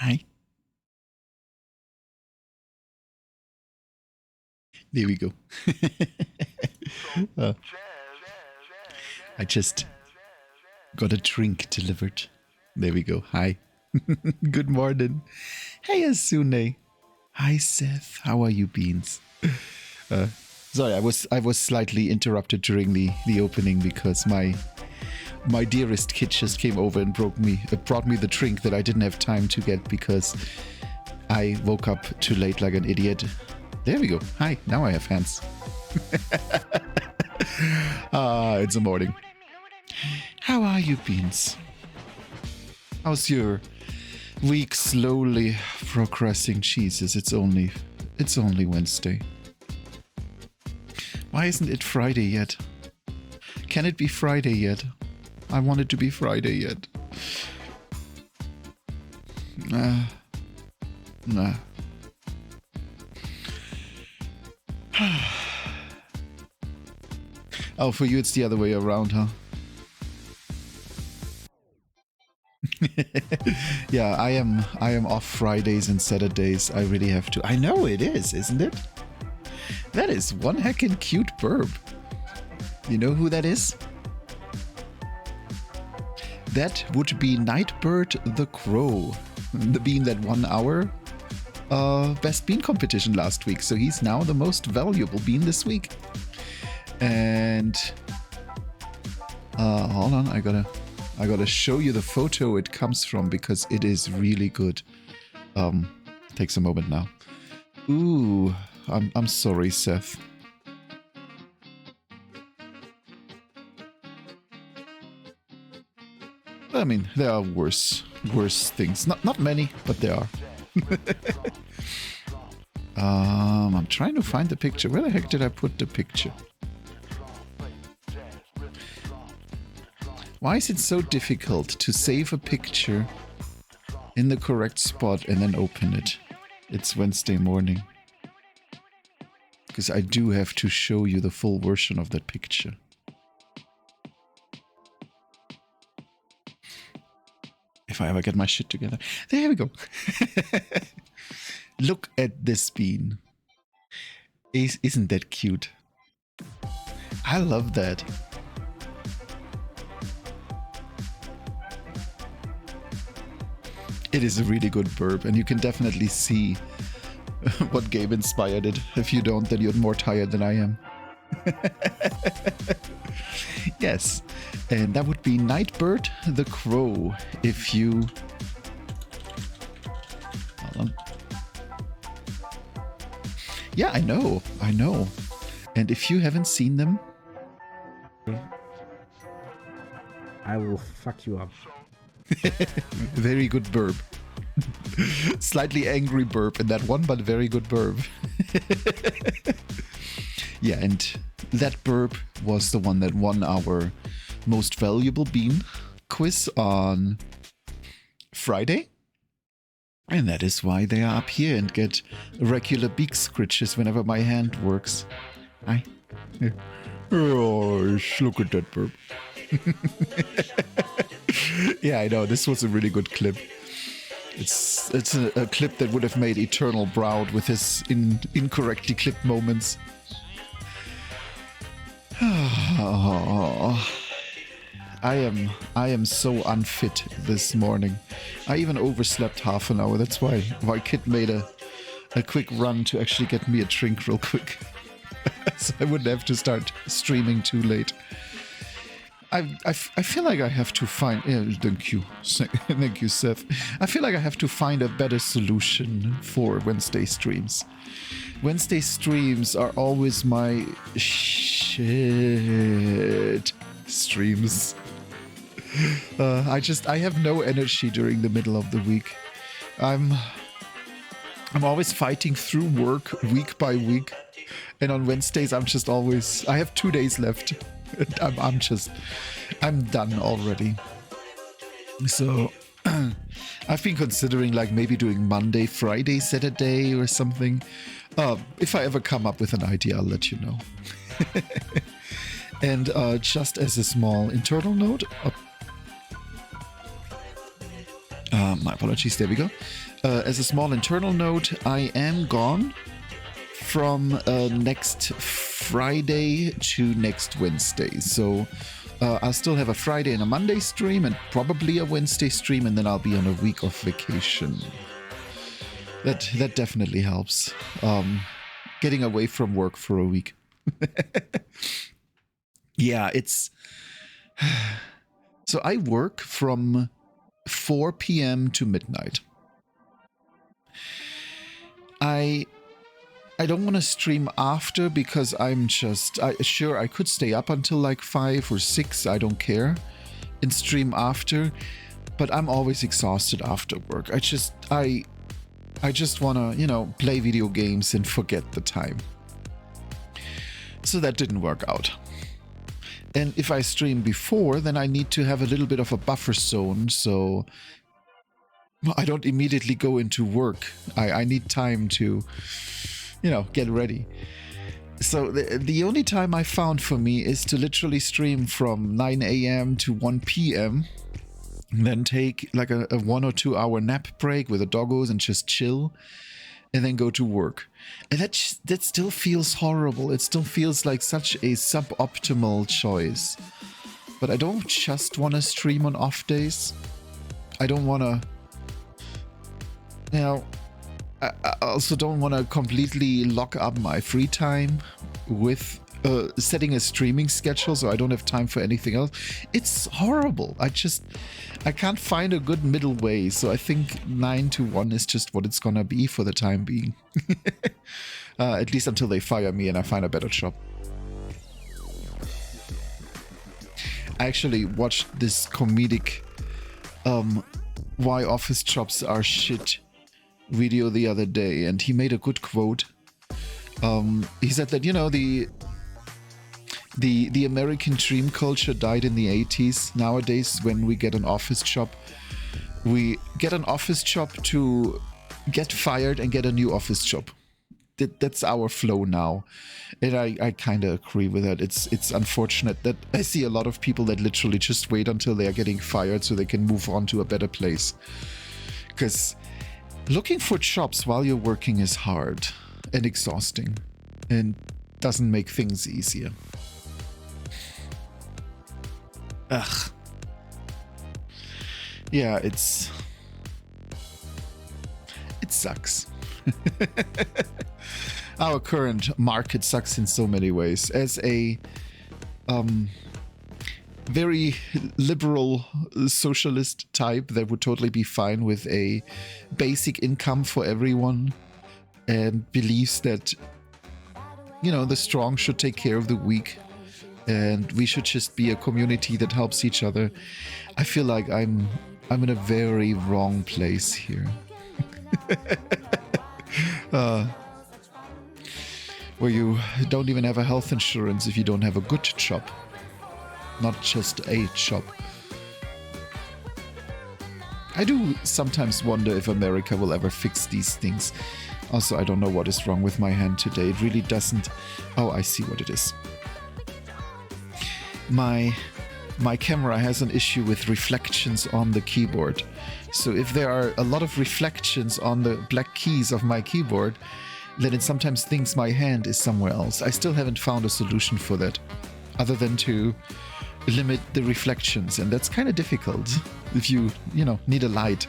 Hi. There we go. uh, I just got a drink delivered. There we go. Hi. Good morning. Hey, Asune. Hi, Seth. How are you, Beans? Sorry, I was slightly interrupted during the opening because my dearest kid just came over and brought me the drink that I didn't have time to get because I woke up too late like an idiot. There we go. Hi. Now I have hands. It's a morning. How are you, Beans? How's your week slowly progressing? Jesus, it's only Wednesday. Why isn't it Friday yet? Can it be Friday yet? I want it to be Friday yet. Nah. Oh, for you it's the other way around, huh? Yeah, I am off Fridays and Saturdays. I really have to. I know it is, isn't it? That is one heckin' cute burb. You know who that is? That would be Nightbird the Crow, the bean that won our best bean competition last week. So he's now the most valuable bean this week. And hold on, I gotta show you the photo it comes from because it is really good. Takes a moment now. Ooh, I'm sorry, Seth. I mean, there are worse things. Not many, but there are. I'm trying to find the picture. Where the heck did I put the picture? Why is it so difficult to save a picture in the correct spot and then open it? It's Wednesday morning. Because I do have to show you the full version of that picture. If I ever get my shit together. There we go. Look at this bean. Isn't that cute? I love that. It is a really good burp, and you can definitely see what game inspired it. If you don't, then you're more tired than I am. Yes, and that would be Nightbird the Crow. If you... Hold on. Yeah, I know. And if you haven't seen them... I will fuck you up. Very good burp. Slightly angry burp in that one, but very good burp. Yeah, and that burp was the one that won our most valuable bean quiz on Friday. And that is why they are up here and get regular beak scritches whenever my hand works. Hi. Oh, look at that burp. Yeah, I know. This was a really good clip. It's a clip that would have made Eternal proud with his incorrectly clipped moments. Oh, I am so unfit this morning. I even overslept half an hour. That's why Kit made a quick run to actually get me a drink real quick. So I wouldn't have to start streaming too late. I feel like I have to find... Yeah, thank you. Thank you, Seth. I feel like I have to find a better solution for Wednesday streams. Wednesday streams are always my shit streams. I have no energy during the middle of the week. I'm always fighting through work week by week. And on Wednesdays, I'm just always... I have 2 days left. I'm done already. So I've been considering like maybe doing Monday, Friday, Saturday or something. If I ever come up with an idea, I'll let you know. And just as a small internal note, My apologies. There we go. As a small internal note, I am gone from next Friday to next Wednesday. So I'll still have a Friday and a Monday stream and probably a Wednesday stream, and then I'll be on a week of vacation. That definitely helps. Getting away from work for a week. Yeah, it's... So I work from 4 p.m. to midnight. I don't want to stream after because I'm just... sure, I could stay up until like 5 or 6, I don't care, and stream after, but I'm always exhausted after work. I just want to, you know, play video games and forget the time. So that didn't work out. And if I stream before, then I need to have a little bit of a buffer zone, so I don't immediately go into work. I need time to, you know, get ready. So the only time I found for me is to literally stream from 9 a.m. to 1 p.m. and then take like a 1 or 2 hour nap break with the doggos and just chill, and then go to work. And that still feels horrible. It still feels like such a suboptimal choice. But I don't just want to stream on off days. I don't want to... You know, I also don't want to completely lock up my free time with setting a streaming schedule so I don't have time for anything else. It's horrible. I can't find a good middle way, so I think 9 to 1 is just what it's gonna be for the time being. At least until they fire me and I find a better job. I actually watched this comedic why office jobs are shit video the other day, and he made a good quote. He said that, you know, the American dream culture died in the 80s. Nowadays, when we get an office job, we get an office job to get fired and get a new office job. That's our flow now. And I kind of agree with that. It's unfortunate that I see a lot of people that literally just wait until they are getting fired so they can move on to a better place. Because looking for jobs while you're working is hard and exhausting and doesn't make things easier. Ugh. Yeah, it sucks. Our current market sucks in so many ways. As a very liberal socialist type that would totally be fine with a basic income for everyone and believes that, you know, the strong should take care of the weak and we should just be a community that helps each other. I feel like I'm in a very wrong place here. Where you don't even have a health insurance if you don't have a good job. Not just a job. I do sometimes wonder if America will ever fix these things. Also, I don't know what is wrong with my hand today. It really doesn't... Oh, I see what it is. My camera has an issue with reflections on the keyboard. So if there are a lot of reflections on the black keys of my keyboard, then it sometimes thinks my hand is somewhere else. I still haven't found a solution for that, other than to limit the reflections, and that's kind of difficult if you know, need a light.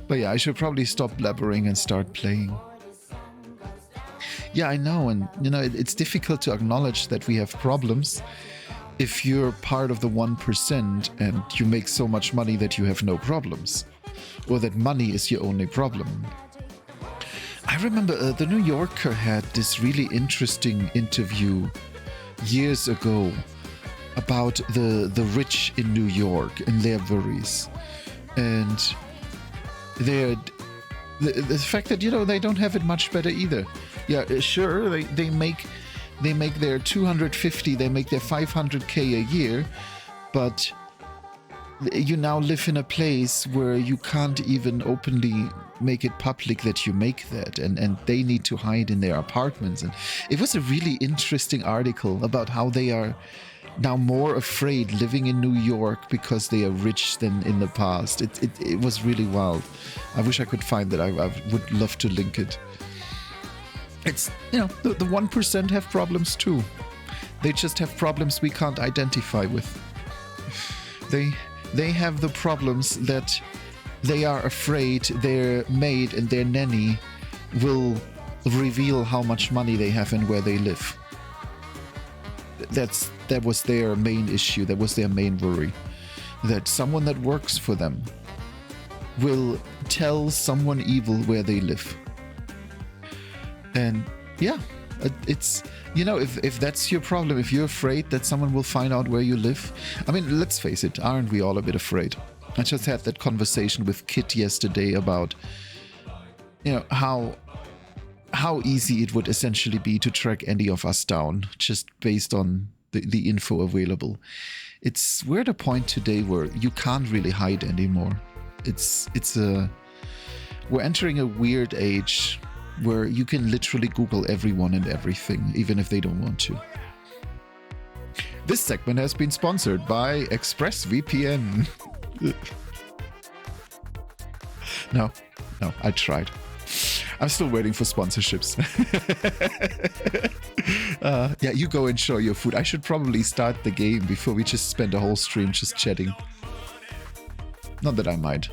But yeah, I should probably stop blabbering and start playing. Yeah, I know, and you know, it's difficult to acknowledge that we have problems if you're part of the 1% and you make so much money that you have no problems, or that money is your only problem. I remember the New Yorker had this really interesting interview years ago about the rich in New York and their worries, and the fact that, you know, they don't have it much better either. Yeah, sure, they make their 250, they make their 500k a year, but you now live in a place where you can't even openly make it public that you make that, and they need to hide in their apartments. And it was a really interesting article about how they are now more afraid living in New York because they are rich than in the past. It was really wild. I wish I could find that. I would love to link it. It's, you know, the 1% have problems too. They just have problems we can't identify with. They have the problems that they are afraid their maid and their nanny will reveal how much money they have and where they live. That was their main issue. That was their main worry. That someone that works for them will tell someone evil where they live. And yeah, it's, you know, if that's your problem, if you're afraid that someone will find out where you live, I mean, let's face it, aren't we all a bit afraid? I just had that conversation with Kit yesterday about, you know, how easy it would essentially be to track any of us down just based on the info available. We're at a point today where you can't really hide anymore. We're entering a weird age where you can literally Google everyone and everything, even if they don't want to. This segment has been sponsored by ExpressVPN. No, I tried. I'm still waiting for sponsorships. Yeah, you go enjoy your food. I should probably start the game before we just spend a whole stream just chatting. Not that I mind.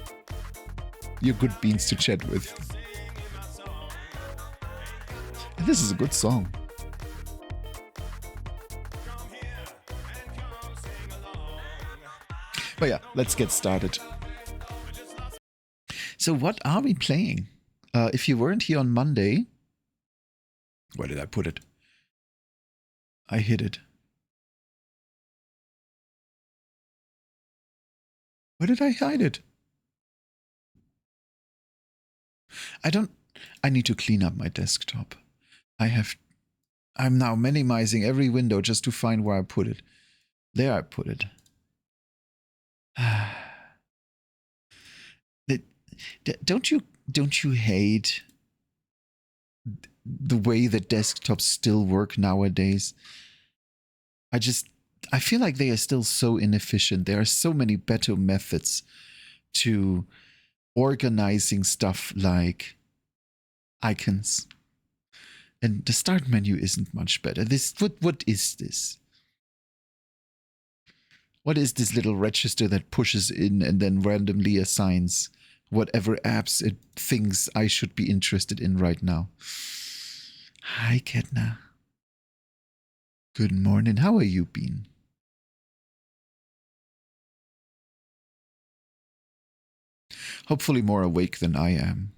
You're good beans to chat with. This is a good song. But yeah, let's get started. So what are we playing? If you weren't here on Monday... Where did I put it? I hid it. Where did I hide it? I need to clean up my desktop. I'm now minimizing every window just to find where I put it. There I put it. Don't you hate the way that desktops still work nowadays? I feel like they are still so inefficient. There are so many better methods to organizing stuff like icons. And the start menu isn't much better. What is this? What is this little register that pushes in and then randomly assigns whatever apps it thinks I should be interested in right now? Hi, Ketna. Good morning. How are you been? Hopefully more awake than I am.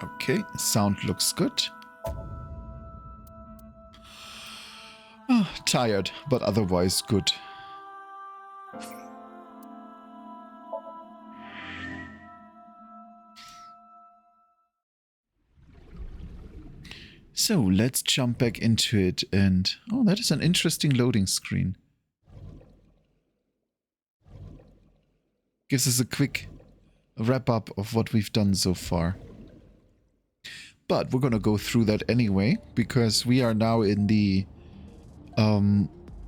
Okay, sound looks good. Oh, tired, but otherwise good. So let's jump back into it and... Oh, that is an interesting loading screen. Gives us a quick wrap-up of what we've done so far. But we're going to go through that anyway, because we are now in the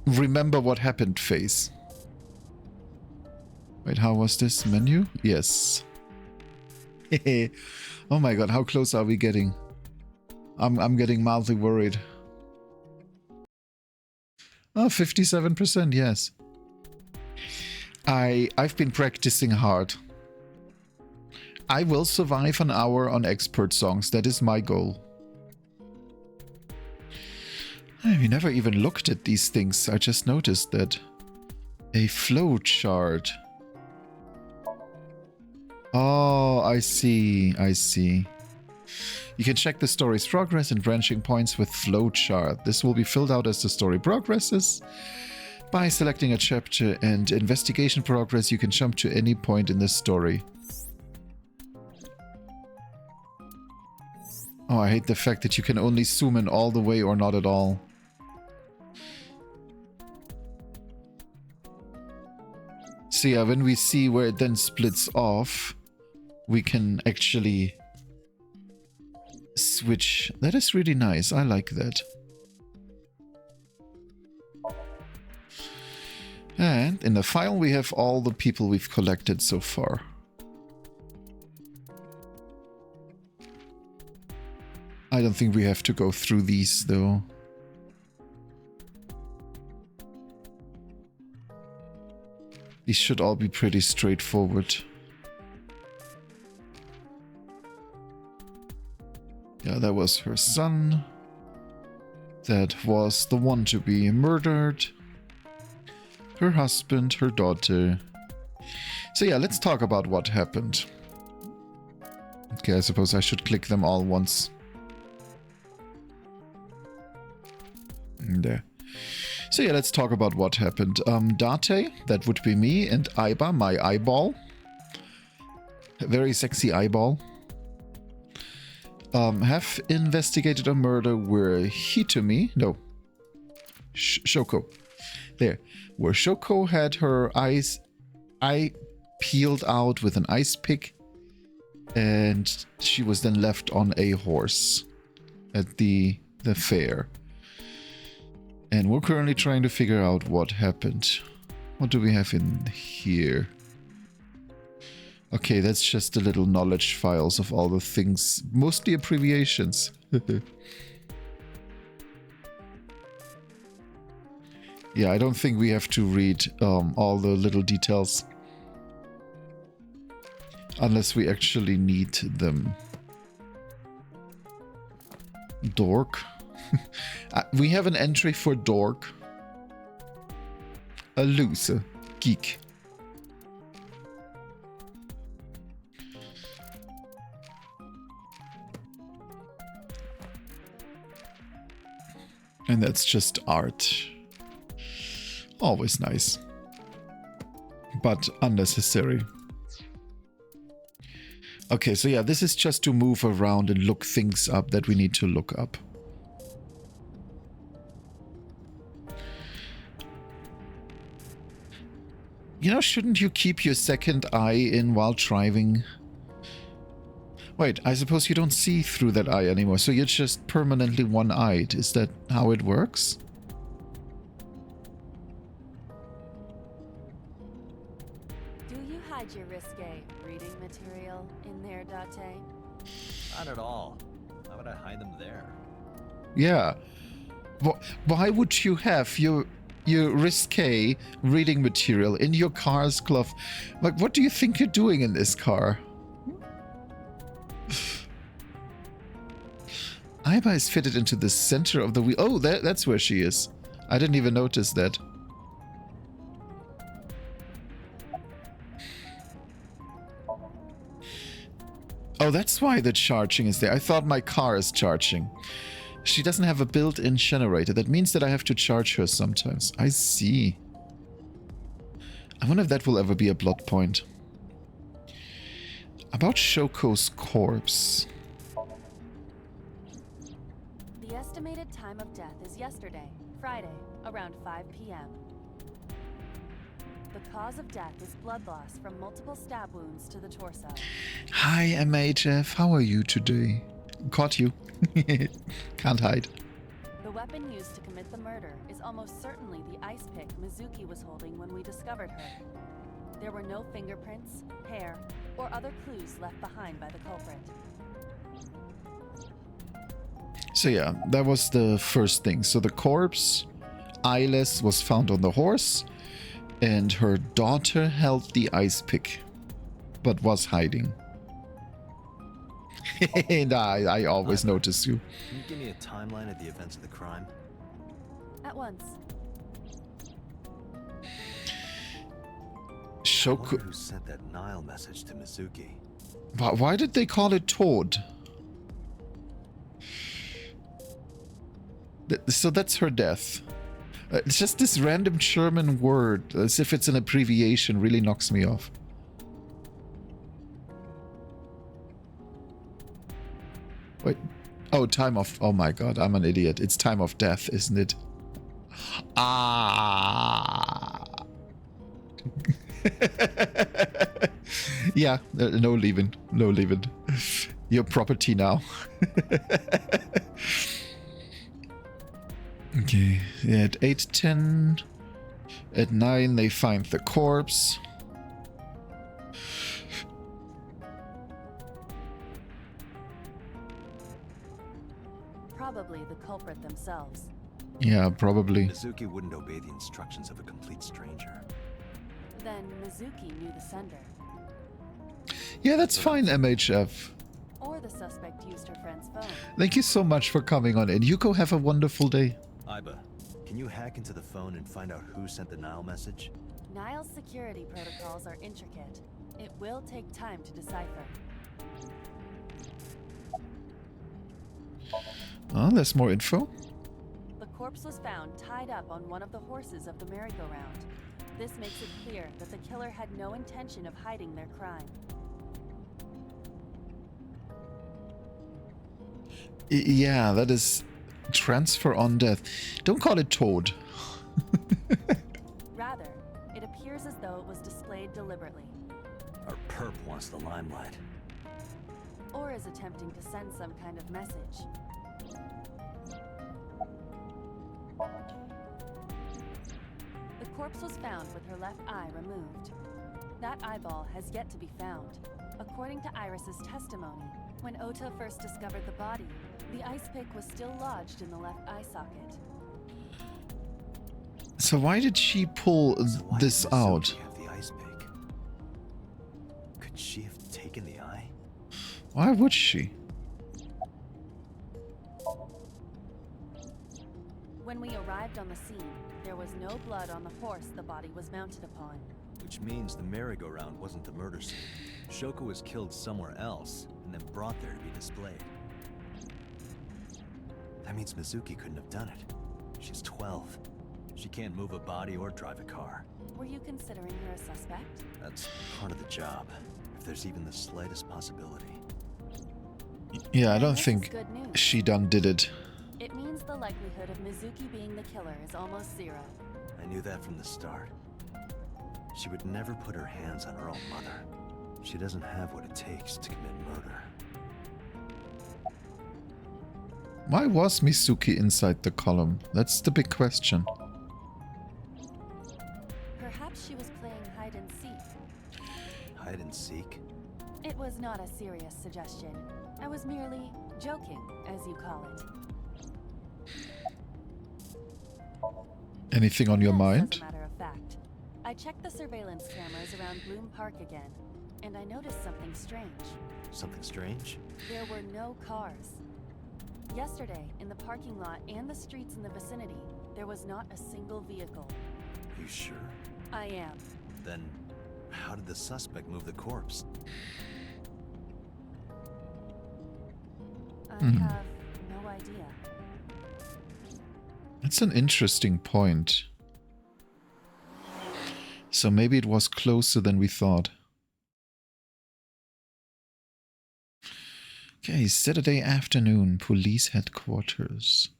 remember what happened phase. Wait, how was this menu? Yes. Oh my god, how close are we getting? I'm getting mildly worried. Oh, 57%, yes. I've been practicing hard. I will survive an hour on expert songs. That is my goal. We never even looked at these things. I just noticed that. A flow chart. Oh, I see. I see. You can check the story's progress and branching points with flowchart. This will be filled out as the story progresses. By selecting a chapter and investigation progress, you can jump to any point in the story. Oh, I hate the fact that you can only zoom in all the way or not at all. So yeah, when we see where it then splits off, we can actually switch. That is really nice. I like that. And in the file we have all the people we've collected so far. I don't think we have to go through these though. These should all be pretty straightforward. Yeah, that was her son. That was the one to be murdered. Her husband, her daughter. So yeah, let's talk about what happened. Okay, I suppose I should click them all once. There. So yeah, let's talk about what happened. Date, that would be me, and Aiba, my eyeball. A very sexy eyeball. Have investigated a murder where Shoko. There. Where Shoko had her eye peeled out with an ice pick, and she was then left on a horse at the fair. And we're currently trying to figure out what happened. What do we have in here? Okay, that's just the little knowledge files of all the things, mostly abbreviations. Yeah, I don't think we have to read all the little details. Unless we actually need them. Dork. We have an entry for dork. A loser. Geek. And that's just art. Always nice. But unnecessary. Okay, so yeah, this is just to move around and look things up that we need to look up. You know, shouldn't you keep your second eye in while driving? Wait, I suppose you don't see through that eye anymore, so you're just permanently one-eyed. Is that how it works? Do you hide your risque reading material in there, Date? Not at all. Why would I hide them there? Yeah. Why would you have your risque reading material in your car's glove? Like, what do you think you're doing in this car? Aiba is fitted into the center of the wheel. Oh, that's where she is. I didn't even notice that. Oh, that's why the charging is there. I thought my car is charging. She doesn't have a built-in generator. That means that I have to charge her sometimes. I see. I wonder if that will ever be a plot point. About Shoko's corpse. The estimated time of death is yesterday, Friday, around 5 p.m. The cause of death is blood loss from multiple stab wounds to the torso. Hi, MHF. How are you today? Caught you. Can't hide. The weapon used to commit the murder is almost certainly the ice pick Mizuki was holding when we discovered her. There were no fingerprints, hair, or other clues left behind by the culprit. So yeah, that was the first thing. So the corpse, eyeless, was found on the horse, and her daughter held the ice pick, but was hiding. And I always notice you. Can you give me a timeline of the events of the crime? At once. I wonder who sent that Nile message to Mizuki. Why did they call it Toad? So that's her death. It's just this random German word, as if it's an abbreviation, really knocks me off. Wait. Oh, time of... Oh my god, I'm an idiot. It's time of death, isn't it? Ah. Yeah, no leaving. No leaving. Your property now. Okay, at 8:10. At 9 they find the corpse. Probably the culprit themselves. Yeah, probably. Mizuki wouldn't obey the instructions of a complete stranger. Then Mizuki knew the sender. Yeah, that's fine, MHF. Or the suspect used her friend's phone. Thank you so much for coming on in. Yuko, have a wonderful day. Iba, can you hack into the phone and find out who sent the Nile message? Nile's security protocols are intricate. It will take time to decipher. Oh, there's more info. The corpse was found tied up on one of the horses of the merry-go-round. This makes it clear that the killer had no intention of hiding their crime. Yeah, that is transfer on death. Don't call it Toad. Rather, it appears as though it was displayed deliberately, Our perp wants the limelight. or is attempting to send some kind of message. The corpse was found with her left eye removed. That eyeball has yet to be found. According to Iris's testimony, when Ota first discovered the body, the ice pick was still lodged in the left eye socket. So why did she pull So why this did out? Mizuki have the ice pick? Could she have taken the eye? Why would she? When we arrived on the scene, there was no blood on the horse the body was mounted upon. Which means the merry-go-round wasn't the murder scene. Shoko was killed somewhere else and then brought there to be displayed. That means Mizuki couldn't have done it. She's 12. She can't move a body or drive a car. Were you considering her a suspect? That's part of the job, if there's even the slightest possibility. Yeah, I don't This is think good news. she done did it. It means the likelihood of Mizuki being the killer is almost zero. I knew that from the start. She would never put her hands on her own mother. She doesn't have what it takes to commit murder. Why was Mizuki inside the column? That's the big question. Perhaps she was playing hide and seek. Hide and seek? It was not a serious suggestion. I was merely joking, as you call it. Anything on your Yes, mind? As a matter of fact, I checked the surveillance cameras around Bloom Park again, and I noticed something strange. Something strange? There were no cars. Yesterday, in the parking lot and the streets in the vicinity, there was not a single vehicle. You sure? I am. Then, how did the suspect move the corpse? I have no idea. That's an interesting point. So maybe it was closer than we thought. Okay, Saturday afternoon, police headquarters.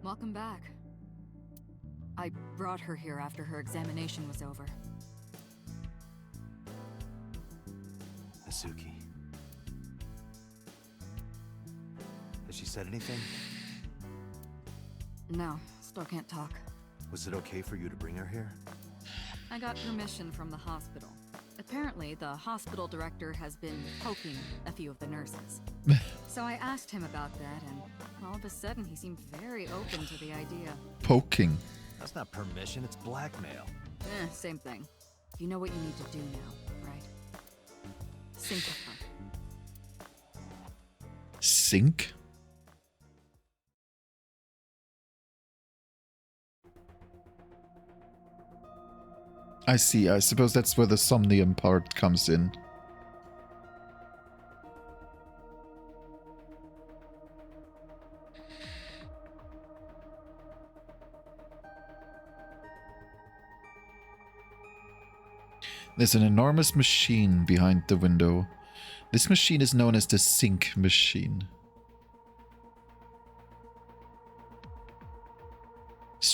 Welcome back. I brought her here after her examination was over. Mizuki. Has she said anything? No, still can't talk. Was it okay for you to bring her here? I got permission from the hospital. Apparently, the hospital director has been poking a few of the nurses. So I asked him about that, and all of a sudden he seemed very open to the idea. Poking. That's not permission, it's blackmail. Same thing. You know what you need to do now, right? Sync with her. Sink? I see. I suppose that's where the Somnium part comes in. There's an enormous machine behind the window. This machine is known as the sink machine.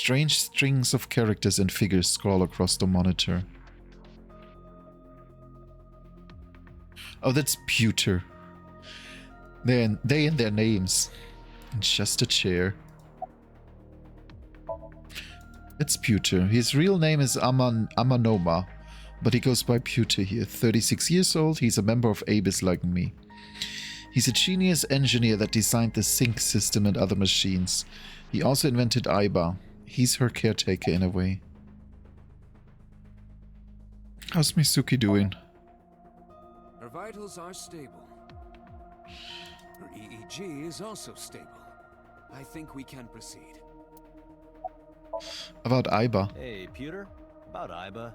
Strange strings of characters and figures scroll across the monitor. Oh, that's Pewter. They and their names. And just a chair. It's Pewter. His real name is Amanoma, but he goes by Pewter here. 36 years old, he's a member of Abyss like me. He's a genius engineer that designed the sync system and other machines. He also invented Aiba. He's her caretaker in a way. How's Mizuki doing? Her vitals are stable. Her EEG is also stable. I think we can proceed. About Aiba. Hey, Pewter. About Iba.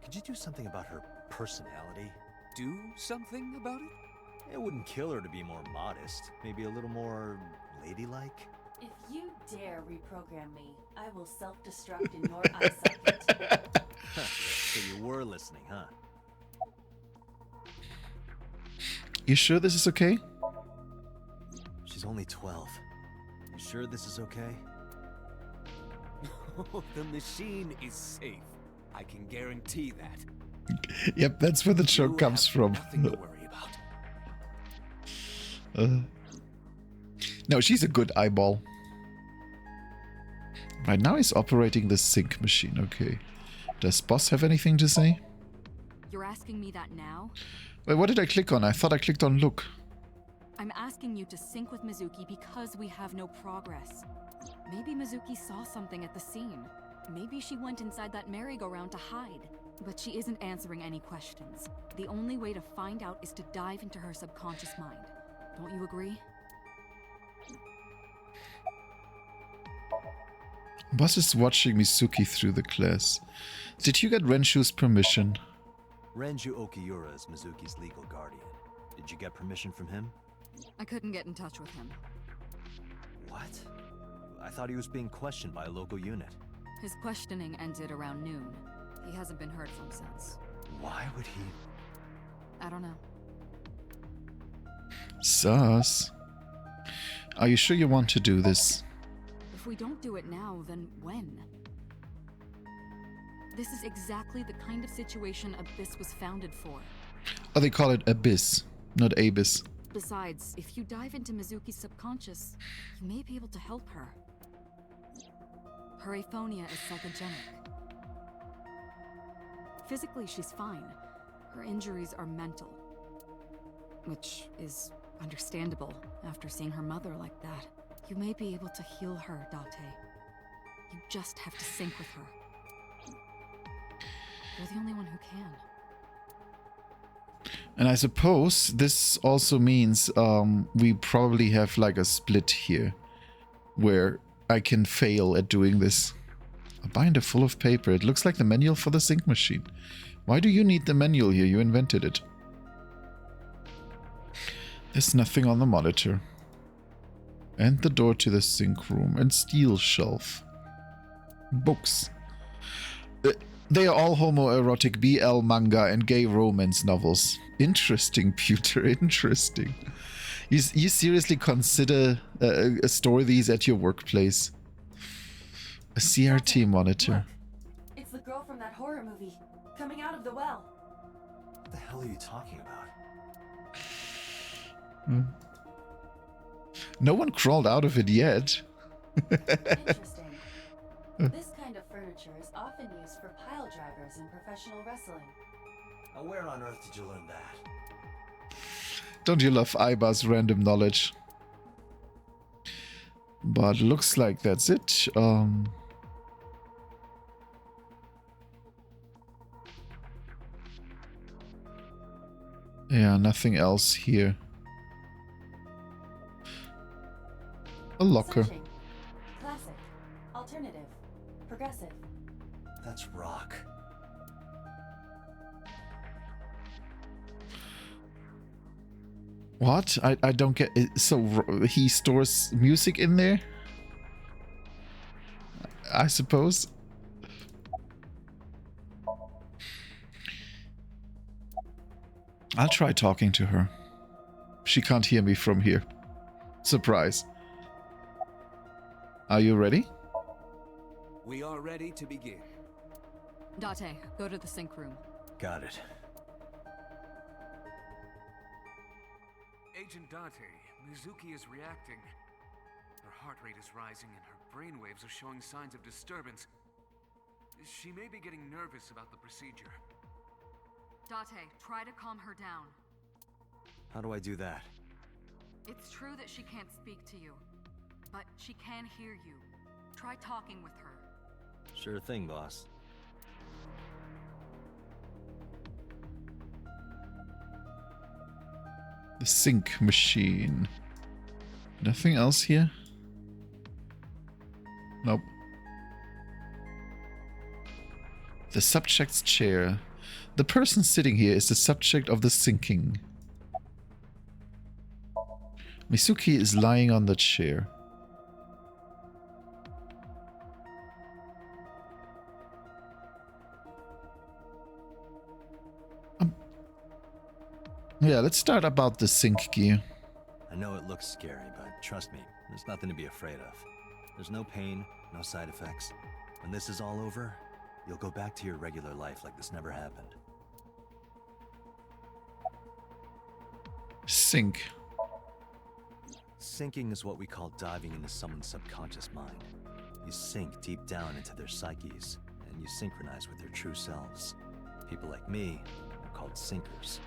Could you do something about her personality? Do something about it? It wouldn't kill her to be more modest. Maybe a little more ladylike. If you dare reprogram me, I will self-destruct in your eye socket. So you were listening, huh? You sure this is okay? She's only 12. You sure this is okay? The machine is safe. I can guarantee that. Yep, that's where the joke You comes have from. Nothing to worry about. No, she's a good eyeball. Right now he's operating the sync machine, okay. Does Boss have anything to say? You're asking me that now? Wait, what did I click on? I thought I clicked on look. I'm asking you to sync with Mizuki because we have no progress. Maybe Mizuki saw something at the scene. Maybe she went inside that merry-go-round to hide. But she isn't answering any questions. The only way to find out is to dive into her subconscious mind. Don't you agree? Boss is watching Mizuki through the glass. Did you get Renshu's permission? Renju Okiura is Mizuki's legal guardian. Did you get permission from him? I couldn't get in touch with him. What? I thought he was being questioned by a local unit. His questioning ended around noon. He hasn't been heard from since. Why would he? I don't know. Sus. Are you sure you want to do this? If we don't do it now, then when? This is exactly the kind of situation Abyss was founded for. Oh, they call it Abyss, not Abyss. Besides, if you dive into Mizuki's subconscious, you may be able to help her. Her aphonia is psychogenic. Physically, she's fine. Her injuries are mental. Which is understandable after seeing her mother like that. You may be able to heal her, Date. You just have to sync with her. You're the only one who can. And I suppose this also means we probably have like a split here where I can fail at doing this. A binder full of paper. It looks like the manual for the sync machine. Why do you need the manual here? You invented it. There's nothing on the monitor. And the door to the sync room and steel shelf. Books. They are all homoerotic BL manga and gay romance novels. Interesting, Pewter, interesting. You seriously consider store these at your workplace? A CRT monitor. Look, it's the girl from that horror movie, coming out of the well. What the hell are you talking about? No one crawled out of it yet. Interesting. This kind of furniture is often used for pile drivers in professional wrestling. Now where on earth did you learn that? Don't you love Aiba's random knowledge? But looks like that's it. Yeah, nothing else here. A locker. Searching. Classic. Alternative. Progressive. That's rock. What? I don't get it. So he stores music in there? I suppose. I'll try talking to her. She can't hear me from here. Surprise. Are you ready? We are ready to begin. Date, go to the sink room. Got it. Agent Date, Mizuki is reacting. Her heart rate is rising and her brainwaves are showing signs of disturbance. She may be getting nervous about the procedure. Date, try to calm her down. How do I do that? It's true that she can't speak to you, but she can hear you. Try talking with her. Sure thing, boss. The sink machine. Nothing else here? Nope. The subject's chair. The person sitting here is the subject of the sinking. Mizuki is lying on the chair. Yeah, let's start about the sink gear. I know it looks scary, but trust me, there's nothing to be afraid of. There's no pain, no side effects. When this is all over, you'll go back to your regular life like this never happened. Sink. Sinking is what we call diving into someone's subconscious mind. You sink deep down into their psyches, and you synchronize with their true selves. People like me are called sinkers.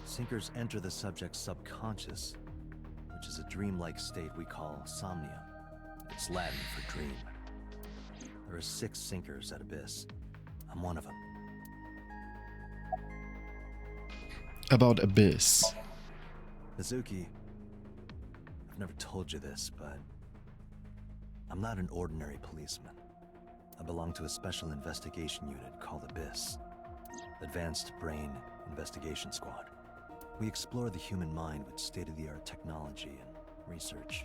Sinkers enter the subject's subconscious, which is a dreamlike state we call somnium. It's Latin for dream. There are 6 sinkers at Abyss. I'm one of them. About Abyss. Mizuki, I've never told you this, but I'm not an ordinary policeman. I belong to a special investigation unit called Abyss. Advanced Brain Investigation Squad. We explore the human mind with state-of-the-art technology and research.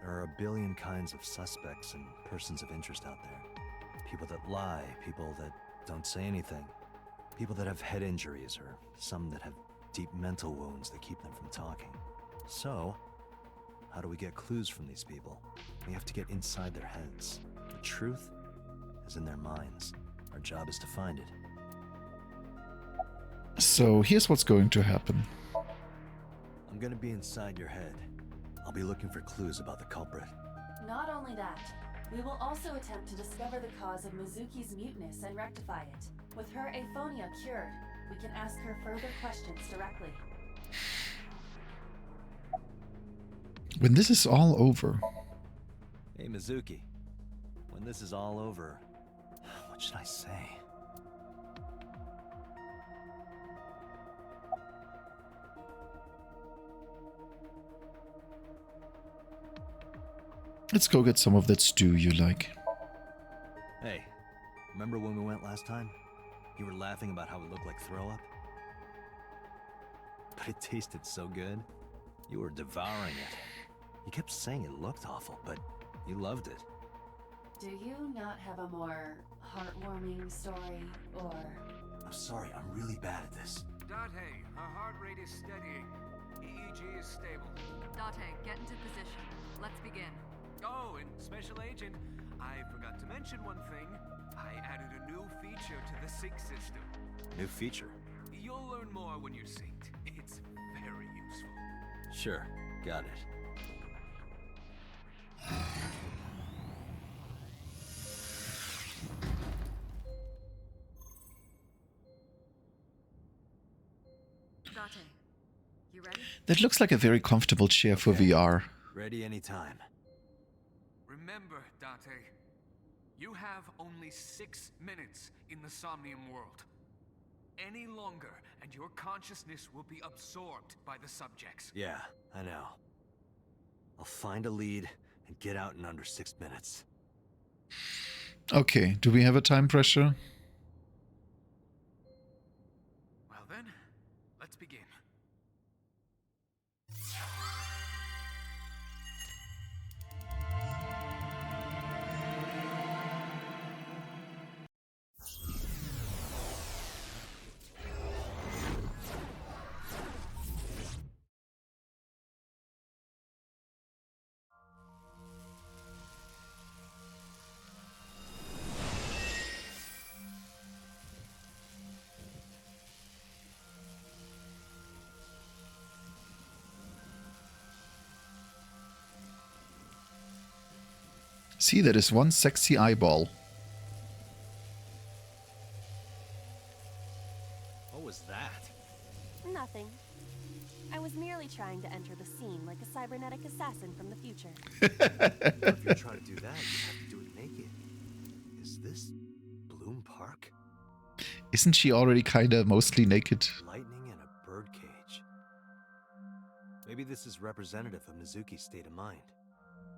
There are a billion kinds of suspects and persons of interest out there. People that lie, people that don't say anything, people that have head injuries, or some that have deep mental wounds that keep them from talking. So, how do we get clues from these people? We have to get inside their heads. The truth is in their minds. Our job is to find it. So here's what's going to happen. I'm gonna be inside your head. I'll be looking for clues about the culprit. Not only that, we will also attempt to discover the cause of Mizuki's muteness and rectify it. With her aphonia cured, we can ask her further questions directly. When this is all over. Hey, Mizuki. When this is all over, what should I say? Let's go get some of that stew you like. Hey, remember when we went last time? You were laughing about how it looked like throw up? But it tasted so good. You were devouring it. You kept saying it looked awful, but you loved it. Do you not have a more heartwarming story, or... I'm sorry, I'm really bad at this. Date, her heart rate is steadying. EEG is stable. Date, get into position. Let's begin. Oh, and Special Agent, I forgot to mention one thing. I added a new feature to the sync system. New feature? You'll learn more when you're synced. It's very useful. Sure, got it. Date, you ready? That looks like a very comfortable chair for Okay. VR. Ready anytime. Remember, Date, you have only 6 minutes in the Somnium world. Any longer, and your consciousness will be absorbed by the subjects. Yeah, I know. I'll find a lead and get out in under 6 minutes. Okay, do we have a time pressure? Well then, let's begin. See, that is one sexy eyeball. What was that? Nothing. I was merely trying to enter the scene like a cybernetic assassin from the future. If you're trying to do that, you have to do it naked. Is this Bloom Park? Isn't she already kinda mostly naked? Lightning and a birdcage. Maybe this is representative of Mizuki's state of mind.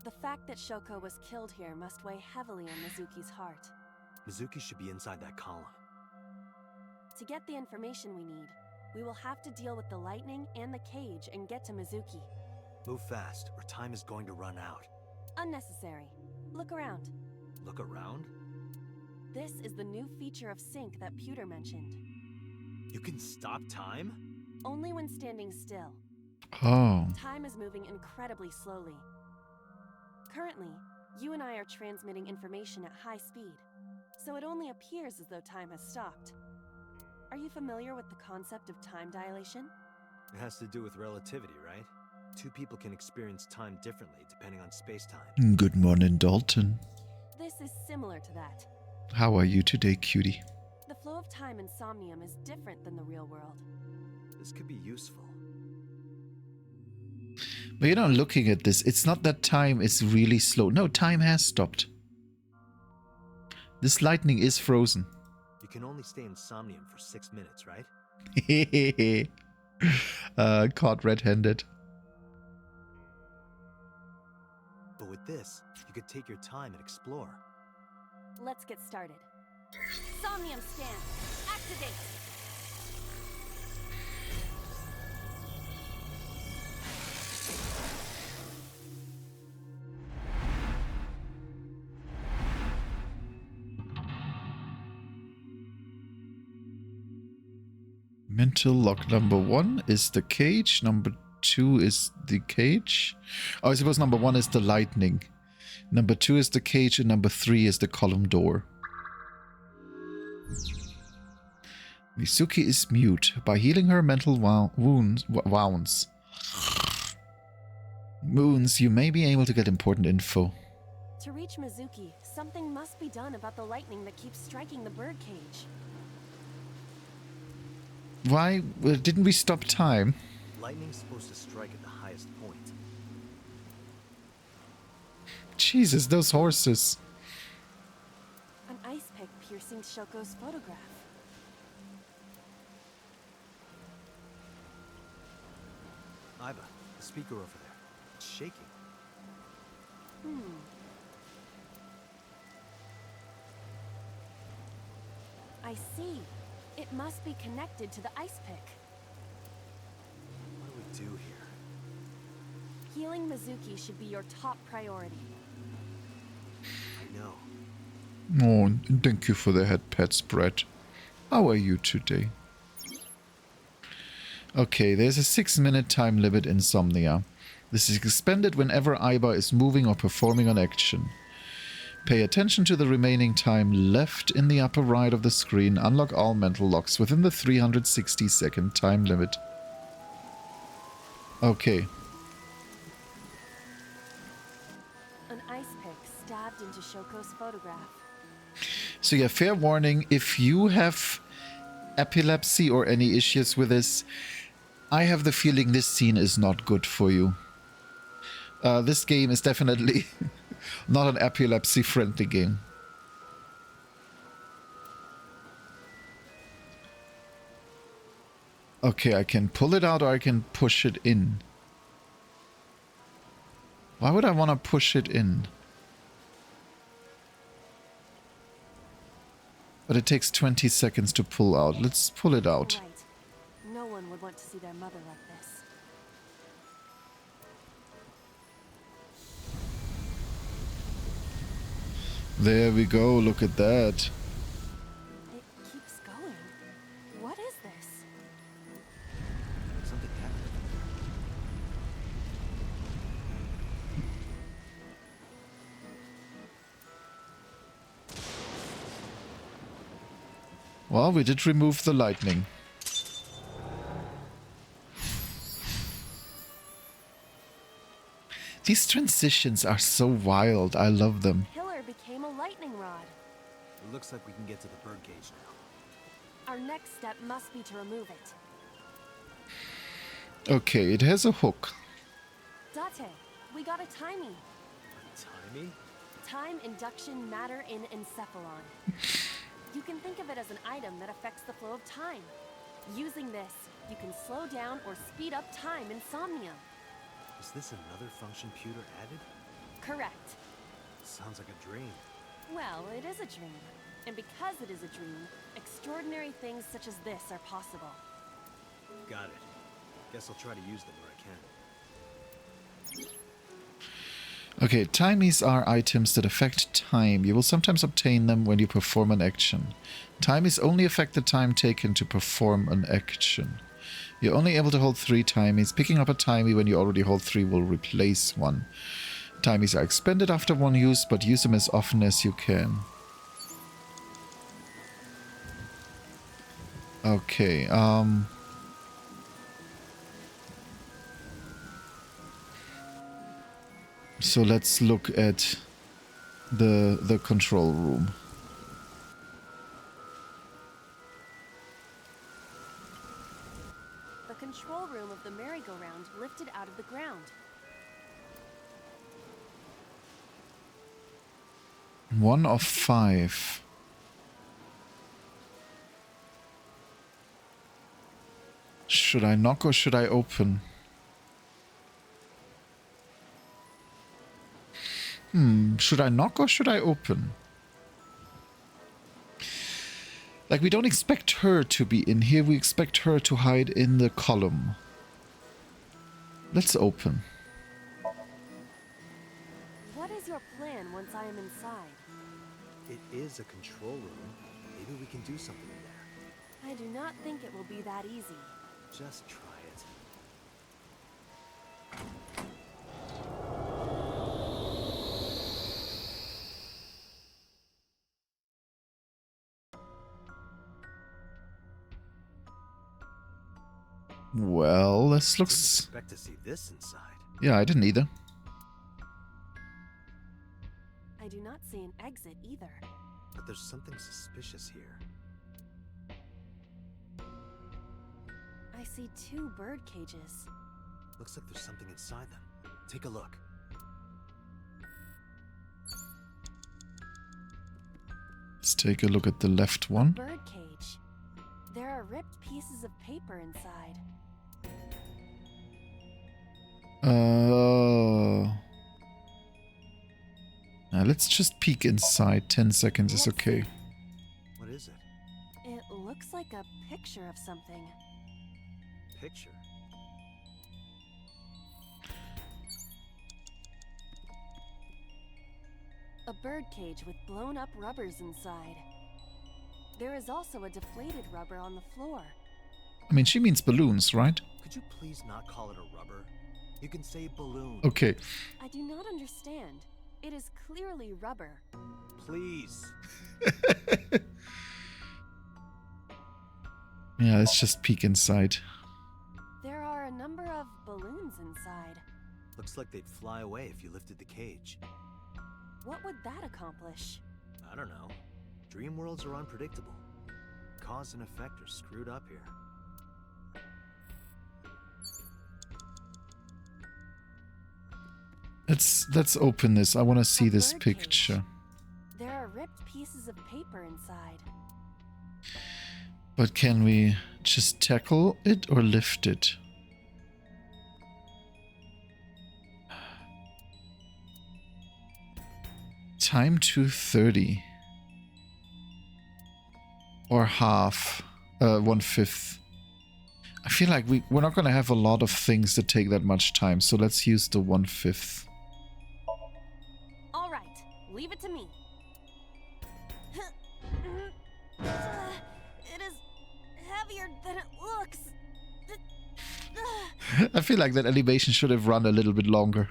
The fact that Shoko was killed here must weigh heavily on Mizuki's heart. Mizuki should be inside that column. To get the information we need, we will have to deal with the lightning and the cage and get to Mizuki. Move fast, or time is going to run out. Unnecessary. Look around. Look around? This is the new feature of Sync that Pewter mentioned. You can stop time? Only when standing still. Oh. Time is moving incredibly slowly. Currently, you and I are transmitting information at high speed, so it only appears as though time has stopped. Are you familiar with the concept of time dilation? It has to do with relativity, right? Two people can experience time differently depending on space-time. Good morning, Dalton. This is similar to that. How are you today, cutie? The flow of time in Somnium is different than the real world. This could be useful. But you know, looking at this, it's not that time is really slow. No, time has stopped. This lightning is frozen. You can only stay in Somnium for 6 minutes, right? Caught red-handed. But with this, you could take your time and explore. Let's get started. Somnium scan, activate! Mental lock number 1 is the cage. Number 2 is the cage. Oh, I suppose number 1 is the lightning. Number 2 is the cage, and number 3 is the column door. Mizuki is mute. By healing her mental wounds, you may be able to get important info. To reach Mizuki, something must be done about the lightning that keeps striking the birdcage. Why didn't we stop time? Lightning's supposed to strike at the highest point. Jesus, those horses. An ice pick piercing Shoko's photograph. Iba, the speaker over there. It's shaking. I see. It must be connected to the ice pick. What do we do here? Healing Mizuki should be your top priority. I know. Oh, and thank you for the head pet spread. How are you today? Okay, there's a 6-minute time limit in Somnia. This is expended whenever Iba is moving or performing an action. Pay attention to the remaining time left in the upper right of the screen. Unlock all mental locks within the 360-second time limit. Okay. An ice pick stabbed into Shoko's photograph. So yeah, fair warning, if you have epilepsy or any issues with this, I have the feeling this scene is not good for you. This game is definitely not an epilepsy-friendly game. Okay, I can pull it out or I can push it in. Why would I want to push it in? But it takes 20 seconds to pull out. Let's pull it out. Right. No one would want to see their mother like this. There we go, look at that. It keeps going. What is this? Something happened. Well, we did remove the lightning. These transitions are so wild. I love them. Pillar became a lightning rod. It looks like we can get to the birdcage now. Our next step must be to remove it. Okay, it has a hook. Date, we got a timey. Timey? Time induction matter in encephalon. You can think of it as an item that affects the flow of time. Using this, you can slow down or speed up time in Somnium. Is this another function Pewter added? Correct. Sounds like a dream. Well, it is a dream. And because it is a dream, extraordinary things such as this are possible. Got it. Guess I'll try to use them where I can. Okay, timies are items that affect time. You will sometimes obtain them when you perform an action. Timies only affect the time taken to perform an action. You're only able to hold 3 timies. Picking up a timie when you already hold 3 will replace one. Timies are expended after one use, but use them as often as you can. Okay, so let's look at the control room. The control room of the merry-go-round lifted out of the ground. One of 5. Should I knock or should I open? Should I knock or should I open? Like, we don't expect her to be in here. We expect her to hide in the column. Let's open. What is your plan once I am inside? It is a control room. Maybe we can do something in there. I do not think it will be that easy. Just try it. Well, this looks... Didn't expect to see this inside. Yeah, I didn't either. I do not see an exit either. But there's something suspicious here. I see 2 bird cages. Looks like there's something inside them. Take a look. Let's take a look at the left one. Bird cage. There are ripped pieces of paper inside. Now let's just peek inside. 10 seconds is Let's okay. see. What is it? It looks like a picture of something. Picture? A bird cage with blown up rubbers inside. There is also a deflated rubber on the floor. I mean, she means balloons, right? Could you please not call it a rubber? You can say balloon. Okay. I do not understand. It is clearly rubber. Please. Yeah, let's just peek inside. There are a number of balloons inside. Looks like they'd fly away if you lifted the cage. What would that accomplish? I don't know. Dream worlds are unpredictable. Cause and effect are screwed up here. Let's open this. I want to see A this bird cage. picture. There are ripped pieces of paper inside. But can we just tackle it or lift it? Time 2:30. Or half. 1/5. I feel like we're not going to have a lot of things that take that much time, so let's use the 1/5. All right, leave it to me. It is heavier than it looks. I feel like that animation should have run a little bit longer.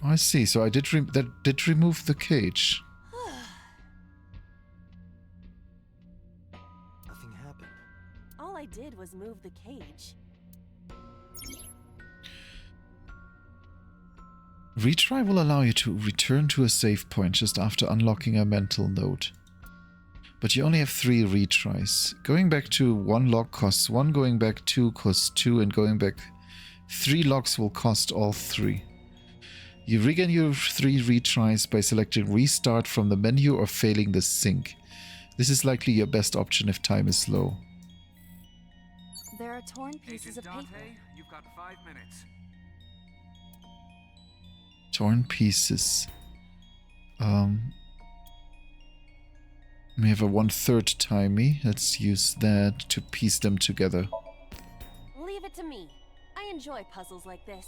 I see. So I did that did remove the cage. Nothing happened. was move the cage. Retry will allow you to return to a save point just after unlocking a mental node. But you only have 3 retries. Going back to 1 lock costs 1, going back 2 costs 2, and going back 3 locks will cost all 3. You regain your 3 retries by selecting restart from the menu or failing the sync. This is likely your best option if time is low. There are torn pieces Agent of Dante, paper. you've got 5 minutes. Torn pieces. We have a 1/3 timey. Let's use that to piece them together. Leave it to me. I enjoy puzzles like this.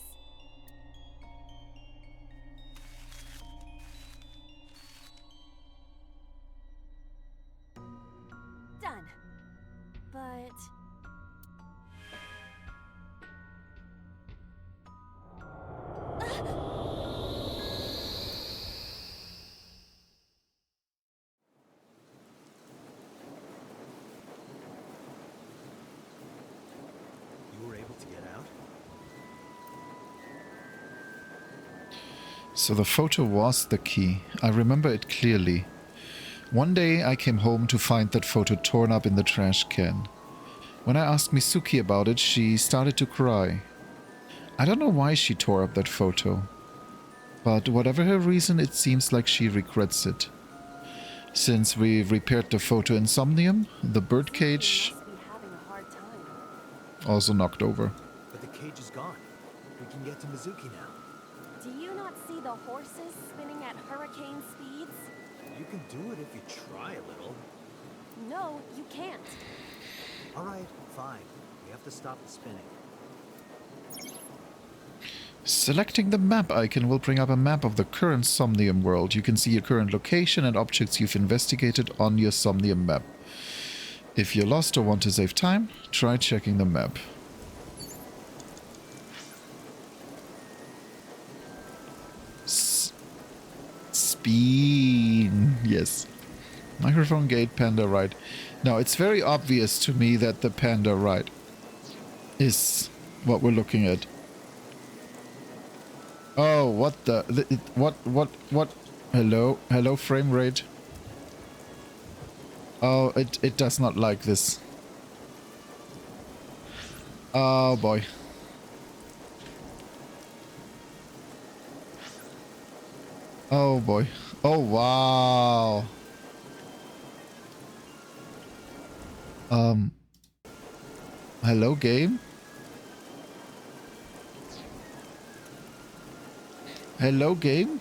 Done. But... You were able to get out? So the photo was the key. I remember it clearly. One day I came home to find that photo torn up in the trash can. When I asked Mizuki about it, she started to cry. I don't know why she tore up that photo. But whatever her reason, it seems like she regrets it. Since we repaired the photo in Somnium, the birdcage must be having a hard time. also knocked over. But the cage is gone. We can get to Mizuki now. Do you not see the horses spinning at hurricane speeds? You can do it if you try a little. No, you can't. All right, fine. We have to stop the spinning. Selecting the map icon will bring up a map of the current Somnium world. You can see your current location and objects you've investigated on your Somnium map. If you're lost or want to save time, try checking the map. Spin. Yes. Microphone gate, panda right. Now, it's very obvious to me that the panda right is what we're looking at. Oh, what the what? Hello, frame rate. Oh, it does not like this. Oh boy. Oh boy. Oh wow. Hello game? Hello game?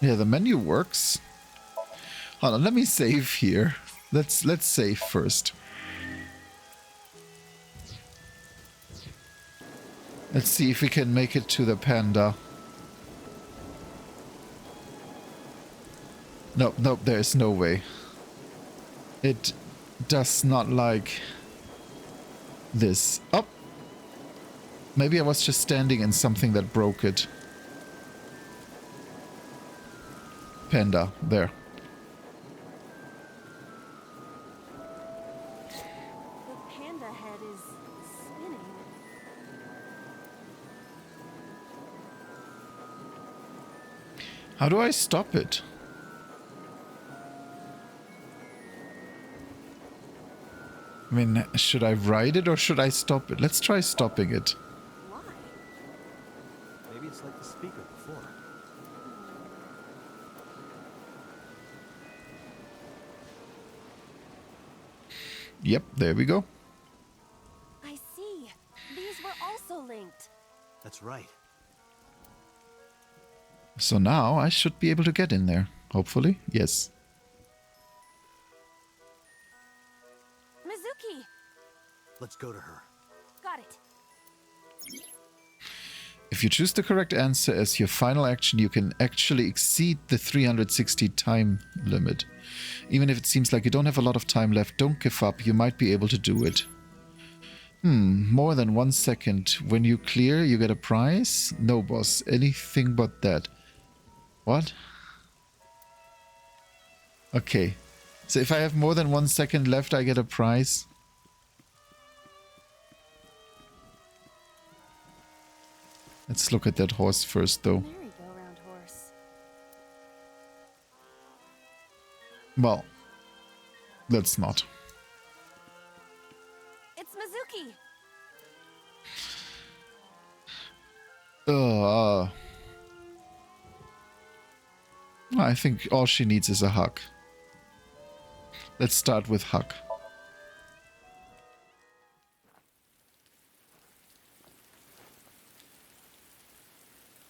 Yeah, the menu works. Hold on, let me save here. Let's save first. Let's see if we can make it to the panda. Nope, there's no way. It does not like this. Oh! Maybe I was just standing in something that broke it. Panda, there. The panda head is spinning. How do I stop it? I mean, should I ride it or should I stop it? Let's try stopping it. Why? Maybe it's like the speaker before. Yep, there we go. I see. These were also linked. That's right. So now I should be able to get in there. Hopefully, yes. Mizuki! Let's go to her. Got it. If you choose the correct answer as your final action, you can actually exceed the 360 time limit. Even if it seems like you don't have a lot of time left, don't give up, you might be able to do it. More than 1 second. When you clear, you get a prize? No, boss, anything but that. What? Okay. So if I have more than 1 second left, I get a prize. Let's look at that horse first, though. Merry-go-round horse. Well, let's not. It's Mizuki. I think all she needs is a hug. Let's start with hug.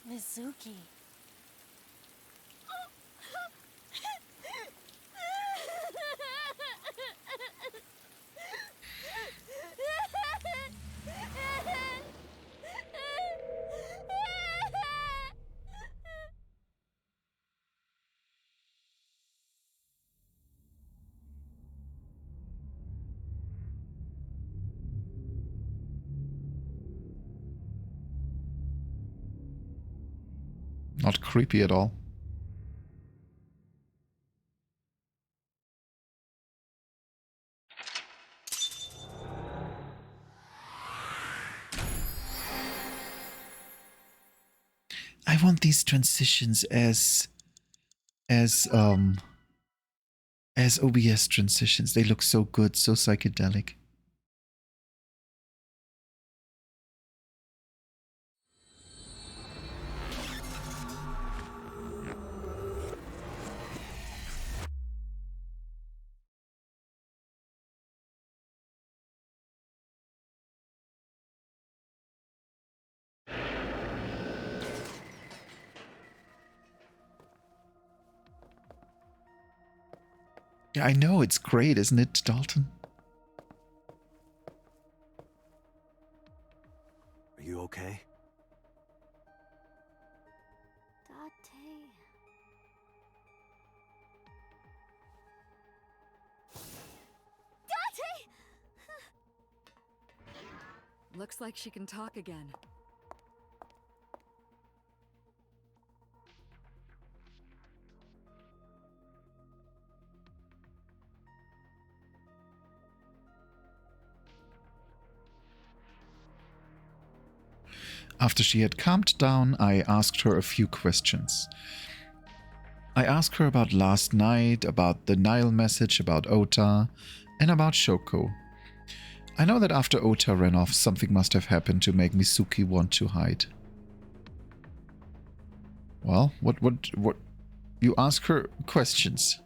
Mizuki. Not creepy at all. I want these transitions as OBS transitions. They look so good, so psychedelic. Yeah, I know, it's great, isn't it, Dalton? Are you okay? Looks like she can talk again. After she had calmed down, I asked her a few questions. I asked her about last night, about the Nile message, about Ota, and about Shoko. I know that after Ota ran off, something must have happened to make Mizuki want to hide. Well, what? You ask her questions.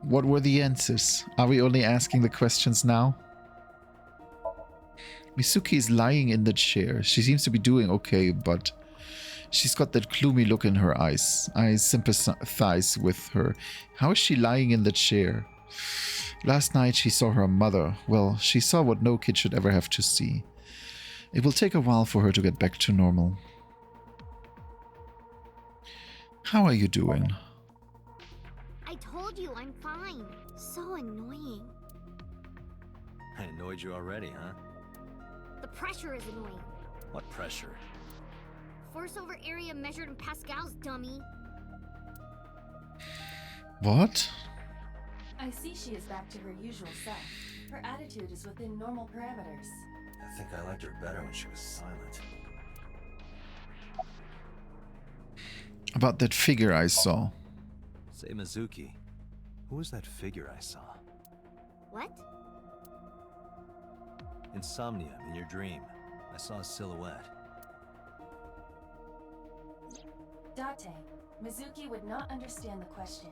What were the answers? Are we only asking the questions now? Mizuki is lying in the chair. She seems to be doing okay, but she's got that gloomy look in her eyes. I sympathize with her. How is she lying in the chair? Last night she saw her mother. Well, she saw what no kid should ever have to see. It will take a while for her to get back to normal. How are you doing? I told you I'm fine. So annoying. I annoyed you already, huh? The pressure is annoying. What pressure? Force over area measured in pascals, dummy. What? I see she is back to her usual self. Her attitude is within normal parameters. I think I liked her better when she was silent. About that figure I saw. Say, Mizuki, who was that figure I saw? What? In Somnium, in your dream, I saw a silhouette. Date, Mizuki would not understand the question.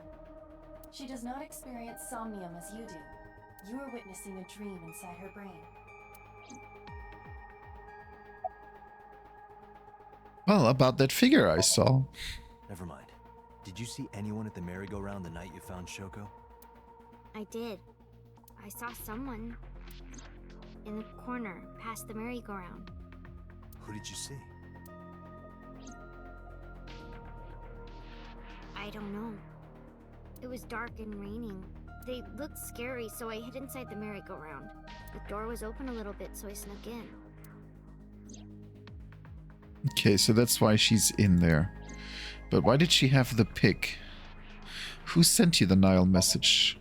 She does not experience somnium as you do. You are witnessing a dream inside her brain. Well, about that figure I saw. Never mind. Did you see anyone at the merry-go-round the night you found Shoko? I did. I saw someone in the corner past the merry-go-round. Who did you see? I don't know. It was dark and raining. They looked scary, so I hid inside the merry-go-round. The door was open a little bit, so I snuck in. Okay, so that's why she's in there. But why did she have the pick? Who sent you the Nile message?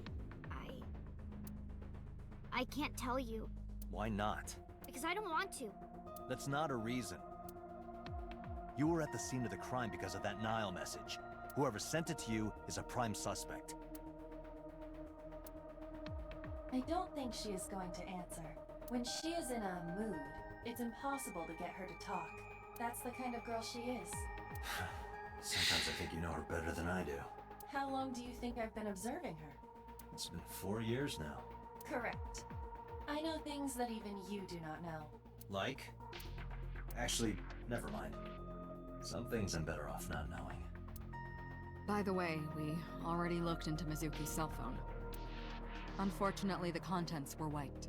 I can't tell you. Why not? Because I don't want to. That's not a reason. You were at the scene of the crime because of that Nile message. Whoever sent it to you is a prime suspect. I don't think she is going to answer. When she is in a mood, it's impossible to get her to talk. That's the kind of girl she is. Sometimes I think you know her better than I do. How long do you think I've been observing her? It's been 4 years now. Correct. I know things that even you do not know. Like? Actually, never mind. Some things I'm better off not knowing. By the way, we already looked into Mizuki's cell phone. Unfortunately, the contents were wiped.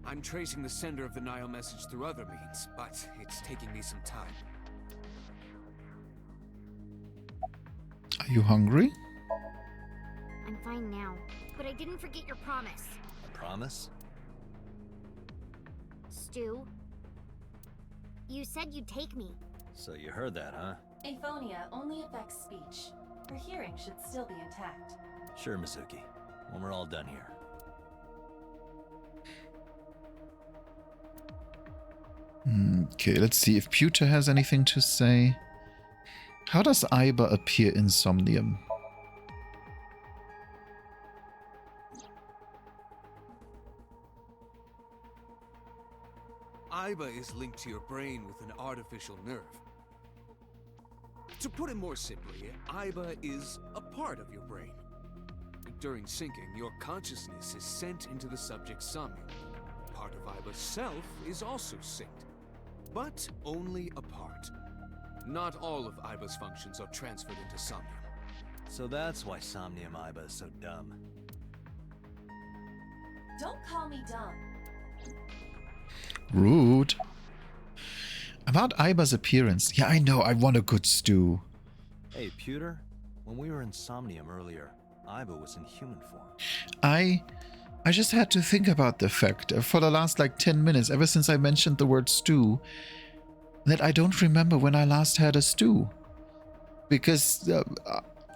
I'm tracing the sender of the Nile message through other means, but it's taking me some time. Are you hungry? I'm fine now. But I didn't forget your promise. A promise? Stu, you said you'd take me. So you heard that, huh? Aphonia only affects speech. Her hearing should still be intact. Sure, Mizuki. When we're all done here. Okay, let's see if Pewter has anything to say. How does Aiba appear in Somnium? Aiba is linked to your brain with an artificial nerve. To put it more simply, Aiba is a part of your brain. During syncing, your consciousness is sent into the subject's somnium. Part of Aiba's self is also synced, but only a part. Not all of Aiba's functions are transferred into Somnium. So that's why Somnium Aiba is so dumb. Don't call me dumb. Rude. About Aiba's appearance. Yeah, I know. I want a good stew. Hey, Pewter. When we were in Somnium earlier, Aiba was in human form. I just had to think about the fact for the last 10 minutes, ever since I mentioned the word stew, that I don't remember when I last had a stew. Because,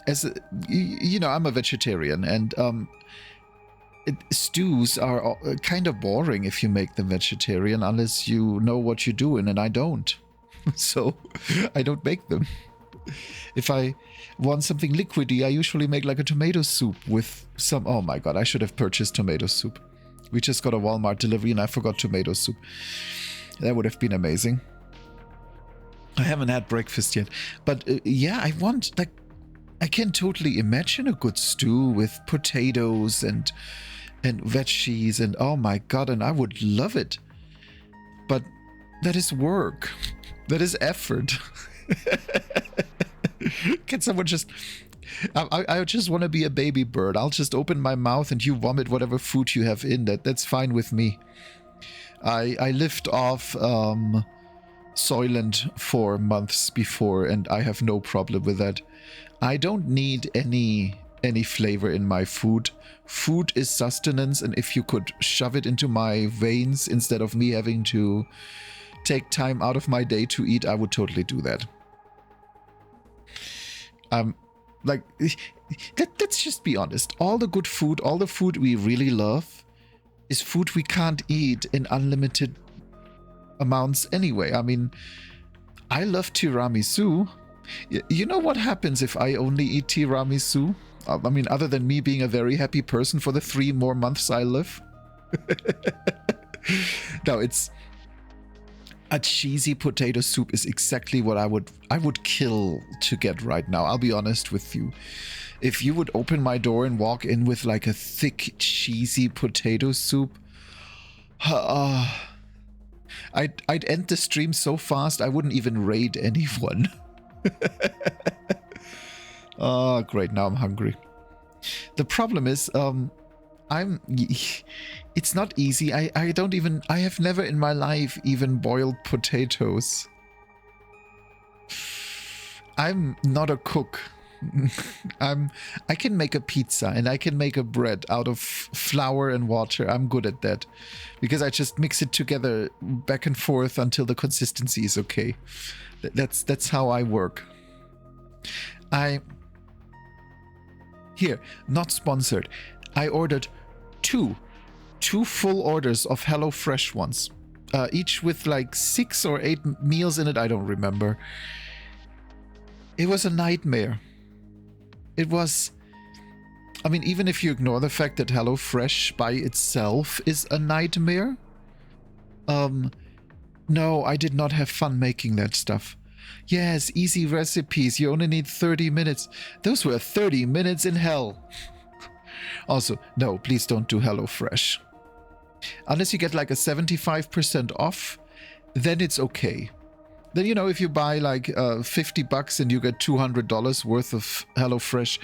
I'm a vegetarian, and stews are kind of boring if you make them vegetarian, unless you know what you're doing, and I don't. So, I don't make them. If I want something liquidy, I usually make a tomato soup with some... Oh my god, I should have purchased tomato soup. We just got a Walmart delivery and I forgot tomato soup. That would have been amazing. I haven't had breakfast yet. But yeah, I want... I can totally imagine a good stew with potatoes and veggies and oh my god, and I would love it. But that is work. That is effort. Can someone just... I just want to be a baby bird. I'll just open my mouth and you vomit whatever food you have in. That's fine with me. I lived off Soylent for months before and I have no problem with that. I don't need any flavor in my food. Food is sustenance, and if you could shove it into my veins instead of me having to take time out of my day to eat, I would totally do that. Let's just be honest. All the good food, all the food we really love, is food we can't eat in unlimited amounts anyway. I mean, I love tiramisu. You know what happens if I only eat tiramisu? I mean, other than me being a very happy person for the 3 more months I live. No, it's... A cheesy potato soup is exactly what I would kill to get right now. I'll be honest with you. If you would open my door and walk in with a thick, cheesy potato soup, I'd end the stream so fast I wouldn't even raid anyone. Oh, great. Now I'm hungry. The problem is, it's not easy. I have never in my life even boiled potatoes. I'm not a cook. I can make a pizza and I can make a bread out of flour and water. I'm good at that because I just mix it together back and forth until the consistency is okay. That's how I work. Here, not sponsored. I ordered two full orders of HelloFresh ones. Each with like 6 or 8 meals in it, I don't remember. It was a nightmare. It was... I mean, even if you ignore the fact that HelloFresh by itself is a nightmare, no, I did not have fun making that stuff. Yes, easy recipes, you only need 30 minutes. Those were 30 minutes in hell. Also, no, please don't do HelloFresh. Unless you get like a 75% off, then it's okay. Then, you know, if you buy like $50 and you get $200 worth of HelloFresh,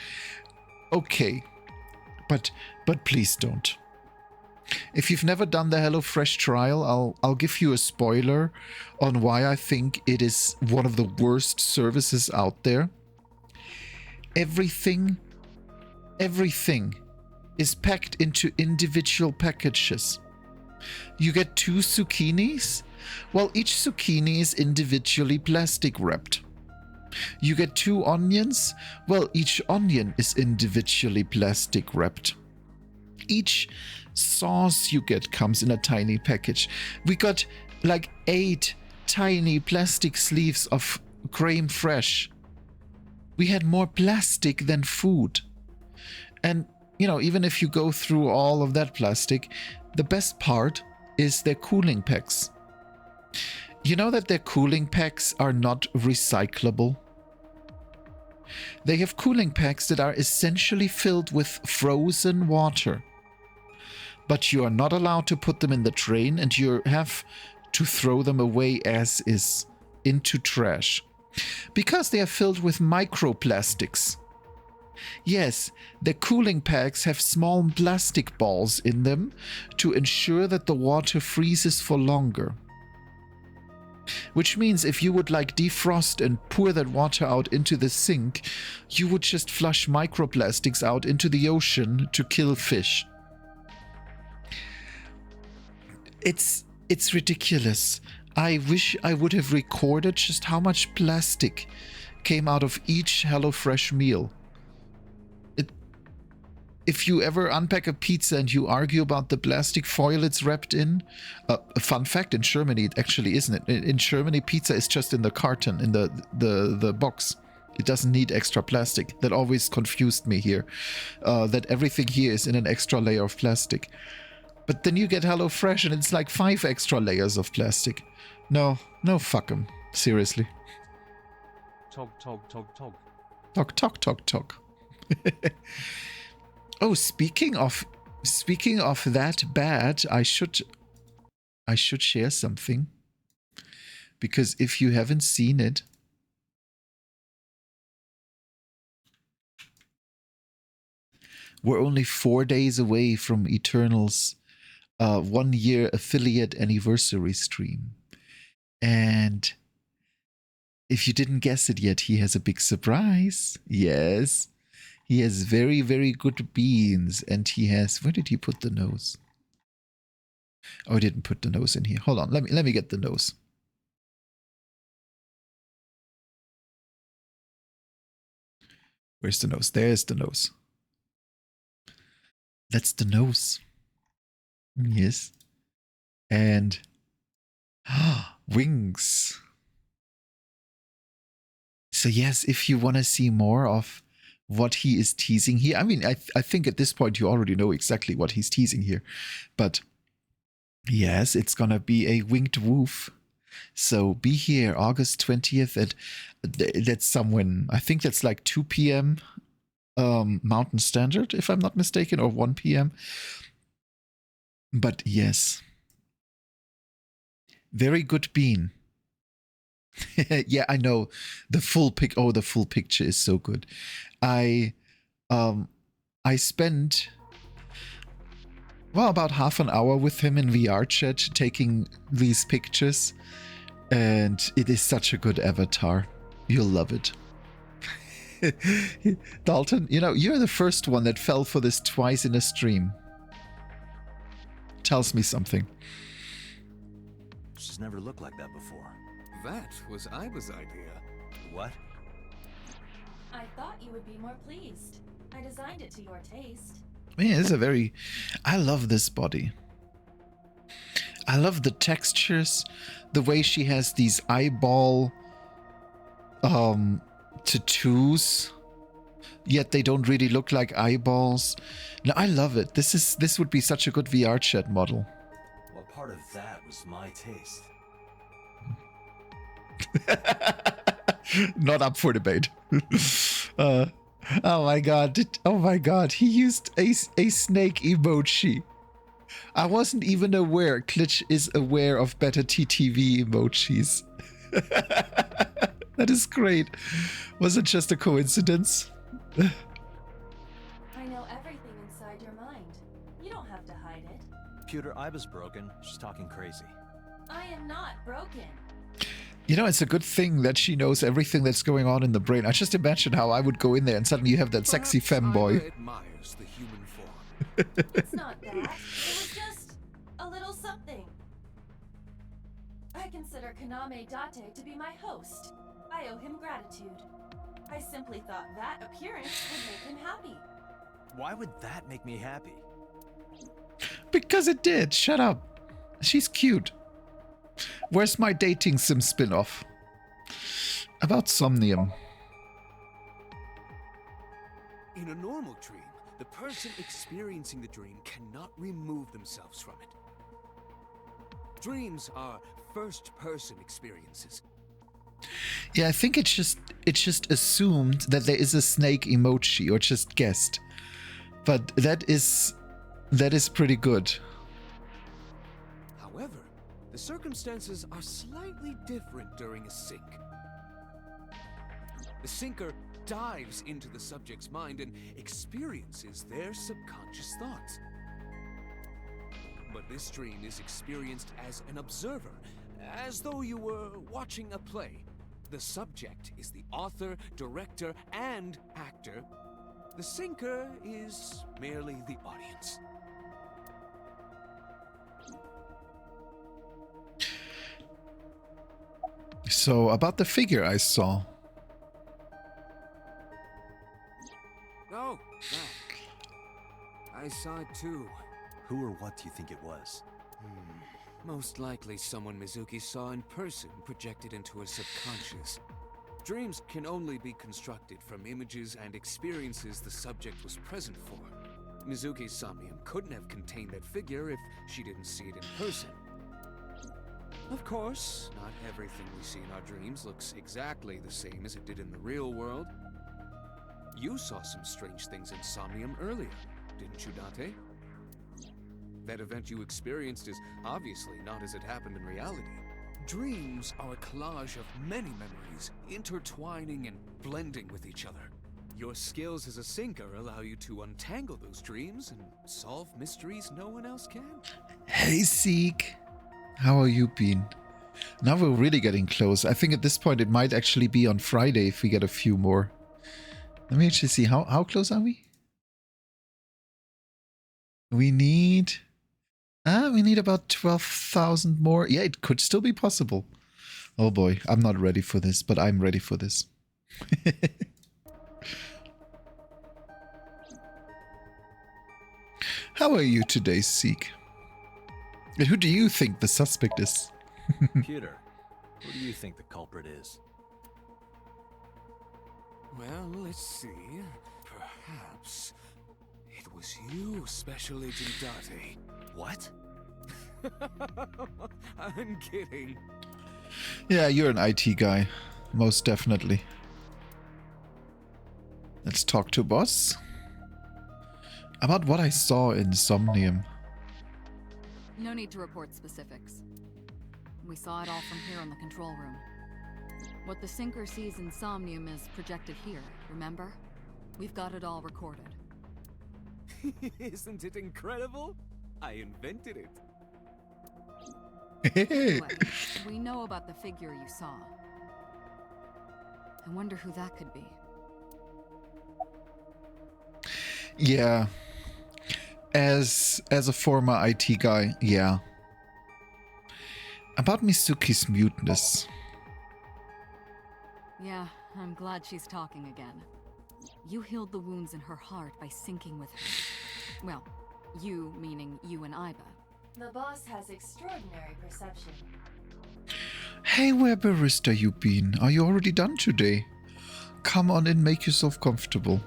okay. But please don't. If you've never done the HelloFresh trial, I'll give you a spoiler on why I think it is one of the worst services out there. Everything is packed into individual packages. You get 2 zucchinis. Well, each zucchini is individually plastic wrapped. You get 2 onions. Well, each onion is individually plastic wrapped. Each sauce you get comes in a tiny package. We got like 8 tiny plastic sleeves of crème fraîche. We had more plastic than food. And, you know, even if you go through all of that plastic, the best part is their cooling packs. You know that their cooling packs are not recyclable? They have cooling packs that are essentially filled with frozen water. But you are not allowed to put them in the drain, and you have to throw them away as is, into trash. Because they are filled with microplastics. Yes, the cooling packs have small plastic balls in them to ensure that the water freezes for longer. Which means if you would like defrost and pour that water out into the sink, you would just flush microplastics out into the ocean to kill fish. It's ridiculous. I wish I would have recorded just how much plastic came out of each HelloFresh meal. If you ever unpack a pizza and you argue about the plastic foil it's wrapped in, a fun fact, in Germany it actually isn't. In Germany, pizza is just in the carton, in the box. It doesn't need extra plastic. That always confused me here, that everything here is in an extra layer of plastic. But then you get HelloFresh and it's like 5 extra layers of plastic. No, fuck 'em. Seriously. Tog. Talk. Oh, speaking of that bad, I should share something. Because if you haven't seen it, we're only 4 days away from Eternal's 1-year affiliate anniversary stream. And if you didn't guess it yet, he has a big surprise. Yes. He has very, very good beans, and he has... Where did he put the nose? Oh, he didn't put the nose in here. Hold on, let me get the nose. Where's the nose? There's the nose. That's the nose. Yes. And... wings. So yes, if you want to see more of what he is teasing here. I mean, I think at this point you already know exactly what he's teasing here. But yes, it's gonna be a winged woof. So be here August 20th at, that's somewhere, I think that's like 2 p.m. Mountain Standard, if I'm not mistaken, or 1 p.m. But yes. Very good bean. Yeah, I know. The full picture is so good. I spent, well, about half an hour with him in VR chat taking these pictures, and it is such a good avatar. You'll love it. Dalton, you know, you're the first one that fell for this twice in a stream. Tells me something. She's never looked like that before. That was Iva's idea. What? I thought you would be more pleased. I designed it to your taste. Man, it's a very... I love this body. I love the textures, the way she has these eyeball tattoos, yet they don't really look like eyeballs. No, I love it. This would be such a good VR chat model. Well, part of that was my taste. Not up for debate. Oh my god. Oh my god. He used a snake emoji. I wasn't even aware Glitch is aware of better TTV emojis. That is great. Was it just a coincidence? I know everything inside your mind. You don't have to hide it. Computer, I was broken. She's talking crazy. I am not broken. You know, it's a good thing that she knows everything that's going on in the brain. I just imagine how I would go in there and suddenly you have that sexy femboy. Admires the human form. It's not that. It was just a little something. I consider Kaname Date to be my host. I owe him gratitude. I simply thought that appearance would make him happy. Why would that make me happy? Because it did. Shut up. She's cute. Where's my dating sim spin-off? About Somnium. In a normal dream, the person experiencing the dream cannot remove themselves from it. Dreams are first-person experiences. Yeah, I think it's just assumed that there is a snake emoji, or just guessed. But that is pretty good. However, the circumstances are slightly different during a sync. The syncer dives into the subject's mind and experiences their subconscious thoughts. But this dream is experienced as an observer, as though you were watching a play. The subject is the author, director, and actor. The syncer is merely the audience. So, about the figure I saw. Oh, that. I saw it too. Who or what do you think it was? Most likely someone Mizuki saw in person projected into her subconscious. Dreams can only be constructed from images and experiences the subject was present for. Mizuki's Somnium couldn't have contained that figure if she didn't see it in person. Of course, not everything we see in our dreams looks exactly the same as it did in the real world. You saw some strange things in Somnium earlier, didn't you, Date? That event you experienced is obviously not as it happened in reality. Dreams are a collage of many memories, intertwining and blending with each other. Your skills as a syncer allow you to untangle those dreams and solve mysteries no one else can. Hey, Seek. How are you been? Now we're really getting close. I think at this point it might actually be on Friday if we get a few more. Let me actually see. How close are we? We need about 12,000 more. Yeah, it could still be possible. Oh boy, I'm not ready for this, but I'm ready for this. How are you today, Seek? And who do you think the suspect is? Computer, who do you think the culprit is? Well, let's see. Perhaps it was you, Special Agent Date. What? I'm kidding. Yeah, you're an IT guy. Most definitely. Let's talk to boss. About what I saw in Somnium. No need to report specifics. We saw it all from here in the control room. What the syncer sees in Somnium is projected here, remember? We've got it all recorded. Isn't it incredible? I invented it. Anyway, we know about the figure you saw. I wonder who that could be. Yeah. As a former IT guy, yeah. About Mizuki's muteness. Yeah, I'm glad she's talking again. You healed the wounds in her heart by syncing with her. Well, you meaning you and Iba. The boss has extraordinary perception. Hey, where barista you been? Are you already done today? Come on in, make yourself comfortable.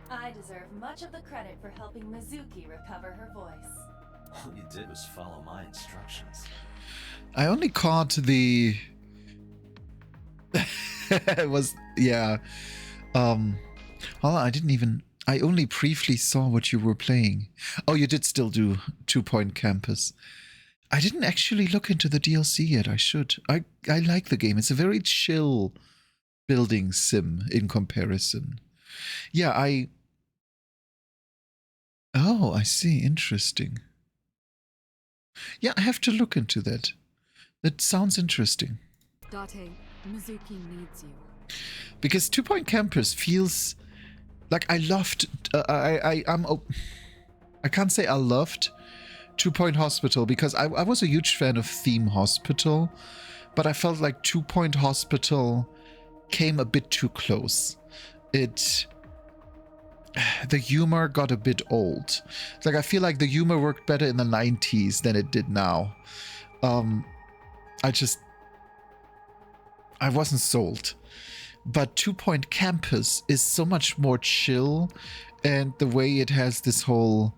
I deserve much of the credit for helping Mizuki recover her voice. All you did was follow my instructions. I only caught the... It was... Yeah. Hold on, I only briefly saw what you were playing. Oh, you did still do 2 Point Campus. I didn't actually look into the DLC yet. I should. I like the game. It's a very chill building sim in comparison. Yeah, Oh, I see. Interesting. Yeah, I have to look into that. That sounds interesting. Date, Mizuki needs you. Because 2 Point Campus feels like I loved... I can't say I loved 2 Point Hospital because I was a huge fan of Theme Hospital, but I felt like 2 Point Hospital came a bit too close. The humor got a bit old. It's like I feel like the humor worked better in the 90s than it did now. I wasn't sold. But 2 Point Campus is so much more chill, and the way it has this whole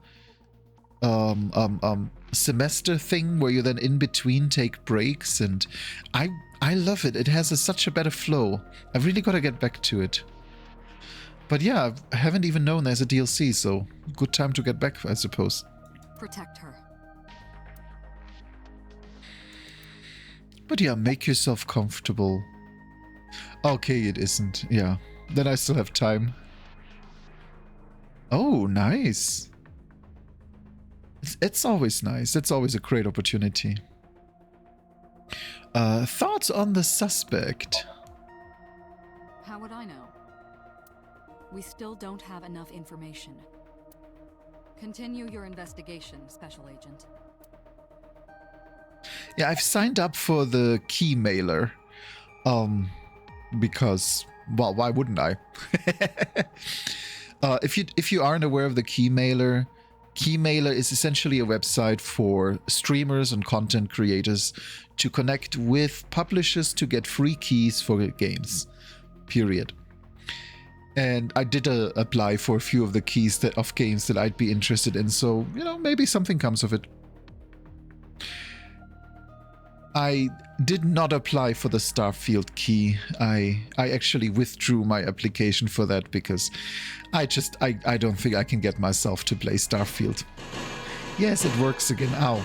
semester thing where you then in between take breaks, and I love it. It has such a better flow. I've really got to get back to it. But yeah, I haven't even known there's a DLC, so good time to get back, I suppose. Protect her. But yeah, make yourself comfortable. Okay, it isn't. Yeah, then I still have time. Oh, nice. It's always nice. It's always a great opportunity. Thoughts on the suspect? How would I know? We still don't have enough information. Continue your investigation, Special Agent. Yeah, I've signed up for the key mailer. Because, well, why wouldn't I? If you aren't aware of the key mailer is essentially a website for streamers and content creators to connect with publishers to get free keys for games. Period. And I did apply for a few of the keys of games that I'd be interested in, so, maybe something comes of it. I did not apply for the Starfield key. I actually withdrew my application for that because I don't think I can get myself to play Starfield. Yes, it works again. Ow.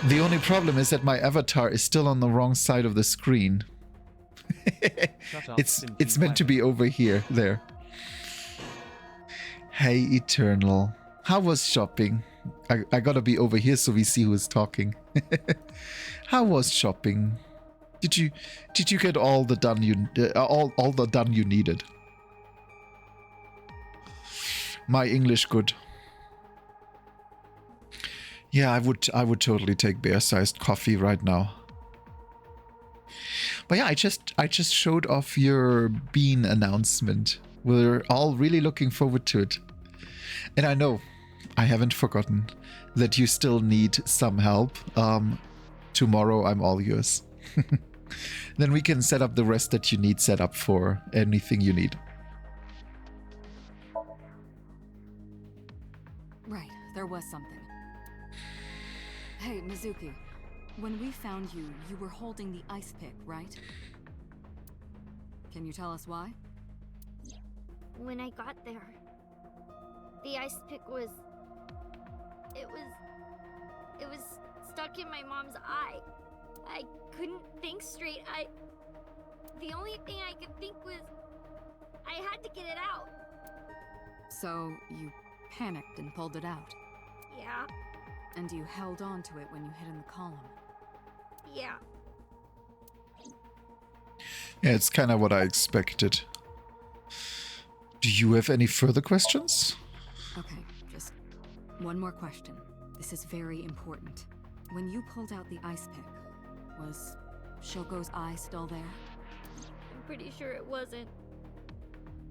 The only problem is that my avatar is still on the wrong side of the screen. It's meant to be over here. There. Hey, Eternal. How was shopping? I gotta be over here so we see who's talking. How was shopping? Did you get all the done all the done you needed? My English good. Yeah, I would totally take bear-sized coffee right now. But yeah, I just showed off your bean announcement. We're all really looking forward to it. And I know, I haven't forgotten that you still need some help. Tomorrow I'm all yours. Then we can set up the rest that you need set up for anything you need. Right, there was something. Hey, Mizuki. When we found you, you were holding the ice pick, right? Can you tell us why? When I got there, the ice pick was... It was stuck in my mom's eye. I couldn't think straight. The only thing I could think was... I had to get it out. So, you panicked and pulled it out? Yeah. And you held on to it when you hid in the column? Yeah. Yeah, it's kind of what I expected. Do you have any further questions? Okay, just one more question. This is very important. When you pulled out the ice pick, was Shogo's eye still there? I'm pretty sure it wasn't.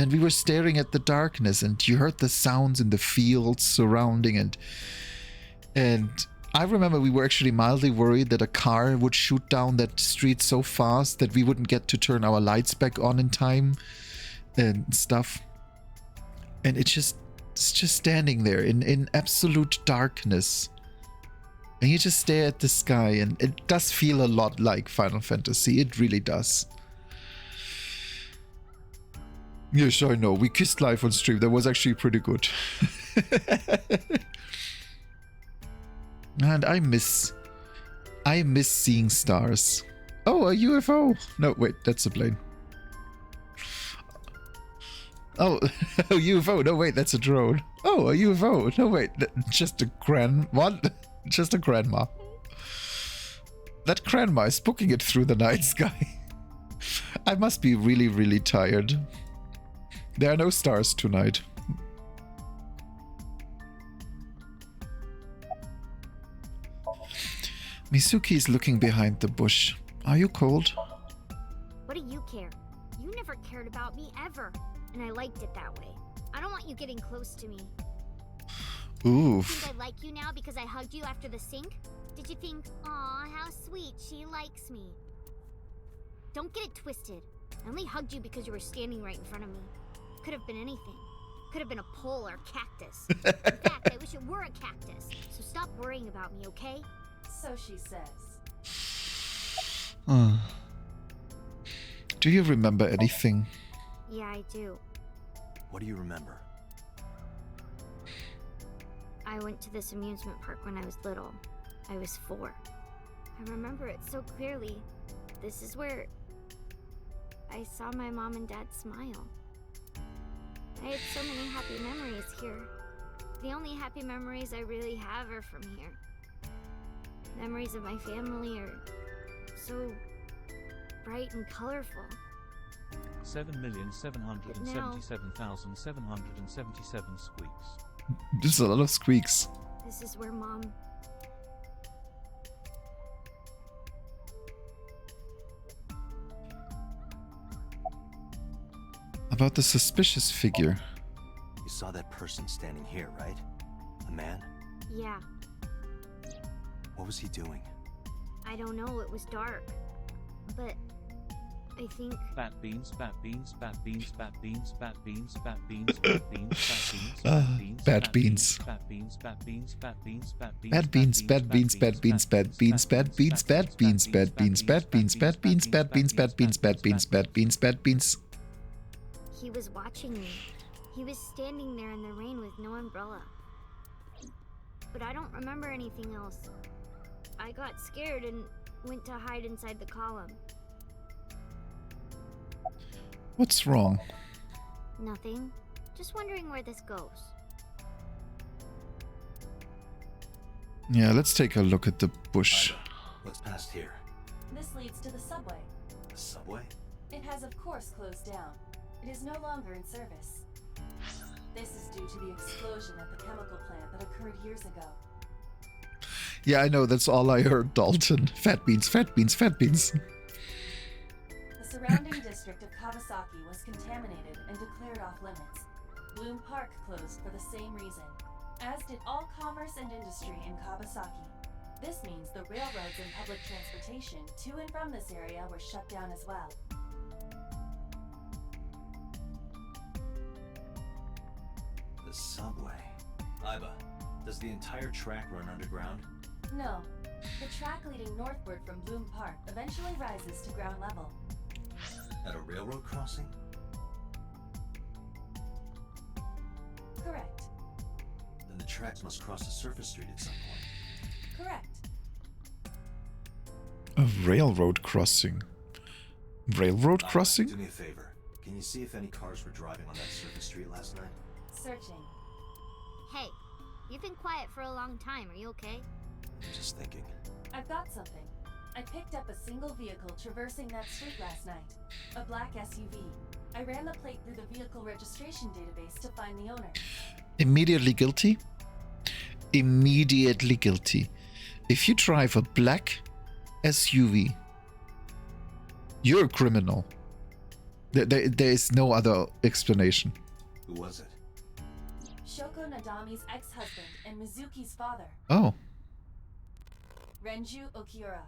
And we were staring at the darkness, and you heard the sounds in the fields surrounding, and I remember we were actually mildly worried that a car would shoot down that street so fast that we wouldn't get to turn our lights back on in time and stuff. And it's just standing there in absolute darkness. And you just stare at the sky, and it does feel a lot like Final Fantasy. It really does. Yes, I know. We kissed live on stream. That was actually pretty good. And I miss seeing stars. Oh, a UFO. No, wait, that's a plane. Oh, a UFO. No, wait, that's a drone. Oh, a UFO. No, wait, just a what? Just a grandma. That grandma is booking it through the night sky. I must be really, really tired. There are no stars tonight. Mizuki is looking behind the bush. Are you cold? What do you care? You never cared about me ever, and I liked it that way. I don't want you getting close to me. Oof. Think I like you now because I hugged you after the sink? Did you think, aw, how sweet, she likes me? Don't get it twisted. I only hugged you because you were standing right in front of me. Could have been anything. Could have been a pole or a cactus. In fact, I wish it were a cactus. So stop worrying about me, okay? So she says. Do you remember anything? Yeah, I do. What do you remember? I went to this amusement park when I was little. I was 4. I remember it so clearly. This is where I saw my mom and dad smile. I had so many happy memories here. The only happy memories I really have are from here. Memories of my family are so bright and colorful. 7,777,777 squeaks. There's a lot of squeaks. This is where Mom... About the suspicious figure. You saw that person standing here, right? A man? Yeah, What was he doing? I don't know, it was dark. But I think... Bat beans, bat beans, bat beans, bat beans, bat beans, bat beans, bat beans, Bad beans. Bat beans, bat beans, bat beans, bat beans, Bad beans, bad beans, bad beans, bad beans, bad beans, bad beans, bad beans, bad beans, bad beans, bad beans, bad beans, bad beans, bad beans, bad beans. He was watching me. He was standing there in the rain with no umbrella. But I don't remember anything else. I got scared and went to hide inside the column. What's wrong? Nothing. Just wondering where this goes. Yeah, let's take a look at the bush. What's past here? This leads to the subway. The subway? It has, of course, closed down. It is no longer in service. This is due to the explosion at the chemical plant that occurred years ago. Yeah, I know, that's all I heard, Dalton. Fat beans, fat beans, fat beans. The surrounding district of Kawasaki was contaminated and declared off limits. Bloom Park closed for the same reason, as did all commerce and industry in Kawasaki. This means the railroads and public transportation to and from this area were shut down as well. The subway. Iba, does the entire track run underground? No. The track leading northward from Bloom Park eventually rises to ground level. At a railroad crossing? Correct. Then the tracks must cross a surface street at some point. Correct. A railroad crossing. Railroad crossing? Do me a favor. Can you see if any cars were driving on that surface street last night? Searching. Hey, you've been quiet for a long time. Are you okay? I'm just thinking. I've got something. I picked up a single vehicle traversing that street last night. A black SUV. I ran the plate through the vehicle registration database to find the owner. Immediately guilty? Immediately guilty. If you drive a black SUV, you're a criminal. There is no other explanation. Who was it? Shoko Nadami's ex-husband and Mizuki's father, Oh. Renju Okiura.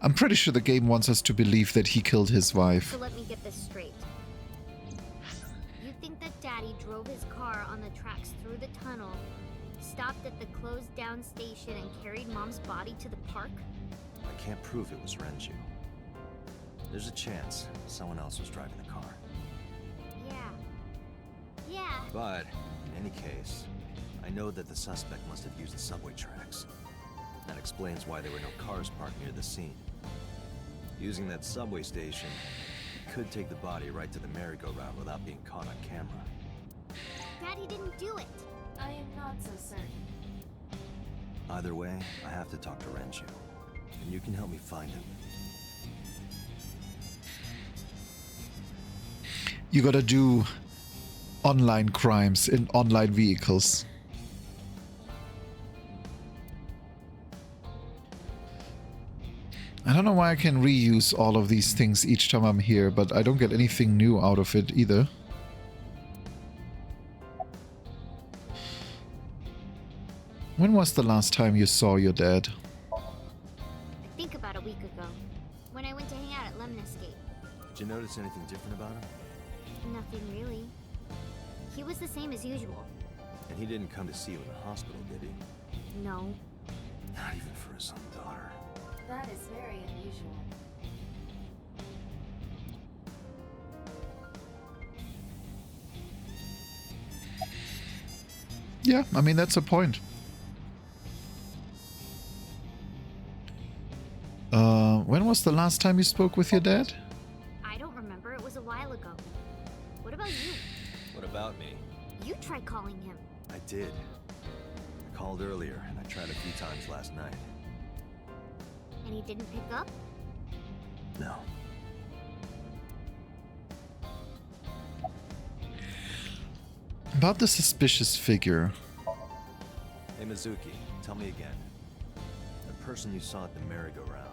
I'm pretty sure the game wants us to believe that he killed his wife. So let me get this straight. You think that Daddy drove his car on the tracks through the tunnel, stopped at the closed down station, and carried Mom's body to the park? I can't prove it was Renju. There's a chance someone else was driving the car. Yeah. But, in any case, I know that the suspect must have used the subway tracks. That explains why there were no cars parked near the scene. Using that subway station, he could take the body right to the merry-go-round without being caught on camera. Daddy didn't do it. I am not so certain. Either way, I have to talk to Renju. And you can help me find him. You gotta do online crimes in online vehicles. I don't know why I can reuse all of these things each time I'm here, but I don't get anything new out of it either. When was the last time you saw your dad? I think about a week ago, when I went to hang out at Lemon Escape. Did you notice anything different about him? Nothing really. He was the same as usual. And he didn't come to see you in the hospital, did he? No. Not even for his own daughter. That is very unusual. Yeah, I mean, that's a point. When was the last time you spoke with your dad? I don't remember. It was a while ago. What about you? What about me? You tried calling him. I did. I called earlier, and I tried a few times last night. And he didn't pick up? No. About the suspicious figure. Hey, Mizuki, tell me again. The person you saw at the merry-go-round.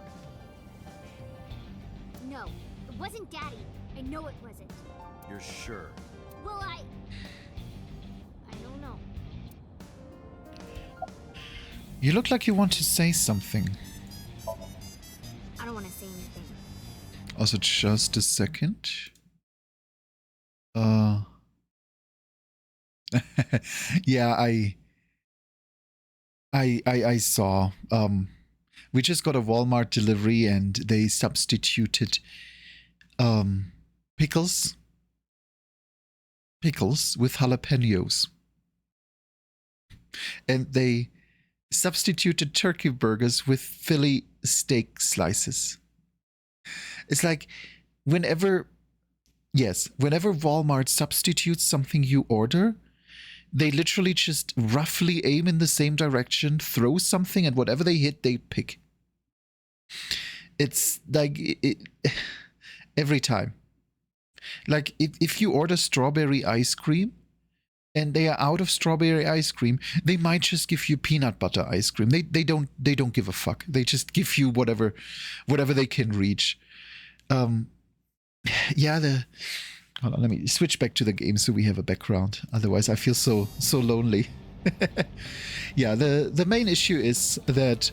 No, it wasn't Daddy. I know it wasn't. You're sure? Well, I don't know. You look like you want to say something. I don't want to say anything. Also, just a second. Yeah, I saw. We just got a Walmart delivery and they substituted pickles with jalapenos. And they substituted turkey burgers with Philly steak slices. It's like whenever Walmart substitutes something you order, they literally just roughly aim in the same direction, throw something, and whatever they hit, they pick. It's like every time. Like if you order strawberry ice cream and they are out of strawberry ice cream, they might just give you peanut butter ice cream. They don't give a fuck. They just give you whatever they can reach. Hold on, let me switch back to the game so we have a background. Otherwise, I feel so lonely. Yeah, the main issue is that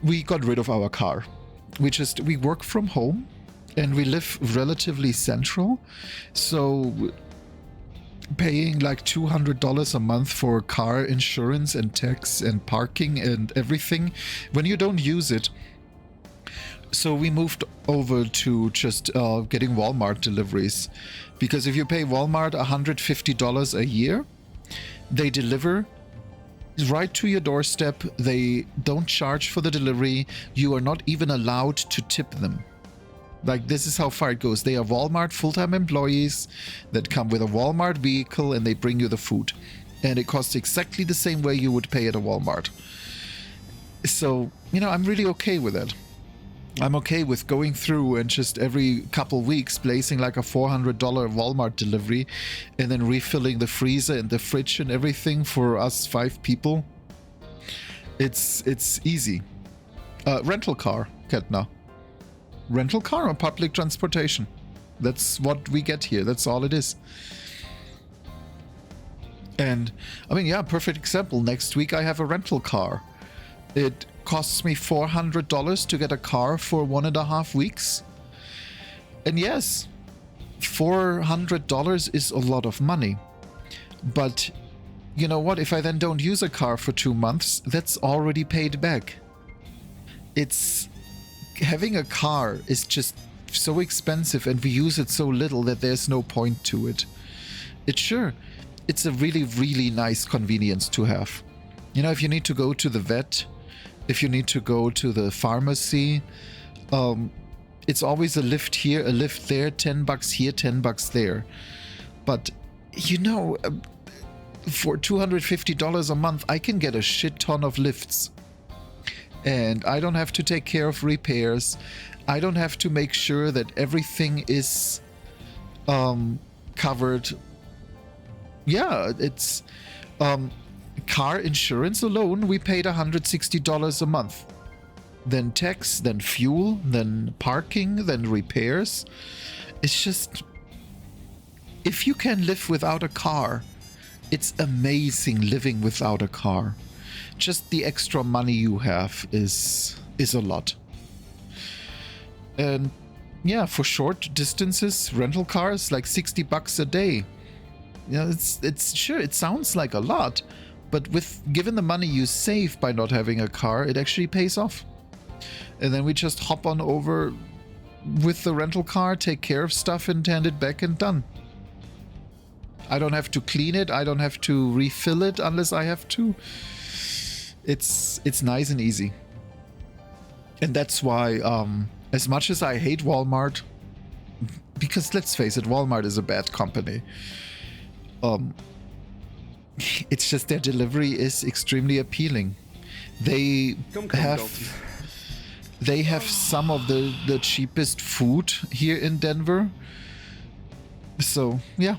we got rid of our car. We work from home and we live relatively central. So paying like $200 a month for car insurance and tax and parking and everything when you don't use it. So we moved over to just getting Walmart deliveries, because if you pay Walmart $150 a year, they deliver right to your doorstep. They don't charge for the delivery. You are not even allowed to tip them. Like, this is how far it goes. They are Walmart full-time employees that come with a Walmart vehicle and they bring you the food. And it costs exactly the same way you would pay at a Walmart. So, I'm really okay with it. I'm okay with going through and just every couple weeks placing like a $400 Walmart delivery and then refilling the freezer and the fridge and everything for us 5 people. It's easy. Rental car, Ketna. Rental car or public transportation. That's what we get here. That's all it is. And, I mean, yeah, perfect example. Next week I have a rental car. It costs me $400 to get a car for 1.5 weeks. And yes, $400 is a lot of money. But, you know what? If I then don't use a car for 2 months, that's already paid back. It's... Having a car is just so expensive and we use it so little that there's no point to it. It's a really, really nice convenience to have. You know, if you need to go to the vet, if you need to go to the pharmacy, it's always a lift here, a lift there, $10 here, $10 there. But, you know, for $250 a month, I can get a shit ton of lifts. And I don't have to take care of repairs. I don't have to make sure that everything is covered. Yeah, it's car insurance alone, we paid $160 a month. Then tax, then fuel, then parking, then repairs. It's just... If you can live without a car, it's amazing living without a car. Just the extra money you have is a lot. And yeah, for short distances, rental cars like $60 a day. Yeah, it's sure, it sounds like a lot, but given the money you save by not having a car, it actually pays off. And then we just hop on over with the rental car, take care of stuff and hand it back and done. I don't have to clean it, I don't have to refill it unless I have to. It's nice and easy. And that's why, as much as I hate Walmart, because let's face it, Walmart is a bad company. It's just their delivery is extremely appealing. They have some of the cheapest food here in Denver. So, yeah.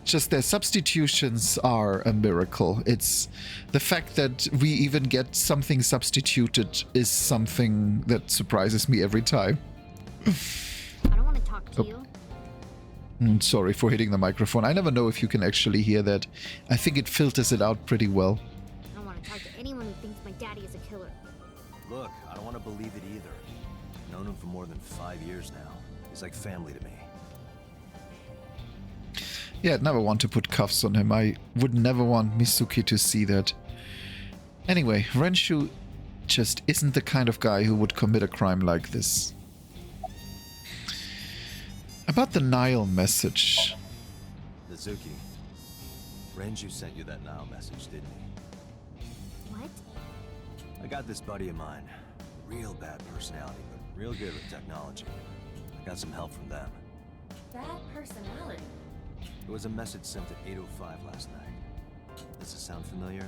Just their substitutions are a miracle. It's the fact that we even get something substituted is something that surprises me every time. I don't want to talk to you. Sorry for hitting the microphone. I never know if you can actually hear that. I think it filters it out pretty well. I don't want to talk to anyone who thinks my daddy is a killer. Look, I don't want to believe it either. I've known him for more than 5 years now. He's like family to me. Yeah, I'd never want to put cuffs on him. I would never want Mizuki to see that. Anyway, Renshu just isn't the kind of guy who would commit a crime like this. About the Nile message. Mizuki, Renju sent you that Nile message, didn't he? What? I got this buddy of mine. Real bad personality, but real good with technology. I got some help from them. Bad personality? It was a message sent at 8:05 last night. Does it sound familiar?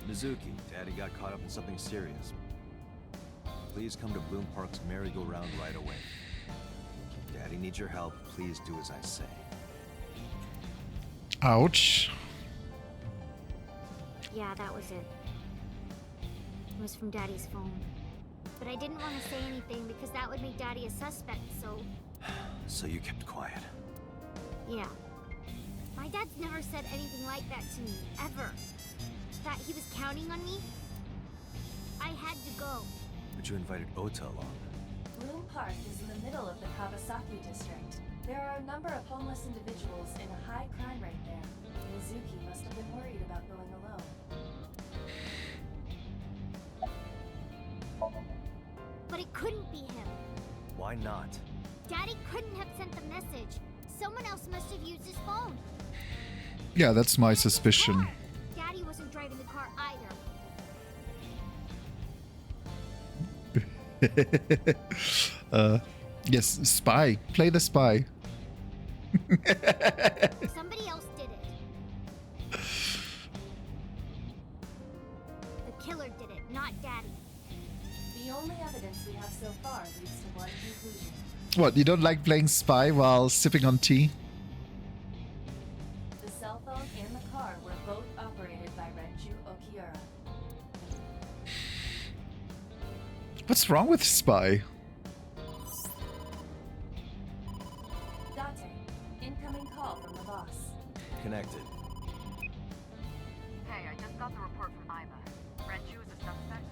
Mizuki, Daddy got caught up in something serious. Please come to Bloom Park's merry-go-round right away. Daddy needs your help. Please do as I say. Ouch. Yeah, that was it. It was from Daddy's phone. But I didn't want to say anything because that would make Daddy a suspect, so... So you kept quiet. Yeah. My dad's never said anything like that to me, ever. That he was counting on me? I had to go. But you invited Ota along. Bloom Park is in the middle of the Kawasaki district. There are a number of homeless individuals in a high crime rate there. Mizuki must have been worried about going alone. But it couldn't be him. Why not? Daddy couldn't have sent the message. Someone else must have used his phone. Yeah, that's my suspicion. Daddy wasn't driving the car either. Yes, spy. Play the spy. Somebody else did it. The killer did it, not Daddy. The only evidence we have so far leads to one conclusion. What, you don't like playing spy while sipping on tea? The cell phone and the car were both operated by Renju Oki. What's wrong with Spy? Dante, incoming call from the boss. Connected. Hey, I just got the report from Iva. Renju is a suspect?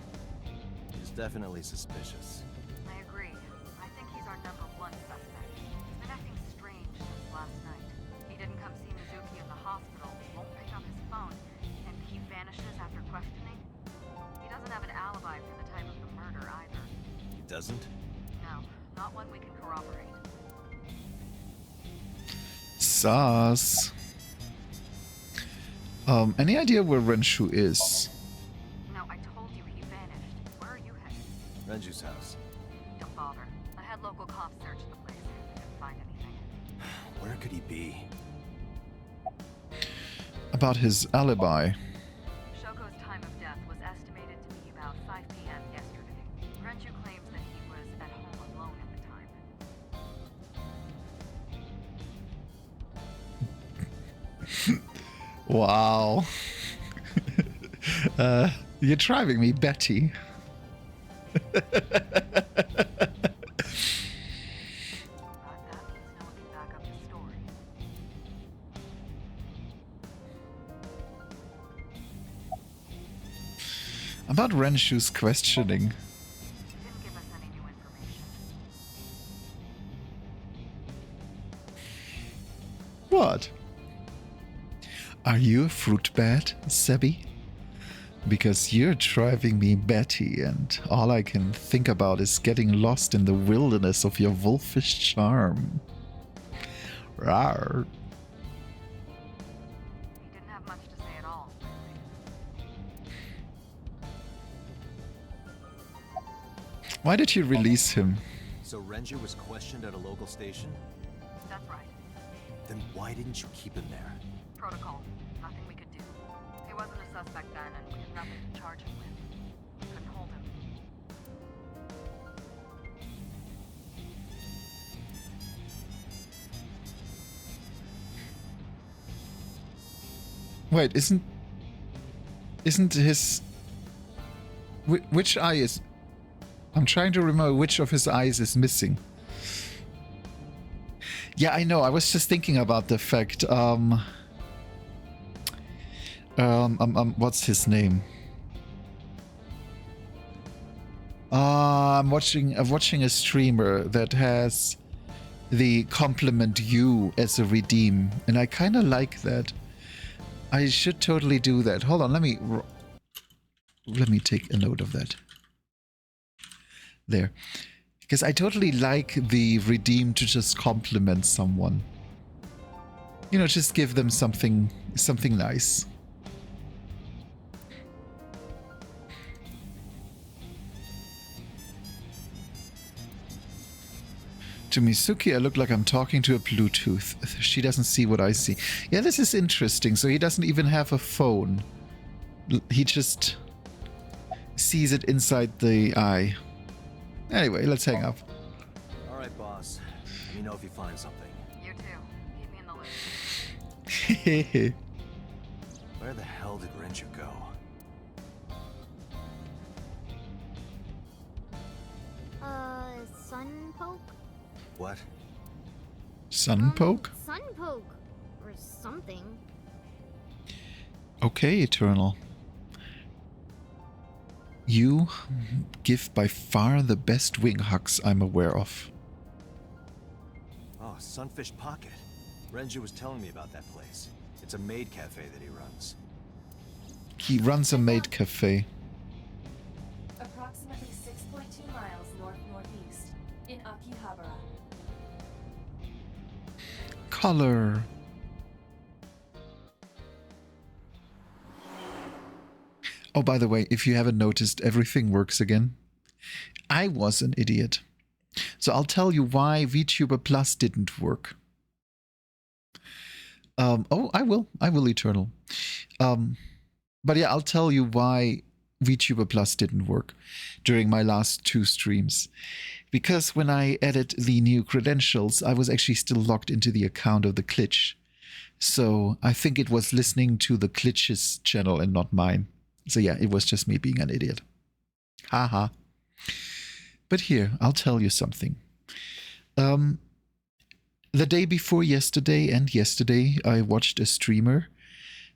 He's definitely suspicious. I agree. I think he's our number one suspect. He's been acting strange since last night. He didn't come see Mizuki in the hospital, won't pick up his phone, and he vanishes after questioning. He doesn't have an alibi for the time of the murder either. He doesn't? No, not one we can corroborate. Sus. Any idea where Renshu is? No, I told you he vanished. Where are you headed? Renju's house. Don't bother. I had local cops search the place. Didn't find anything. Where could he be? About his alibi. Shoko's time of death was estimated to be about 5 p.m. yesterday. Renju claims that he was at home alone at the time. Wow. You're driving me, Betty. But that means no one can back up his story. About Renshu's questioning. He didn't give us any new information. What? Are you a fruit bat, Sebi? Because you're driving me batty, and all I can think about is getting lost in the wilderness of your wolfish charm. Rawr. He didn't have much to say at all, really. Why did you release him? So Renju was questioned at a local station? That's right. Then why didn't you keep him there? Protocol. Nothing we could do. He wasn't a suspect then, and we had nothing to charge him with. Couldn't hold him. Wait, isn't his... Which eye is... I'm trying to remember which of his eyes is missing. Yeah, I know. I was just thinking about the fact... what's his name? I'm watching a streamer that has the compliment you as a redeem, and I kind of like that. I should totally do that. Hold on, let me take a note of that. There. Because I totally like the redeem to just compliment someone. You know, just give them something nice. To Mizuki, I look like I'm talking to a Bluetooth. She doesn't see what I see. Yeah, this is interesting. So he doesn't even have a phone. He just sees it inside the eye. Anyway, let's hang up. All right, boss. Let me know if you find something. You too. Keep me in the loop. Where the hell did Renju go? Sunpoke? What? Sunpoke? Sunpoke. Or something. Okay, Eternal. You give by far the best wing hugs I'm aware of. Oh, Sunfish Pocket. Renju was telling me about that place. It's a maid cafe that he runs. He runs a maid cafe. Approximately 6.2 miles north-northeast in Akihabara. Color. Oh, by the way, if you haven't noticed, everything works again. I was an idiot. So I'll tell you why VTuber Plus didn't work. I will, Eternal. But yeah, I'll tell you why VTuber Plus didn't work during my last 2 streams. Because when I added the new credentials, I was actually still logged into the account of the Glitch. So I think it was listening to the Glitch's channel and not mine. So yeah, it was just me being an idiot. Haha. But here, I'll tell you something. The day before yesterday and yesterday, I watched a streamer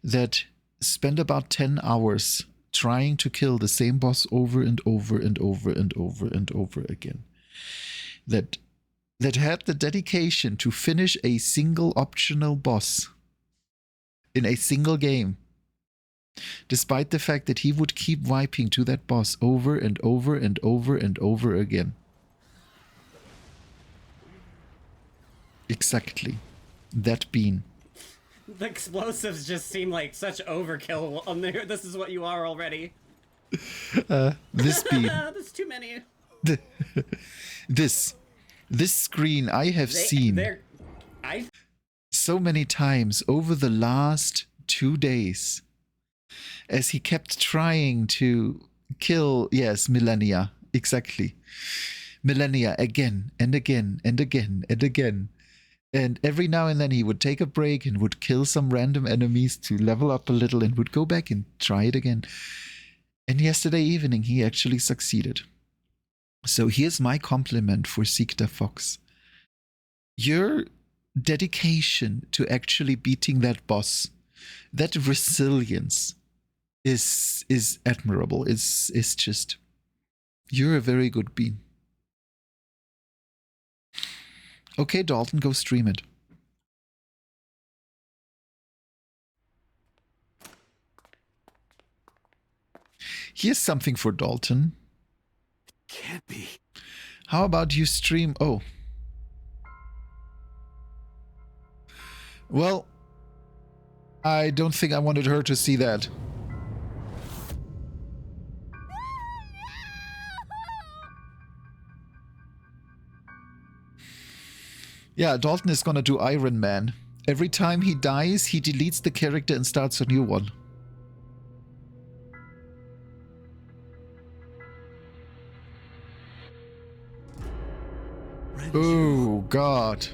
that spent about 10 hours trying to kill the same boss over and over and over and over and over again. That had the dedication to finish a single optional boss in a single game, despite the fact that he would keep wiping to that boss over and over and over and over again. Exactly. That bean. The explosives just seem like such overkill on there. This is what you are already. This bean. There's too many. This screen I have seen so many times over the last 2 days as he kept trying to kill, yes, Millennia, exactly. Millennia again and again and again and again. And every now and then he would take a break and would kill some random enemies to level up a little and would go back and try it again. And yesterday evening he actually succeeded. So here's my compliment for Seekta Fox. Your dedication to actually beating that boss, that resilience is admirable. It's just, you're a very good bean. Okay, Dalton, go stream it. Here's something for Dalton. Can't be. How about you stream... Oh. Well, I don't think I wanted her to see that. Yeah, Dalton is gonna do Iron Man. Every time he dies, he deletes the character and starts a new one. Oh, God.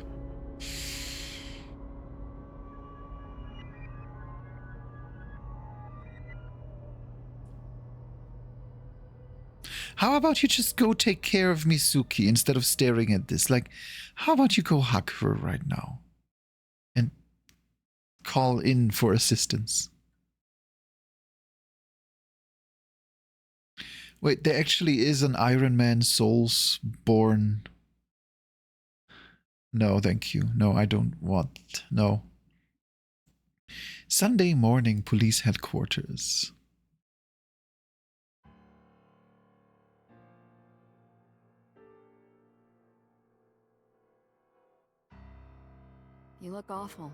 How about you just go take care of Mizuki instead of staring at this? Like, how about you go hug her right now? And call in for assistance. Wait, there actually is an Iron Man Soulsborne. No, thank you. No, I don't want... No. Sunday morning, police headquarters. You look awful.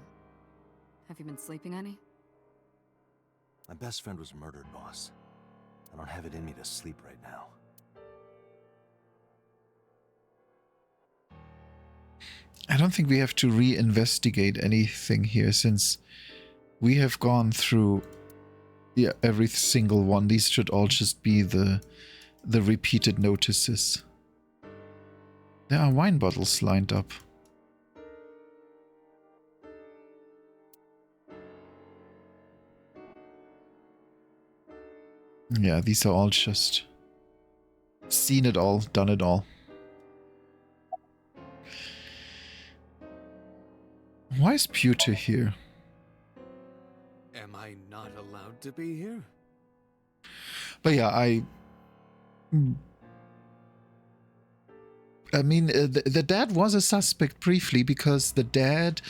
Have you been sleeping any? My best friend was murdered, boss. I don't have it in me to sleep right now. I don't think we have to re-investigate anything here since we have gone through every single one. These should all just be the repeated notices. There are wine bottles lined up. Yeah, these are all just seen it all, done it all. Why is Pewter here? Am I not allowed to be here? But yeah, I mean, the dad was a suspect briefly because the dad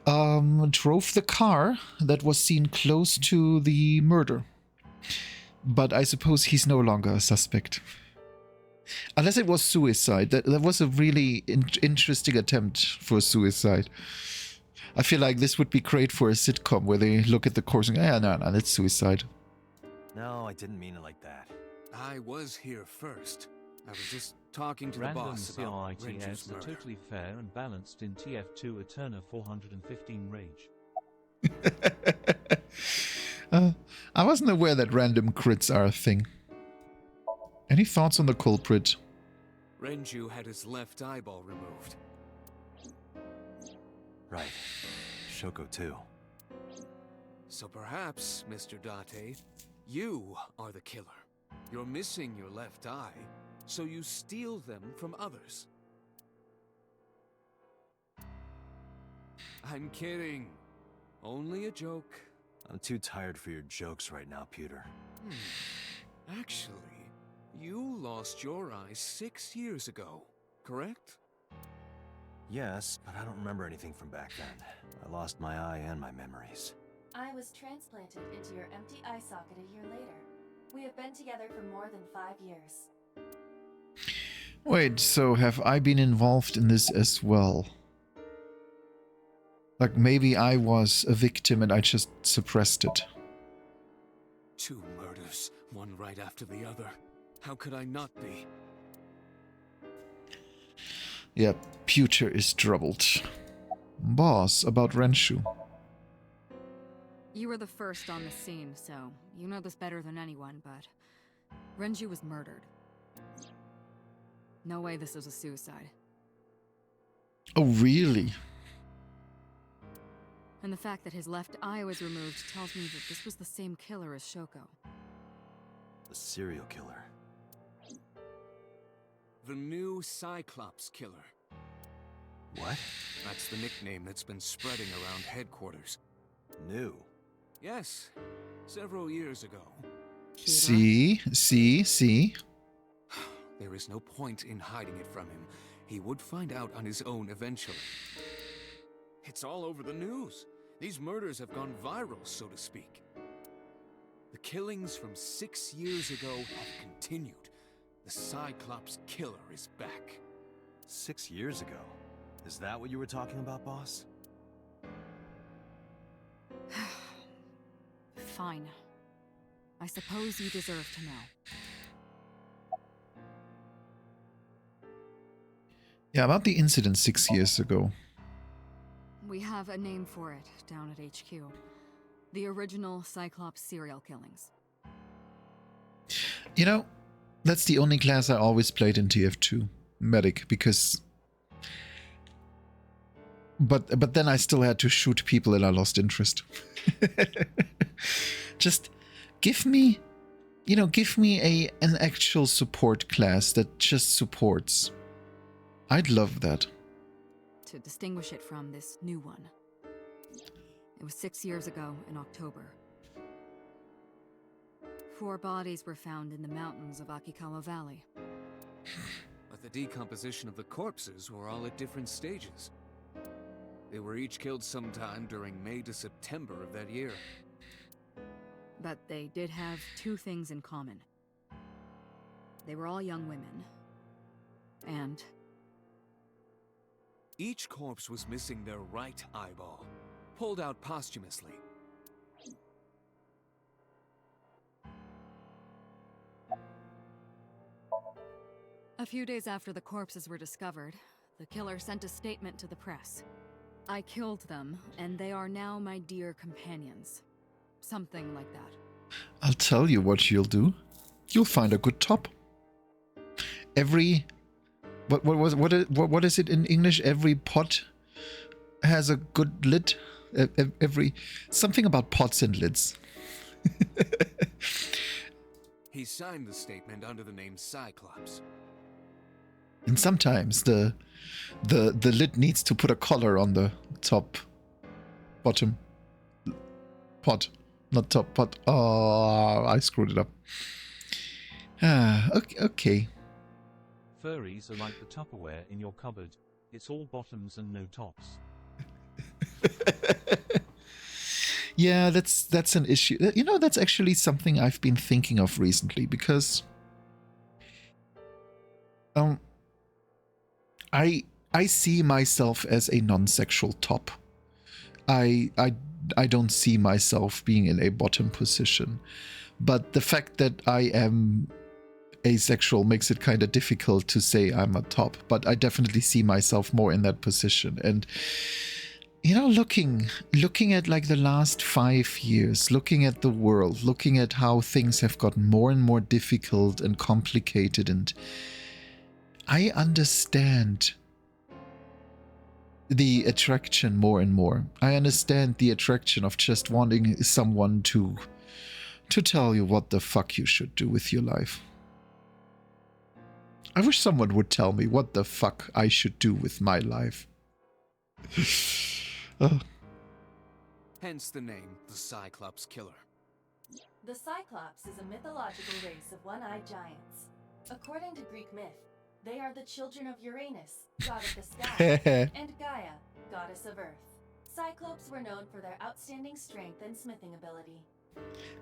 drove the car that was seen close to the murder. But I suppose he's no longer a suspect. Unless it was suicide. That was a really interesting attempt for suicide. I feel like this would be great for a sitcom where they look at the course and go, yeah, no, that's suicide. No, I didn't mean it like that. I was here first. I was just talking to the Random boss about Renju's CITS are murder. totally fair and balanced in TF2 Eterna 415 Rage. I wasn't aware that random crits are a thing. Any thoughts on the culprit? Renju had his left eyeball removed. Right. Shoko too. So perhaps, Mr. Date, you are the killer. You're missing your left eye, So you steal them from others. I'm kidding. Only a joke. I'm too tired for your jokes right now, Peter. Actually, you lost your eye 6 years ago, correct? Yes, but I don't remember anything from back then. I lost my eye and my memories. I was transplanted into your empty eye socket a year later. We have been together for more than 5 years. Wait, so have I been involved in this as well? Like maybe I was a victim and I just suppressed it. 2 murders, one right after the other. How could I not be? Yeah, Pewter is troubled. Boss, about Renshu. You were the first on the scene, so you know this better than anyone, but Renju was murdered. No way this was a suicide. Oh, really? And the fact that his left eye was removed tells me that this was the same killer as Shoko. The serial killer. The new Cyclops killer. What? That's the nickname that's been spreading around headquarters. New? Yes, several years ago. See? There is no point in hiding it from him. He would find out on his own eventually. It's all over the news. These murders have gone viral, so to speak. The killings from 6 years ago have continued. The Cyclops killer is back. 6 years ago? Is that what you were talking about, boss? Fine. I suppose you deserve to know. Yeah, about the incident 6 years ago. We have a name for it down at HQ. The original Cyclops serial killings. You know, that's the only class I always played in TF2. Medic, because... But then I still had to shoot people and I lost interest. Just give me an actual support class that just supports. I'd love that. To distinguish it from this new one. It was 6 years ago in October. 4 bodies were found in the mountains of Akikawa Valley. But the decomposition of the corpses were all at different stages. They were each killed sometime during May to September of that year. But they did have 2 things in common. They were all young women. And each corpse was missing their right eyeball, pulled out posthumously. a few days after the corpses were discovered, the killer sent a statement to the press. I killed them, and they are now my dear companions. Something like that. I'll tell you what you'll do. You'll find a good top. What is it in English? Every pot has a good lid. Something about pots and lids. He signed the statement under the name Cyclops. And sometimes the lid needs to put a collar on the top, bottom pot, not top pot. Oh, I screwed it up. Okay. Furries are like the Tupperware in your cupboard. It's all bottoms and no tops. Yeah, that's an issue. You know, that's actually something I've been thinking of recently, because I see myself as a non-sexual top. I don't see myself being in a bottom position. But the fact that I am asexual makes it kind of difficult to say I'm a top, but I definitely see myself more in that position. And you know, looking at like the last 5 years, looking at the world, looking at how things have gotten more and more difficult and complicated, and I understand the attraction more and more. I understand the attraction of just wanting someone to tell you what the fuck you should do with your life. I wish someone would tell me what the fuck I should do with my life. Oh. Hence the name, the Cyclops Killer. The Cyclops is a mythological race of one-eyed giants. According to Greek myth, they are the children of Uranus, god of the sky, and Gaia, goddess of earth. Cyclopes were known for their outstanding strength and smithing ability.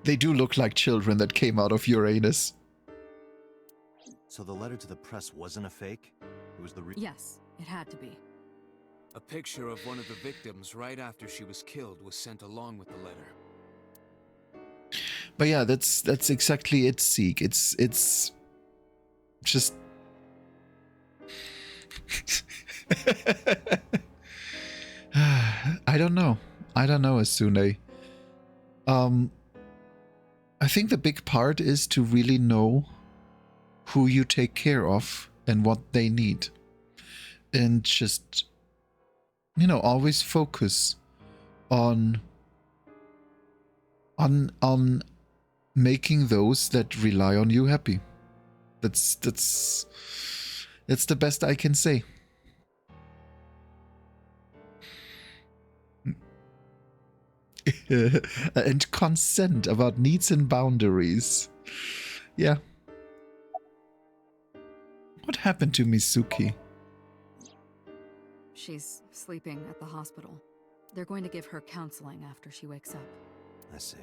They do look like children that came out of Uranus. So the letter to the press wasn't a fake? It was the real... Yes, it had to be. A picture of one of the victims right after she was killed was sent along with the letter. But yeah, that's exactly it, Zeke. It's just... I don't know, Asune. I think the big part is to really know who you take care of and what they need. And just, always focus on making those that rely on you happy. That's the best I can say. And consent about needs and boundaries. Yeah. What happened to Mizuki? She's sleeping at the hospital. They're going to give her counseling after she wakes up. I see.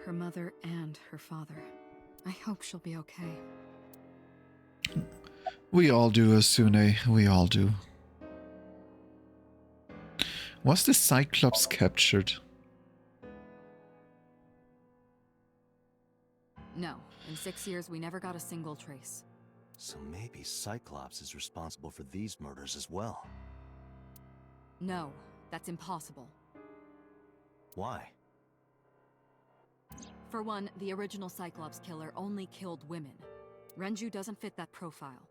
Her mother and her father. I hope she'll be okay. We all do, Asune. We all do. Was the Cyclops captured? No. In 6 years, we never got a single trace. So maybe Cyclops is responsible for these murders as well. No, that's impossible. Why? For one, the original Cyclops killer only killed women. Renju doesn't fit that profile.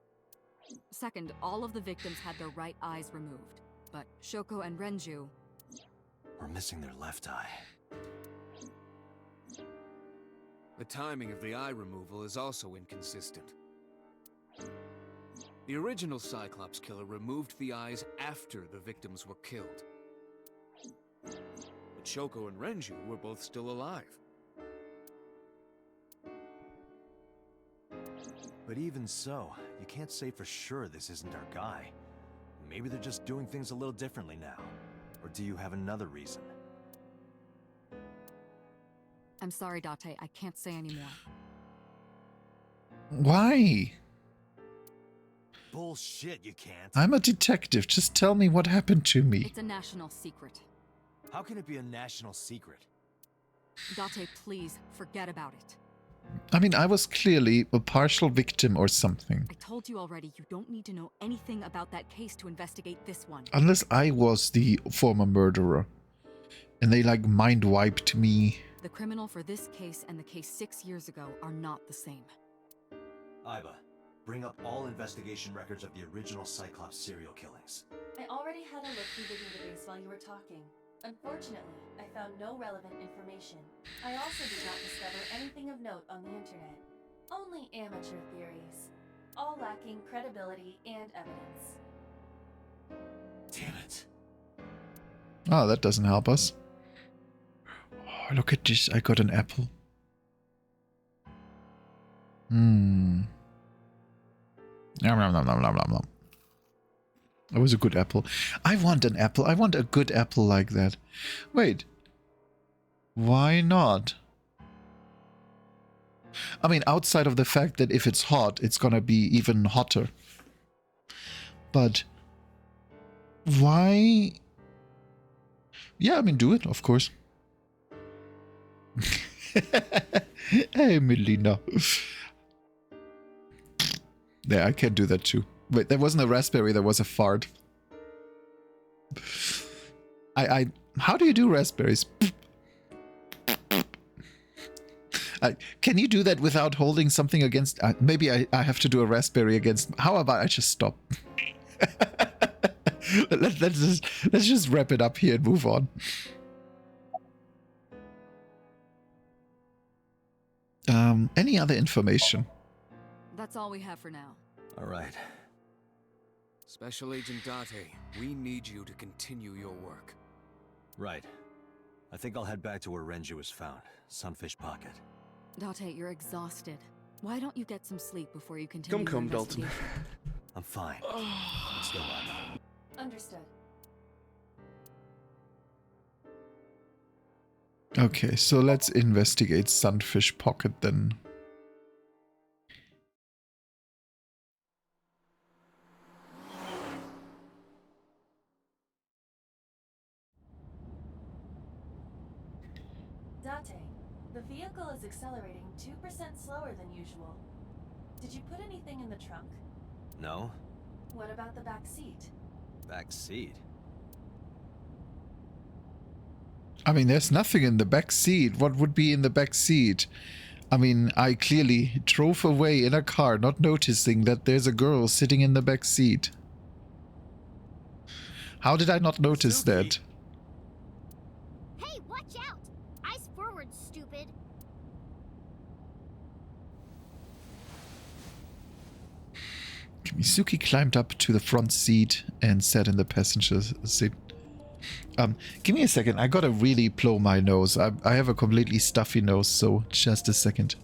Second, all of the victims had their right eyes removed. But Shoko and Renju... We're missing their left eye. The timing of the eye removal is also inconsistent. The original Cyclops killer removed the eyes after the victims were killed. But Shoko and Renju were both still alive. But even so, you can't say for sure this isn't our guy. Maybe they're just doing things a little differently now. Or do you have another reason? I'm sorry, Date, I can't say anymore. Why? Bullshit, you can't. I'm a detective. Just tell me what happened to me. It's a national secret. How can it be a national secret? Date, please, forget about it. I mean, I was clearly a partial victim or something. I told you already, you don't need to know anything about that case to investigate this one. Unless I was the former murderer. And they, mind-wiped me. The criminal for this case and the case 6 years ago are not the same. Iba, bring up all investigation records of the original Cyclops serial killings. I already had a look through the database while you were talking. Unfortunately, I found no relevant information. I also did not discover anything of note on the internet. Only amateur theories, all lacking credibility and evidence. Damn it. Oh, that doesn't help us. Oh, look at this. I got an apple. Nom, nom, nom, nom, nom, nom, nom. That was a good apple. I want an apple. I want a good apple like that. Wait. Why not? I mean, outside of the fact that if it's hot, it's gonna be even hotter. But why? Yeah, I mean, do it, of course. Hey, Melina. Yeah, I can do that too. Wait, there wasn't a raspberry, there was a fart. How do you do raspberries? Can you do that without holding something against... maybe I have to do a raspberry against... How about I just stop? let's just wrap it up here and move on. Any other information? That's all we have for now. All right. Special Agent Date, we need you to continue your work. Right. I think I'll head back to where Renju was found. Sunfish Pocket. Date, you're exhausted. Why don't you get some sleep before you continue Come, your Dalton. investigation? I'm fine. Let's go on. Understood. Okay, so let's investigate Sunfish Pocket then. Date, the vehicle is accelerating 2% slower than usual. Did you put anything in the trunk? No? What about the back seat? Back seat? I mean, there's nothing in the back seat. What would be in the back seat? I mean, I clearly drove away in a car, not noticing that there's a girl sitting in the back seat. How did I not notice that? Hey, watch out! Eyes forward, stupid. Mizuki climbed up to the front seat and sat in the passenger seat. Give me a second. I gotta really blow my nose. I have a completely stuffy nose, so just a second.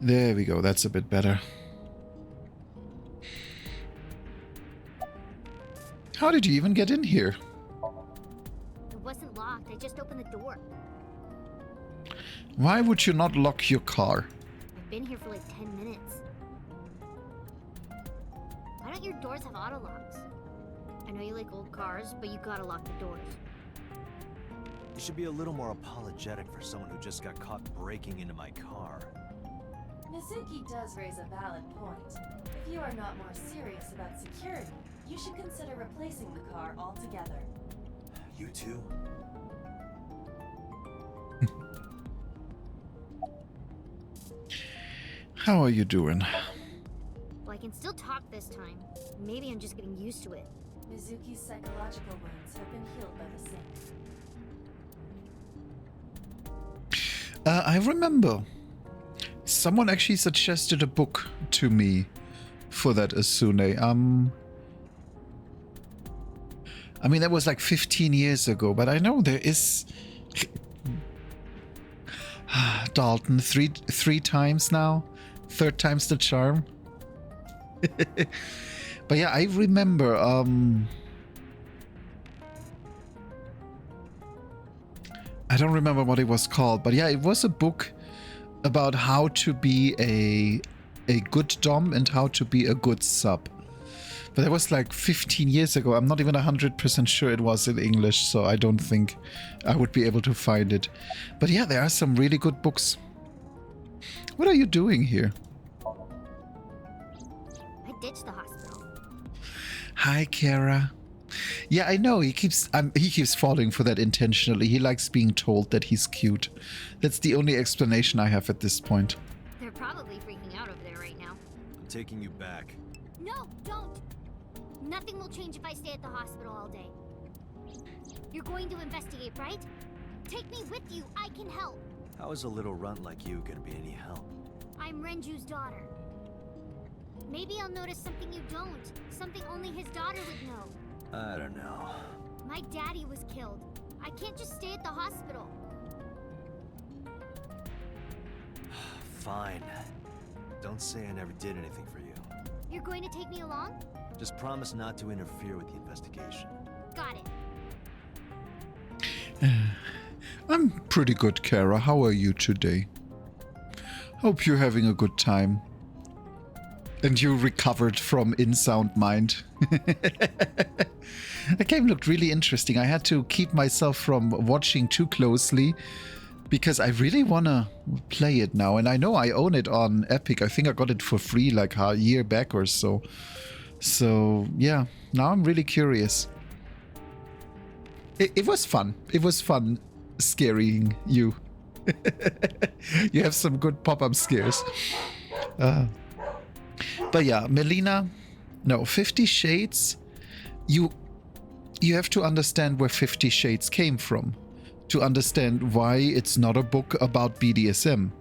There we go. That's a bit better. How did you even get in here? It wasn't locked. I just opened the door. Why would you not lock your car? I've been here for like 10 minutes. Why don't your doors have auto locks? I know you like old cars, but you gotta lock the doors. You should be a little more apologetic for someone who just got caught breaking into my car. Mizuki does raise a valid point. If you are not more serious about security, you should consider replacing the car altogether. You too? How are you doing? Well, I can still talk this time. Maybe I'm just getting used to it. Mizuki's psychological wounds have been healed by the sink. I remember. Someone actually suggested a book to me for that Asune. I mean, that was like 15 years ago, but I know there is... Dalton, three times now? Third time's the charm? But yeah, I remember... I don't remember what it was called, but yeah, it was a book about how to be a good dom and how to be a good sub. But that was like 15 years ago. I'm not even 100% sure it was in English, so I don't think I would be able to find it. But yeah, there are some really good books. What are you doing here? I ditched the hospital. Hi, Kara. Yeah, I know. He keeps falling for that intentionally. He likes being told that he's cute. That's the only explanation I have at this point. They're probably freaking out over there right now. I'm taking you back. No, don't! Nothing will change if I stay at the hospital all day. You're going to investigate, right? Take me with you. I can help. How is a little runt like you gonna be any help? I'm Renju's daughter. Maybe I'll notice something you don't. Something only his daughter would know. I don't know. My daddy was killed. I can't just stay at the hospital. Fine. Don't say I never did anything for you. You're going to take me along? Just promise not to interfere with the investigation. Got it. I'm pretty good, Kara. How are you today? Hope you're having a good time. And you recovered from in-sound mind. The game looked really interesting. I had to keep myself from watching too closely because I really want to play it now. And I know I own it on Epic. I think I got it for free like a year back or so. So, yeah. Now I'm really curious. It was fun. It was fun scaring you. You have some good pop-up scares. But yeah, Melina, no, 50 Shades, you have to understand where 50 Shades came from to understand why it's not a book about BDSM.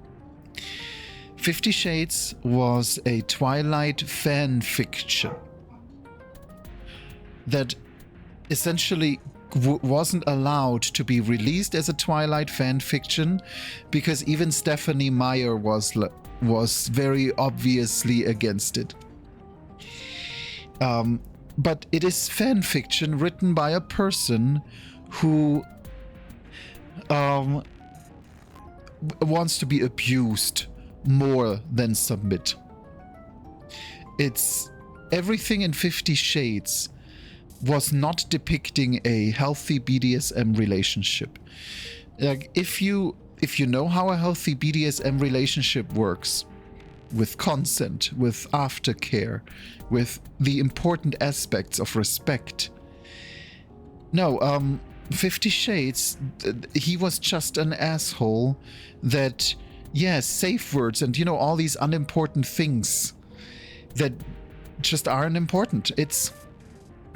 50 Shades was a Twilight fan fiction that essentially wasn't allowed to be released as a Twilight fan fiction because even Stephanie Meyer was very obviously against it. But it is fan fiction written by a person who wants to be abused more than submit. It's everything in 50 Shades was not depicting a healthy BDSM relationship. Like if you know how a healthy BDSM relationship works, with consent, with aftercare, with the important aspects of respect. No, 50 Shades, he was just an asshole that, yes, safe words and, all these unimportant things that just aren't important.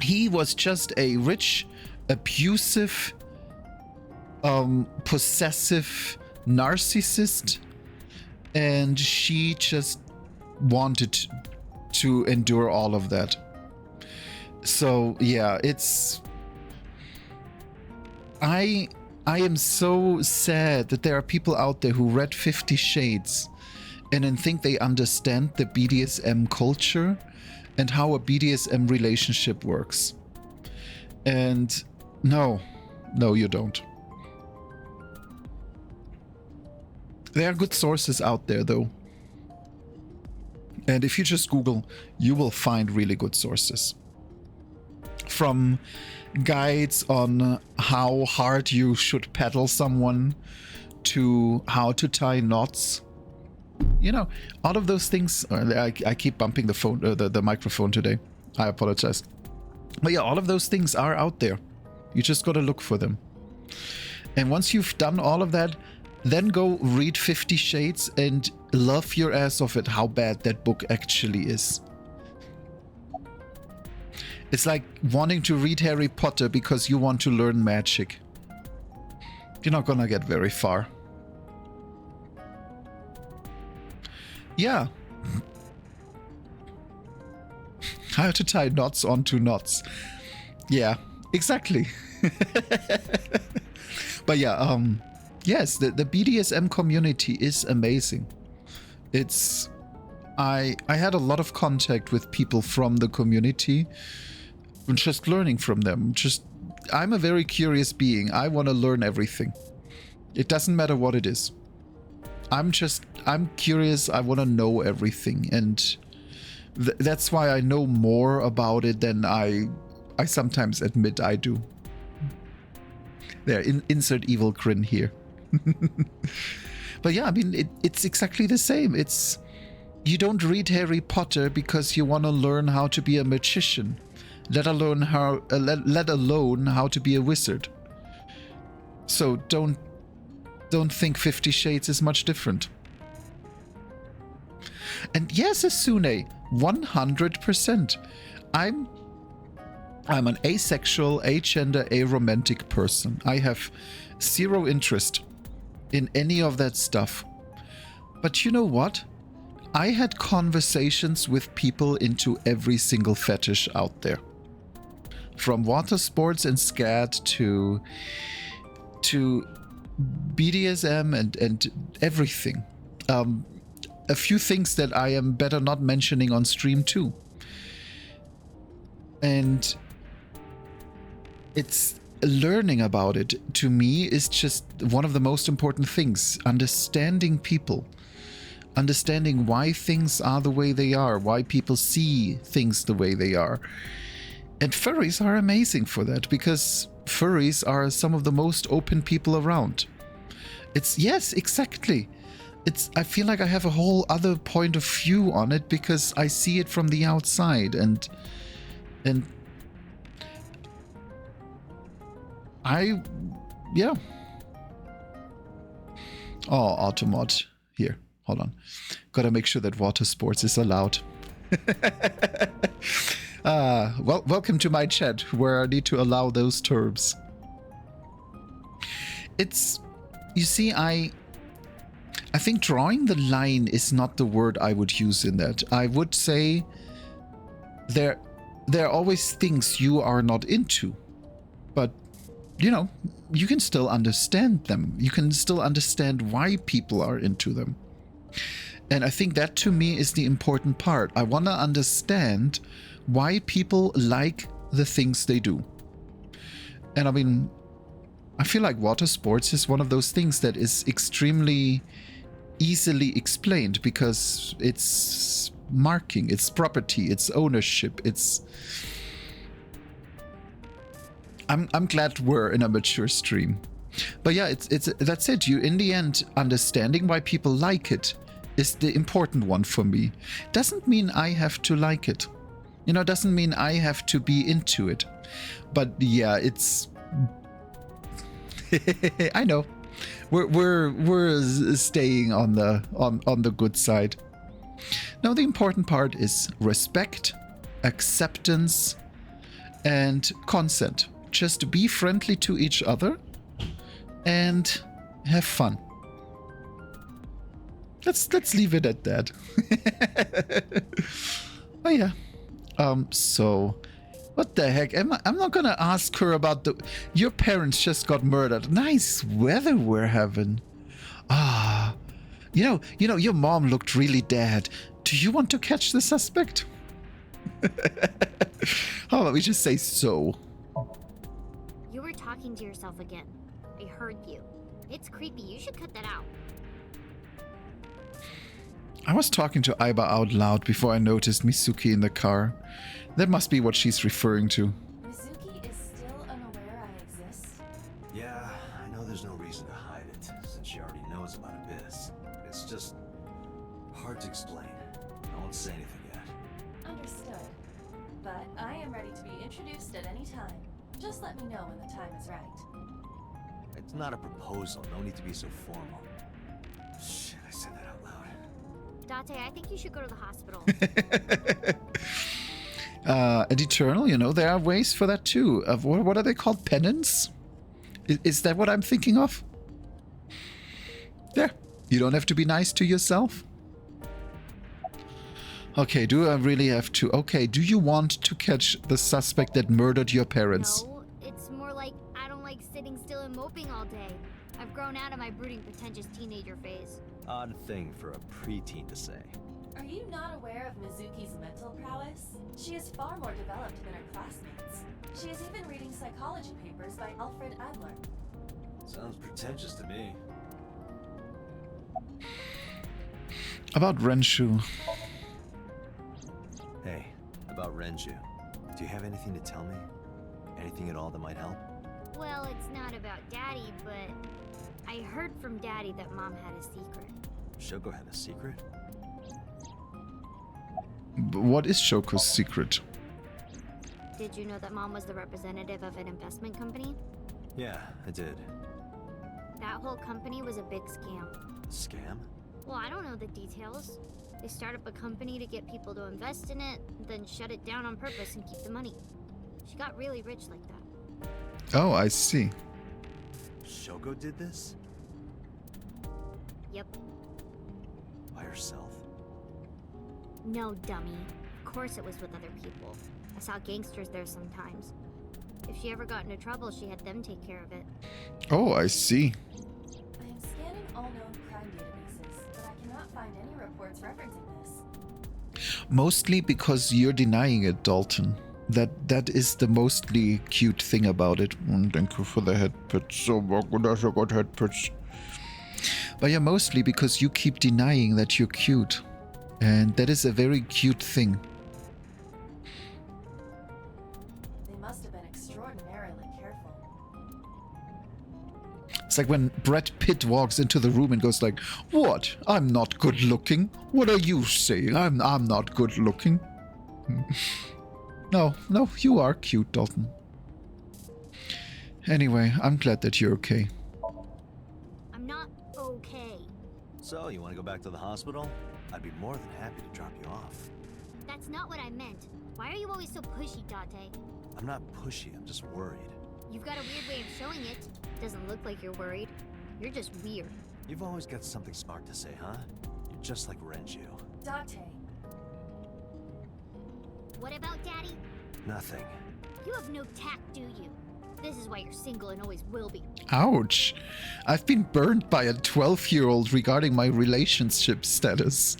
He was just a rich, abusive, possessive narcissist, and she just wanted to endure all of that. So yeah, I am so sad that there are people out there who read 50 Shades and then think they understand the BDSM culture and how a BDSM relationship works. And no, you don't. There are good sources out there, though. And if you just Google, you will find really good sources. From guides on how hard you should pedal someone to how to tie knots. All of those things. I keep bumping the phone, the microphone today. I apologize. But yeah, all of those things are out there. You just gotta look for them. And once you've done all of that, then go read 50 Shades and love your ass off at how bad that book actually is. It's like wanting to read Harry Potter because you want to learn magic. You're not gonna get very far. Yeah. How to tie knots onto knots. Yeah, exactly. But yeah, yes, the BDSM community is amazing. I had a lot of contact with people from the community and just learning from them. I'm a very curious being. I want to learn everything. It doesn't matter what it is. I'm curious. I want to know everything. And that's why I know more about it than I sometimes admit I do. There, insert evil grin here. But yeah, I mean, it's exactly the same. You don't read Harry Potter because you want to learn how to be a magician, let alone how to be a wizard. So don't think 50 Shades is much different. And yes, Asune, 100%. I'm an asexual, agender, aromantic person. I have zero interest in any of that stuff. But you know what? I had conversations with people into every single fetish out there. From water sports and scat to BDSM and everything. A few things that I am better not mentioning on stream too. And it's learning about it, to me, is just one of the most important things. Understanding people. Understanding why things are the way they are. Why people see things the way they are. And furries are amazing for that, because furries are some of the most open people around. Yes, exactly. I feel like I have a whole other point of view on it because I see it from the outside, and Oh, Automod. Here, hold on. Gotta make sure that water sports is allowed. Well, welcome to my chat, where I need to allow those terms. It's... You see, I think drawing the line is not the word I would use in that. I would say there are always things you are not into. But, you know, you can still understand them. You can still understand why people are into them. And I think that, to me, is the important part. I want to understand why people like the things they do. And I mean, I feel like water sports is one of those things that is extremely easily explained because it's marking, it's property, it's ownership, it's... I'm glad we're in a mature stream. But yeah, it's that's it. You, in the end, understanding why people like it is the important one for me. Doesn't mean I have to like it. You know, doesn't mean I have to be into it. But yeah, it's... I know. We're staying on the good side. Now the important part is respect, acceptance, and consent. Just be friendly to each other and have fun. Let's leave it at that. Oh yeah. So what the heck? I'm not gonna ask her about your parents just got murdered. Nice weather we're having. Ah, you know, your mom looked really dead. Do you want to catch the suspect? How about we just say so? You were talking to yourself again. I heard you. It's creepy. You should cut that out. I was talking to Aiba out loud before I noticed Mizuki in the car. That must be what she's referring to. Mizuki is still unaware I exist. Yeah, I know there's no reason to hide it, since she already knows about Abyss. It's just hard to explain. I won't say anything yet. Understood. But I am ready to be introduced at any time. Just let me know when the time is right. It's not a proposal, no need to be so formal. Shit, I said that out loud. Date, I think you should go to the hospital. An Eternal, you know, there are ways for that too. What are they called? Penance? Is that what I'm thinking of? There. You don't have to be nice to yourself. Okay, do I really have to? Okay, do you want to catch the suspect that murdered your parents? No, it's more like I don't like sitting still and moping all day. I've grown out of my brooding, pretentious teenager phase. Odd thing for a preteen to say. Are you not aware of Mizuki's mental prowess? She is far more developed than her classmates. She is even reading psychology papers by Alfred Adler. Sounds pretentious to me. About Renshu. Hey, about Renju. Do you have anything to tell me? Anything at all that might help? Well, it's not about Daddy, but I heard from Daddy that Mom had a secret. Shoko had a secret? What is Shoko's secret? Did you know that Mom was the representative of an investment company? Yeah, I did. That whole company was a big scam. Scam? Well, I don't know the details. They start up a company to get people to invest in it, then shut it down on purpose and keep the money. She got really rich like that. Oh, I see. Shoko did this? Yep. By herself? No, dummy. Of course it was with other people. I saw gangsters there sometimes. If she ever got into trouble, she had them take care of it. Oh, I see. I am scanning all known crime databases, but I cannot find any reports referencing this. Mostly because you're denying it, Dalton. That is the mostly cute thing about it. Thank you for the head pits. So good, I got head pits. But yeah, mostly because you keep denying that you're cute. And that is a very cute thing. They must have been extraordinarily careful. It's like when Brad Pitt walks into the room and goes like, "What? I'm not good looking. What are you saying? I'm not good looking." No, you are cute, Dalton. Anyway, I'm glad that you're okay. I'm not okay. So, you want to go back to the hospital? I'd be more than happy to drop you off. That's not what I meant. Why are you always so pushy, Date? I'm not pushy, I'm just worried. You've got a weird way of showing it. Doesn't look like you're worried. You're just weird. You've always got something smart to say, huh? You're just like Renju. Date. What about Daddy? Nothing. You have no tact, do you? This is why you're single and always will be. Ouch. I've been burned by a 12-year-old regarding my relationship status.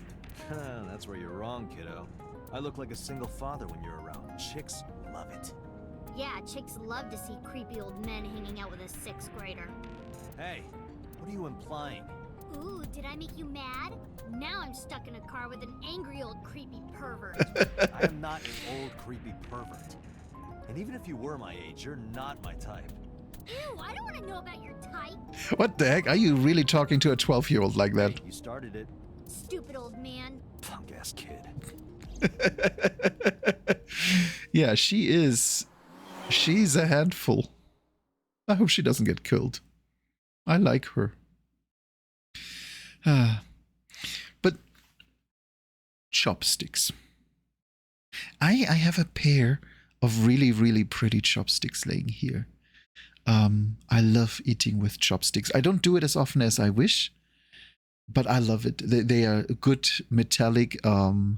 That's where you're wrong, kiddo. I look like a single father when you're around. Chicks love it. Yeah, chicks love to see creepy old men hanging out with a 6th grader. Hey, what are you implying? Ooh, did I make you mad? Now I'm stuck in a car with an angry old creepy pervert. I am not an old creepy pervert. And even if you were my age, you're not my type. Ew, I don't want to know about your type. What the heck? Are you really talking to a 12-year-old like that? Hey, you started it. Stupid old man. Punk-ass kid. Yeah, she is. She's a handful. I hope she doesn't get killed. I like her. But chopsticks. I have a pair of really, really pretty chopsticks laying here. I love eating with chopsticks. I don't do it as often as I wish, but I love it. They are good metallic. What's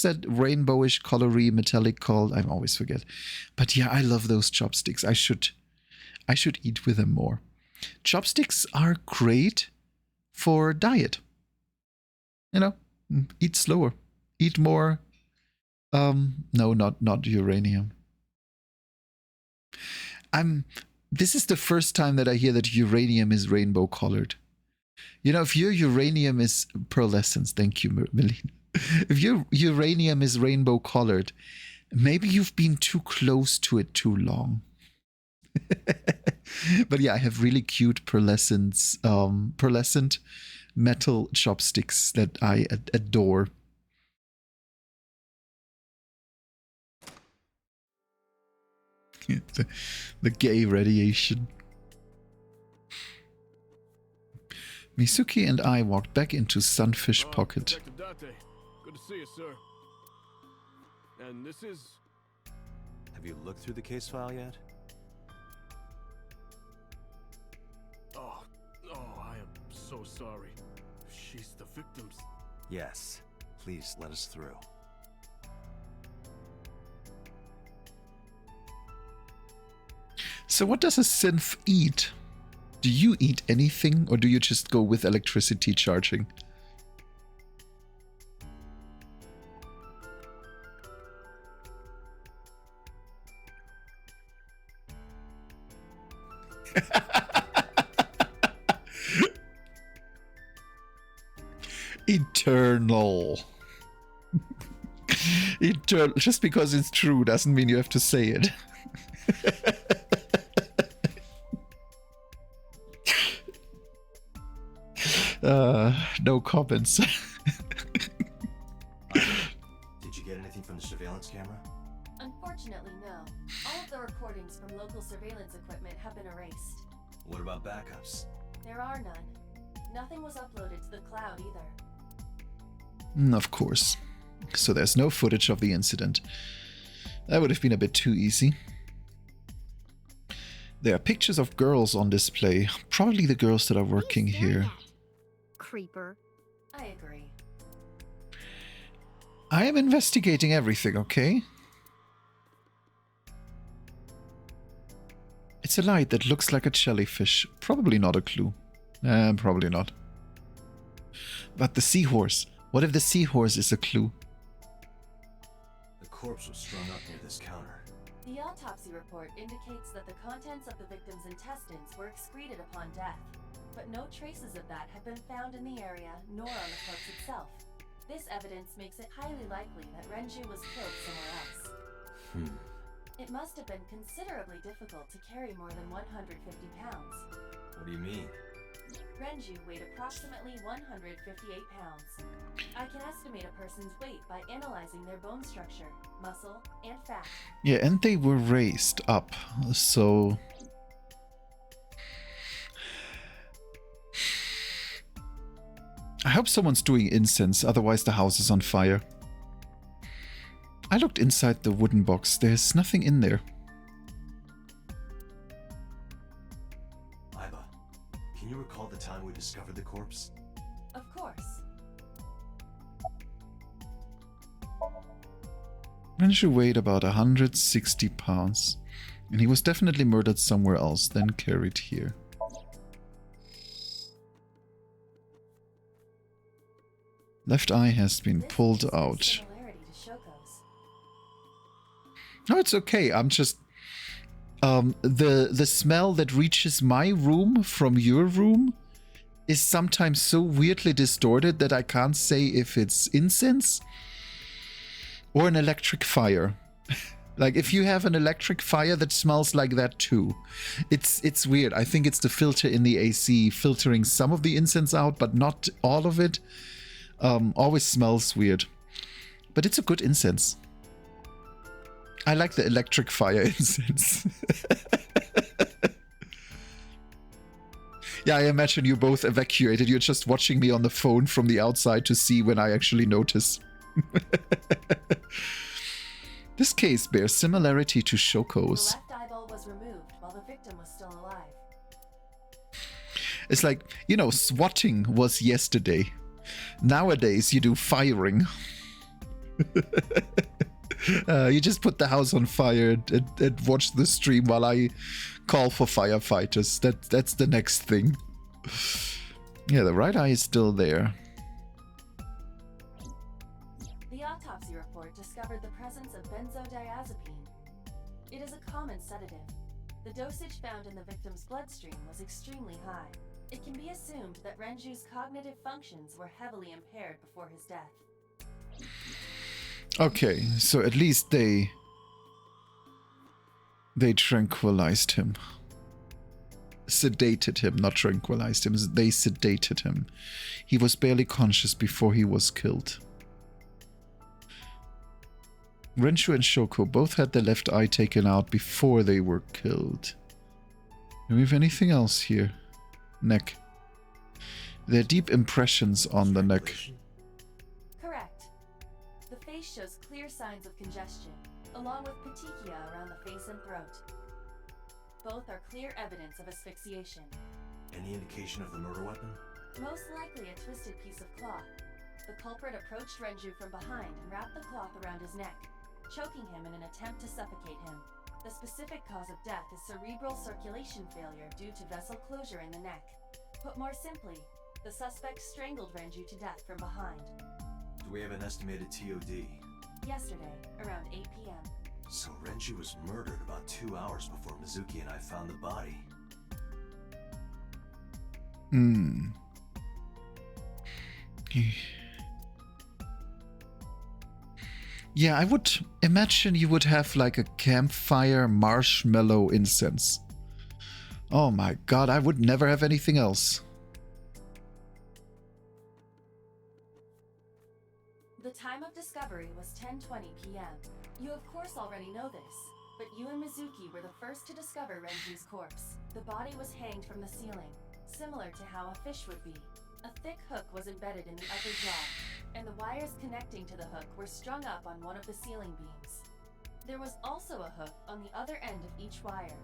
that rainbowish, colory metallic called? I always forget. But yeah, I love those chopsticks. I should eat with them more. Chopsticks are great for diet. You know, eat slower, eat more. No, not uranium. This is the first time that I hear that uranium is rainbow colored. You know, if your uranium is pearlescence, thank you, Melina. If your uranium is rainbow colored, maybe you've been too close to it too long. But yeah, I have really cute pearlescent metal chopsticks that I adore. the gay radiation. Mizuki and I walked back into Sunfish Pocket. Detective Date. Good to see you, sir. And this is... Have you looked through the case file yet? Oh, I am so sorry. She's the victim's... Yes. Please let us through. So what does a synth eat? Do you eat anything, or do you just go with electricity charging? Eternal. Eternal. Just because it's true doesn't mean you have to say it. No comments. Did you get anything from the surveillance camera? Unfortunately, no. All of the recordings from local surveillance equipment have been erased. What about backups? There are none. Nothing was uploaded to the cloud either. Of course. So there's no footage of the incident. That would have been a bit too easy. There are pictures of girls on display. Probably the girls that are working here. Creeper. I agree. I am investigating everything, okay? It's a light that looks like a jellyfish. Probably not a clue. Probably not. But the seahorse. What if the seahorse is a clue? The corpse was strung up near this counter. The autopsy report indicates that the contents of the victim's intestines were excreted upon death, but no traces of that have been found in the area nor on the corpse itself. This evidence makes it highly likely that Renju was killed somewhere else. It must have been considerably difficult to carry more than 150 pounds. What do you mean? Renju weighed approximately 158 pounds. I can estimate a person's weight by analyzing their bone structure, muscle, and fat. Yeah, and they were raised up, so... I hope someone's doing incense, otherwise the house is on fire. I looked inside the wooden box. There's nothing in there. Iba, can you recall the time we discovered the corpse? Of course. Renshu weighed about 160 pounds, and he was definitely murdered somewhere else, then carried here. Left eye has been pulled out. No, it's okay. I'm just... the smell that reaches my room from your room is sometimes so weirdly distorted that I can't say if it's incense or an electric fire. Like, if you have an electric fire that smells like that too, it's weird. I think it's the filter in the AC filtering some of the incense out, but not all of it. Always smells weird. But it's a good incense. I like the electric fire incense. Yeah, I imagine you both evacuated. You're just watching me on the phone from the outside to see when I actually notice. This case bears similarity to Shoko's. The left eyeball was removed while the victim was still alive. It's like, you know, swatting was yesterday. Nowadays, you do firing. You just put the house on fire and watch the stream while I call for firefighters. That's the next thing. Yeah, the right eye is still there. The autopsy report discovered the presence of benzodiazepine. It is a common sedative. The dosage found in the victim's bloodstream was extremely high. It can be assumed that Renju's cognitive functions were heavily impaired before his death. Okay, so at least they tranquilized him. Sedated him, not tranquilized him. They sedated him. He was barely conscious before he was killed. Renshu and Shoko both had their left eye taken out before they were killed. Do we have anything else here? Neck. There are deep impressions on the neck. Correct. The face shows clear signs of congestion, along with petechia around the face and throat. Both are clear evidence of asphyxiation. Any indication of the murder weapon? Most likely a twisted piece of cloth. The culprit approached Renju from behind and wrapped the cloth around his neck, choking him in an attempt to suffocate him. The specific cause of death is cerebral circulation failure due to vessel closure in the neck. Put more simply, the suspect strangled Renju to death from behind. Do we have an estimated TOD? Yesterday, around 8 p.m. So Renju was murdered about 2 hours before Mizuki and I found the body. Yeah, I would imagine you would have like a campfire marshmallow incense. Oh my god, I would never have anything else. The time of discovery was 10:20 p.m. You of course already know this, but you and Mizuki were the first to discover Renju's corpse. The body was hanged from the ceiling, similar to how a fish would be. A thick hook was embedded in the upper jaw, and the wires connecting to the hook were strung up on one of the ceiling beams. There was also a hook on the other end of each wire.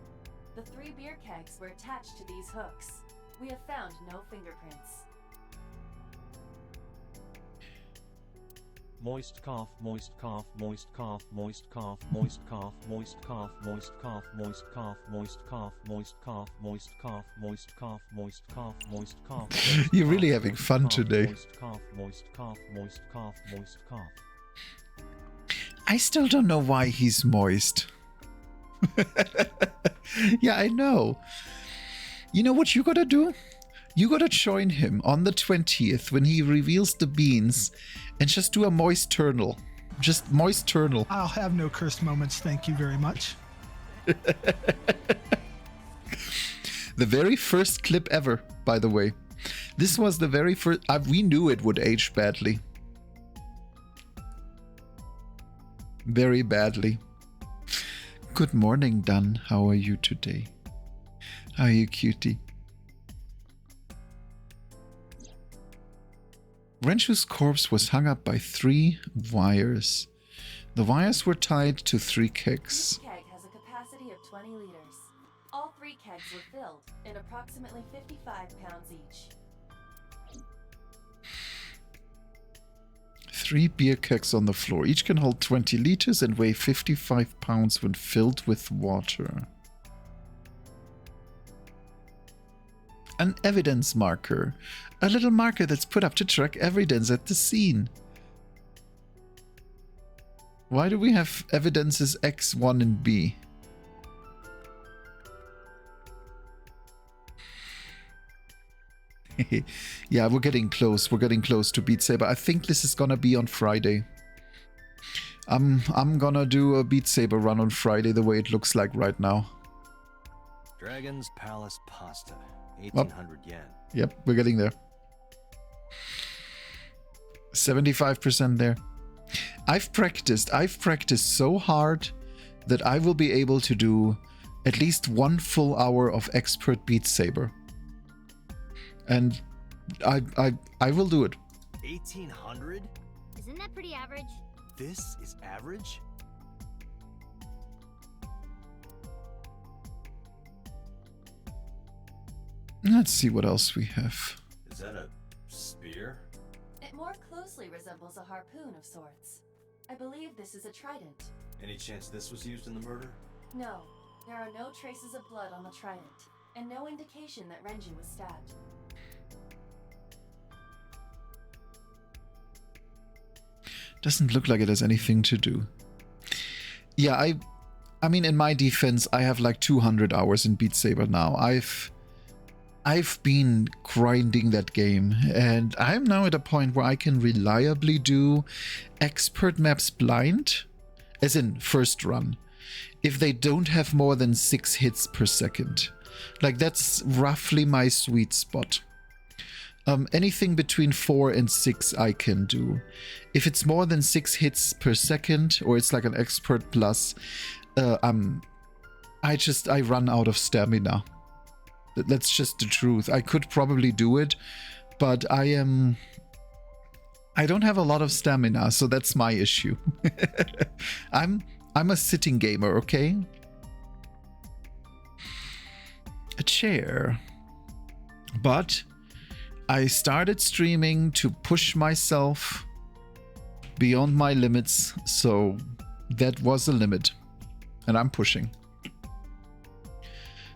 The 3 beer kegs were attached to these hooks. We have found no fingerprints. Moist cough, moist cough, moist cough, moist cough, moist cough, moist cough, moist cough, moist cough, moist cough, moist cough, moist cough, moist cough, moist cough, moist cough. You're really having fun today. Moist cough, moist cough, moist cough, moist cough. I still don't know why he's moist. Yeah, I know. You know what you gotta do? You gotta join him on the 20th when he reveals the beans and just do a moist turtle. Just moist turtle. I'll have no cursed moments, thank you very much. The very first clip ever, by the way. This was the very first... we knew it would age badly. Very badly. Good morning, Dun. How are you today? How are you, cutie? Renchu's corpse was hung up by 3 wires. The wires were tied to 3 kegs. Each keg has a capacity of 20 liters. All 3 kegs were filled in approximately 55 pounds each. 3 beer kegs on the floor. Each can hold 20 liters and weigh 55 pounds when filled with water. An evidence marker. A little marker that's put up to track evidence at the scene. Why do we have evidences X, 1, and B? Yeah, we're getting close. We're getting close to Beat Saber. I think this is gonna be on Friday. I'm gonna do a Beat Saber run on Friday the way it looks like right now. Dragon's Palace Pasta. 1800 yen. Yep, we're getting there. 75% there. I've practiced so hard that I will be able to do at least 1 full hour of expert Beat Saber. And I will do it. 1800? Isn't that pretty average? This is average? Let's see what else we have. Is that a spear? It more closely resembles a harpoon of sorts. I believe this is a trident. Any chance this was used in the murder? No, there are no traces of blood on the trident, and no indication that Renju was stabbed. Doesn't look like it has anything to do. Yeah, I mean, in my defense, I have like 200 hours in Beat Saber now. I've been grinding that game, and I'm now at a point where I can reliably do expert maps blind, as in first run, if they don't have more than 6 hits per second. Like, that's roughly my sweet spot. Anything between 4 and 6 I can do. If it's more than 6 hits per second, or it's like an expert plus, I run out of stamina. That's just the truth. I could probably do it, but I don't have a lot of stamina, so that's my issue. I'm a sitting gamer, okay? A chair. But I started streaming to push myself beyond my limits, so that was a limit. And I'm pushing.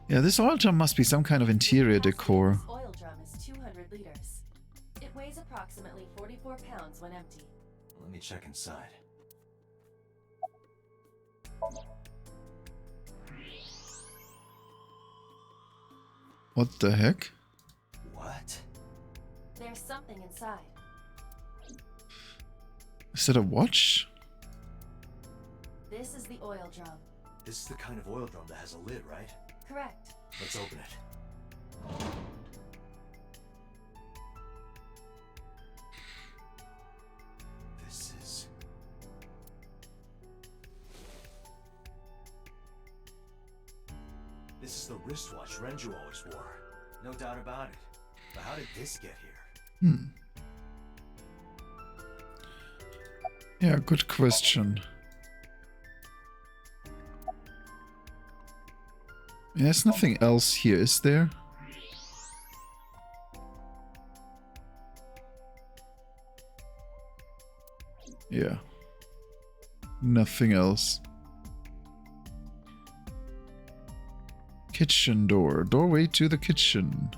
Yeah, this oil drum must be some kind of interior decor. This oil drum is 200 liters. It weighs approximately 44 pounds when empty. Let me check inside. What the heck? What? There's something inside. Is that a watch? This is the oil drum. This is the kind of oil drum that has a lid, right? Correct. Let's open it. This is... This is the wristwatch Renju always wore. No doubt about it. But how did this get here? Yeah, good question. There's nothing else here, is there? Yeah. Nothing else. Kitchen door. Doorway to the kitchen.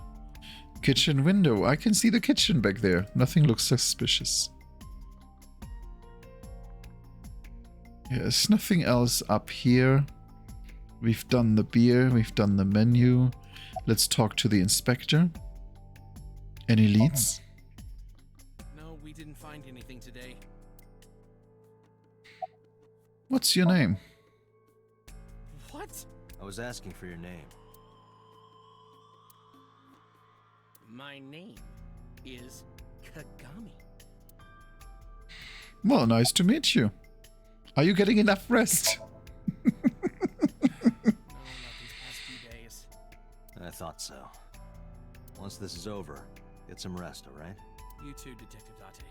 Kitchen window. I can see the kitchen back there. Nothing looks suspicious. Yeah, there's nothing else up here. We've done the beer, we've done the menu. Let's talk to the inspector. Any leads? No, we didn't find anything today. What's your name? What? I was asking for your name. My name is Kagami. Well, nice to meet you. Are you getting enough rest? I thought so. Once this is over, get some rest, alright? You too, Detective Date.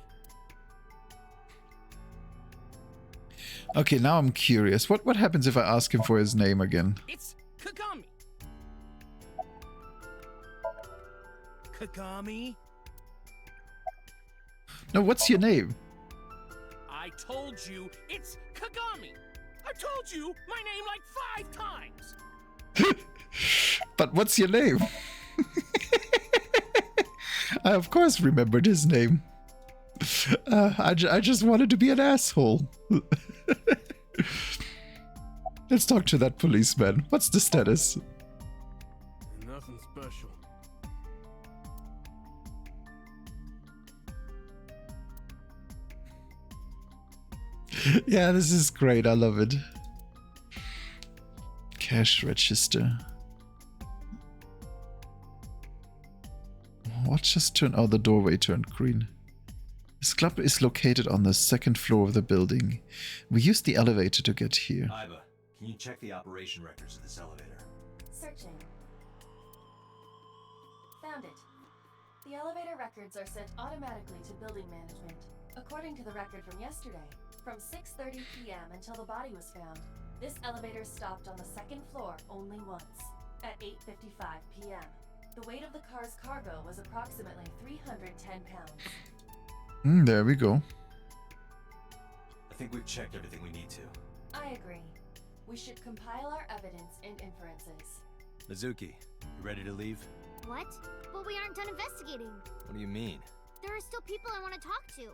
Okay, now I'm curious. What happens if I ask him for his name again? It's Kagami. Kagami? No, what's your name? I told you it's Kagami. I told you my name like 5 times. But what's your name? I of course remembered his name. I just wanted to be an asshole. Let's talk to that policeman. What's the status? Nothing special. Yeah, this is great. I love it. Cash register. What just turned? Oh, the doorway turned green. This club is located on the 2nd floor of the building. We used the elevator to get here. Iba, can you check the operation records of this elevator? Searching. Found it. The elevator records are sent automatically to building management. According to the record from yesterday, from 6:30 p.m. until the body was found, this elevator stopped on the 2nd floor only once, at 8:55 p.m. The weight of the car's cargo was approximately 310 pounds. There we go. I think we've checked everything we need to. I agree. We should compile our evidence and inferences. Mizuki, you ready to leave? What? But we aren't done investigating. What do you mean? There are still people I want to talk to.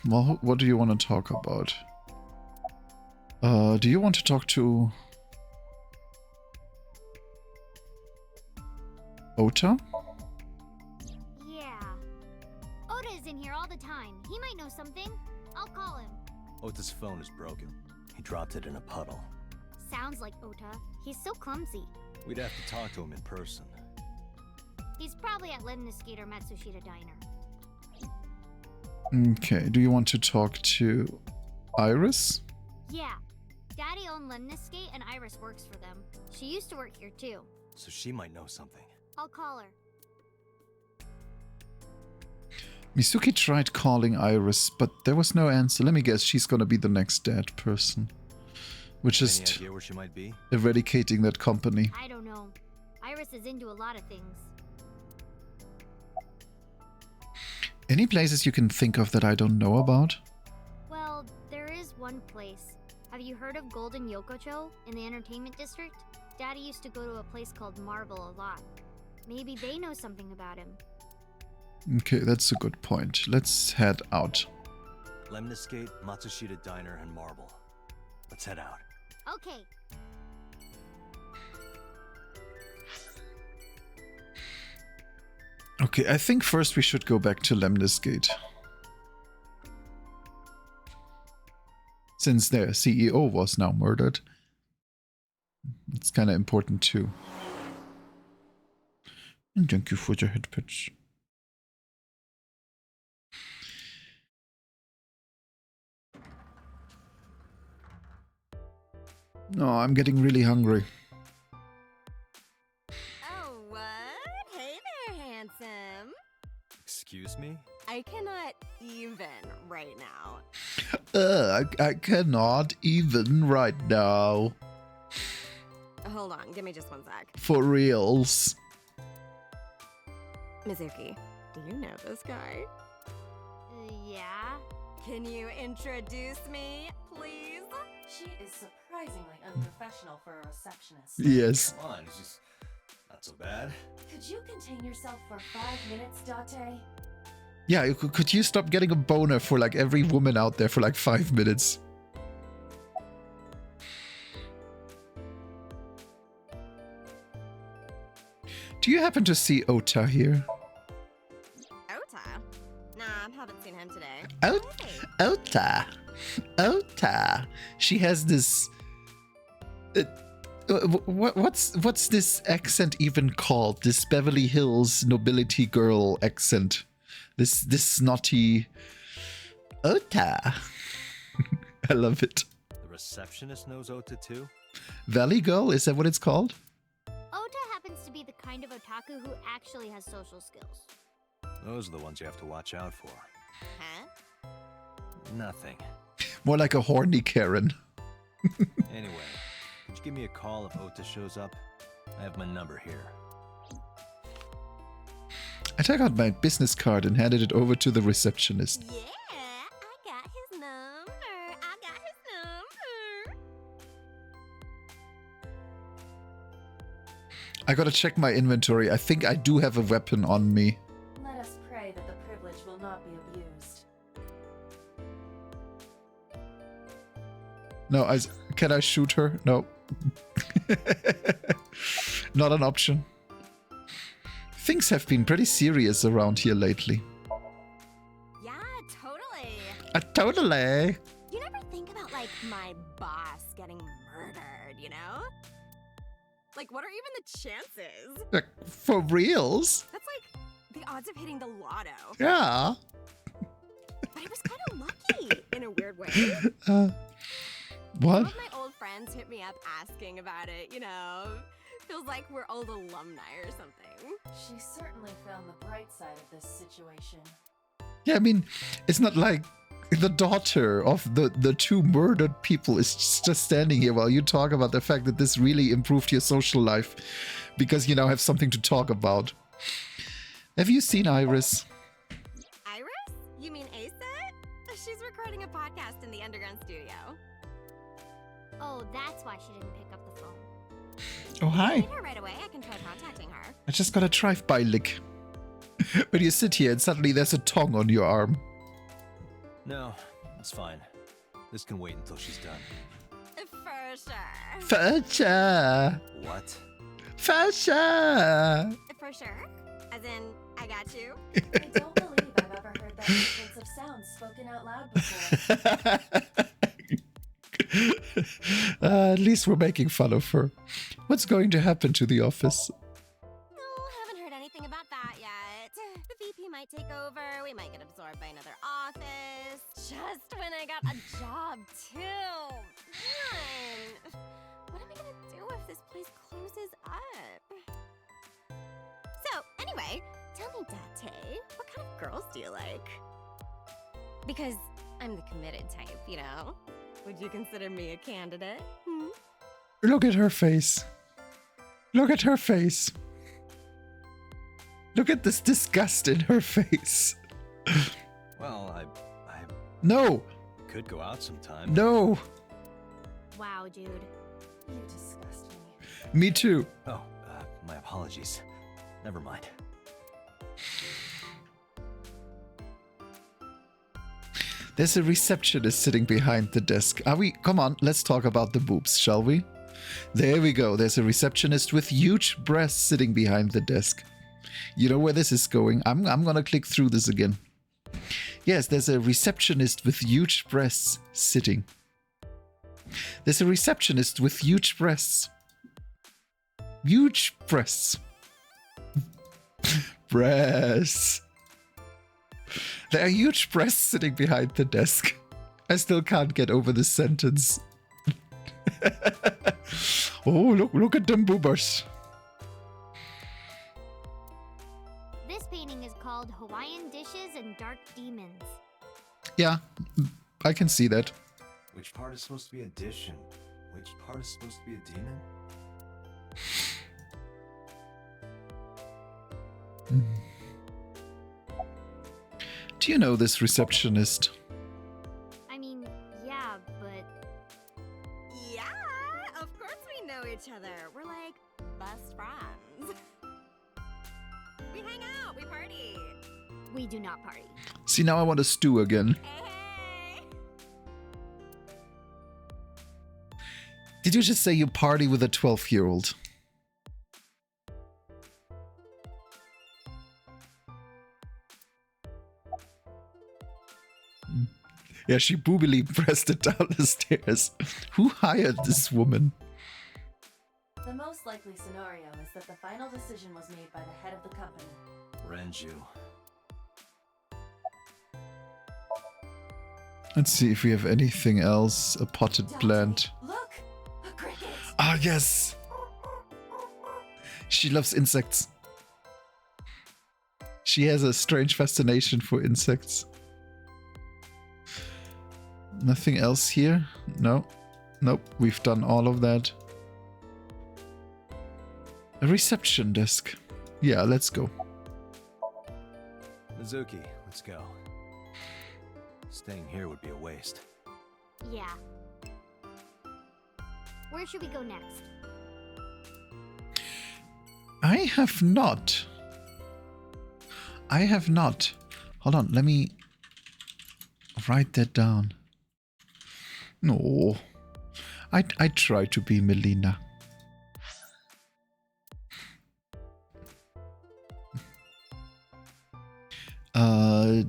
Well, what do you want to talk about? Do you want to talk to Ota? Yeah. Oda is in here all the time. He might know something. I'll call him. Ota's phone is broken. He dropped it in a puddle. Sounds like Ota. He's so clumsy. We'd have to talk to him in person. He's probably at Lemniscate or Matsushita Diner. Okay, do you want to talk to Iris? Yeah. Daddy owned Lemniscate and Iris works for them. She used to work here too. So she might know something. I'll call her. Mizuki tried calling Iris, but there was no answer. Let me guess, she's gonna be the next dead person. We're just Any idea where she might be? eradicating that company. I don't know. Iris is into a lot of things. Any places you can think of that I don't know about? Well, there is one place. Have you heard of Golden Yokocho in the entertainment district? Daddy used to go to a place called Marble a lot. Maybe they know something about him. Okay, that's a good point. Let's head out. Lemniscate, Matsushita Diner, and Marble. Let's head out. Okay. Okay, I think first we should go back to Lemniscate. Since their CEO was now murdered. It's kind of important too. And thank you for your head patch. No, I'm getting really hungry. Oh, what? Hey there, handsome. Excuse me? I cannot even right now. I cannot even right now. Hold on, give me just one sec. For reals. Mizuki, do you know this guy? Yeah. Can you introduce me, please? She is surprisingly unprofessional for a receptionist. Yes. Come on, it's just not so bad. Could you contain yourself for 5 minutes, Date? Yeah, could you stop getting a boner for like every woman out there for like 5 minutes? Do you happen to see Ota here? Ota? Nah, haven't seen him today. Ota. Ota. She has this... what's this accent even called? This Beverly Hills nobility girl accent. This snotty... Ota. I love it. The receptionist knows Ota too? Valley Girl, is that what it's called? Ota happens to be the kind of otaku who actually has social skills. Those are the ones you have to watch out for. Huh? Nothing. More like a horny Karen. Anyway, could you give me a call if Ota shows up? I have my number here. I took out my business card and handed it over to the receptionist. Yeah, I got his number. I got his number. I gotta check my inventory. I think I do have a weapon on me. Let us pray that the privilege will not be abused. No, can I shoot her? No. Not an option. Things have been pretty serious around here lately. Yeah, totally. Totally. You never think about, like, my boss getting murdered, you know? Like, what are even the chances? Like, for reals? That's like the odds of hitting the lotto. Yeah. But I was kind of lucky in a weird way. What? Some of my old friends hit me up asking about it, you know? Feels like we're old alumni or something. She certainly found the bright side of this situation. Yeah, I mean, it's not like the daughter of the two murdered people is just standing here while you talk about the fact that this really improved your social life because you now have something to talk about. Have you seen Iris? Iris? You mean Asa? She's recording a podcast in the underground studio. Oh, that's why she didn't pick up the phone. Oh, hi. Find her right away. I can try contacting her. I just got a drive-by lick. But you sit here and suddenly there's a tongue on your arm. No, it's fine. This can wait until she's done. For sure. For sure. What? For sure. For sure? As in, I got you? I don't believe I've ever heard that sequence of sounds spoken out loud before. At least we're making fun of her. What's going to happen to the office? No, haven't heard anything about that yet. The VP might take over. We might get absorbed by another office. Just when I got a job, too. Man, what am I gonna do if this place closes up? So, anyway, tell me, Date, what kind of girls do you like? Because I'm the committed type, you know? Would you consider me a candidate? Hmm? Look at her face. Look at her face. Look at this disgust in her face. Well, I No. could go out sometime. No. Wow, dude. You disgust me. Me too. Oh, my apologies. Never mind. There's a receptionist sitting behind the desk. Come on, let's talk about the boobs, shall we? There we go. There's a receptionist with huge breasts sitting behind the desk. You know where this is going. I'm gonna click through this again. Yes, there's a receptionist with huge breasts sitting. There's a receptionist with huge breasts. Huge breasts. Breasts. There are huge breasts sitting behind the desk. I still can't get over this sentence. Oh, look at them boobers. This painting is called Hawaiian Dishes and Dark Demons. Yeah, I can see that. Which part is supposed to be a dish and which part is supposed to be a demon? Do you know this receptionist? I mean, yeah, but... Yeah, of course we know each other. We're like best friends. We hang out, we party. We do not party. See, now I want to stew again. Hey. Did you just say you party with a 12-year-old? Yeah, she boobily pressed it down the stairs. Who hired this woman? The most likely scenario is that the final decision was made by the head of the company. Renju. Let's see if we have anything else. A potted plant. Look, a cricket. Ah, yes! She loves insects. She has a strange fascination for insects. Nothing else here? No. Nope, we've done all of that. A reception desk. Yeah, let's go. Mizuki, let's go. Staying here would be a waste. Yeah. Where should we go next? I have not. Hold on, let me write that down. No. I try to be Melina.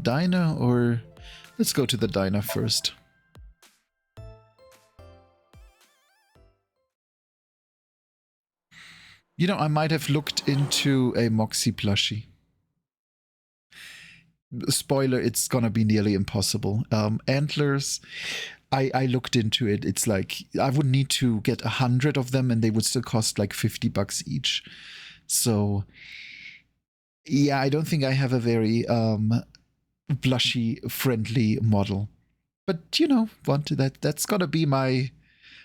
Diner or... Let's go to the diner first. You know, I might have looked into a Moxie plushie. Spoiler, it's gonna be nearly impossible. Antlers, I looked into it. It's like, I would need to get 100 of them and they would still cost like $50 each. So, yeah, I don't think I have a very blushy-friendly model. But, you know, that's gonna be my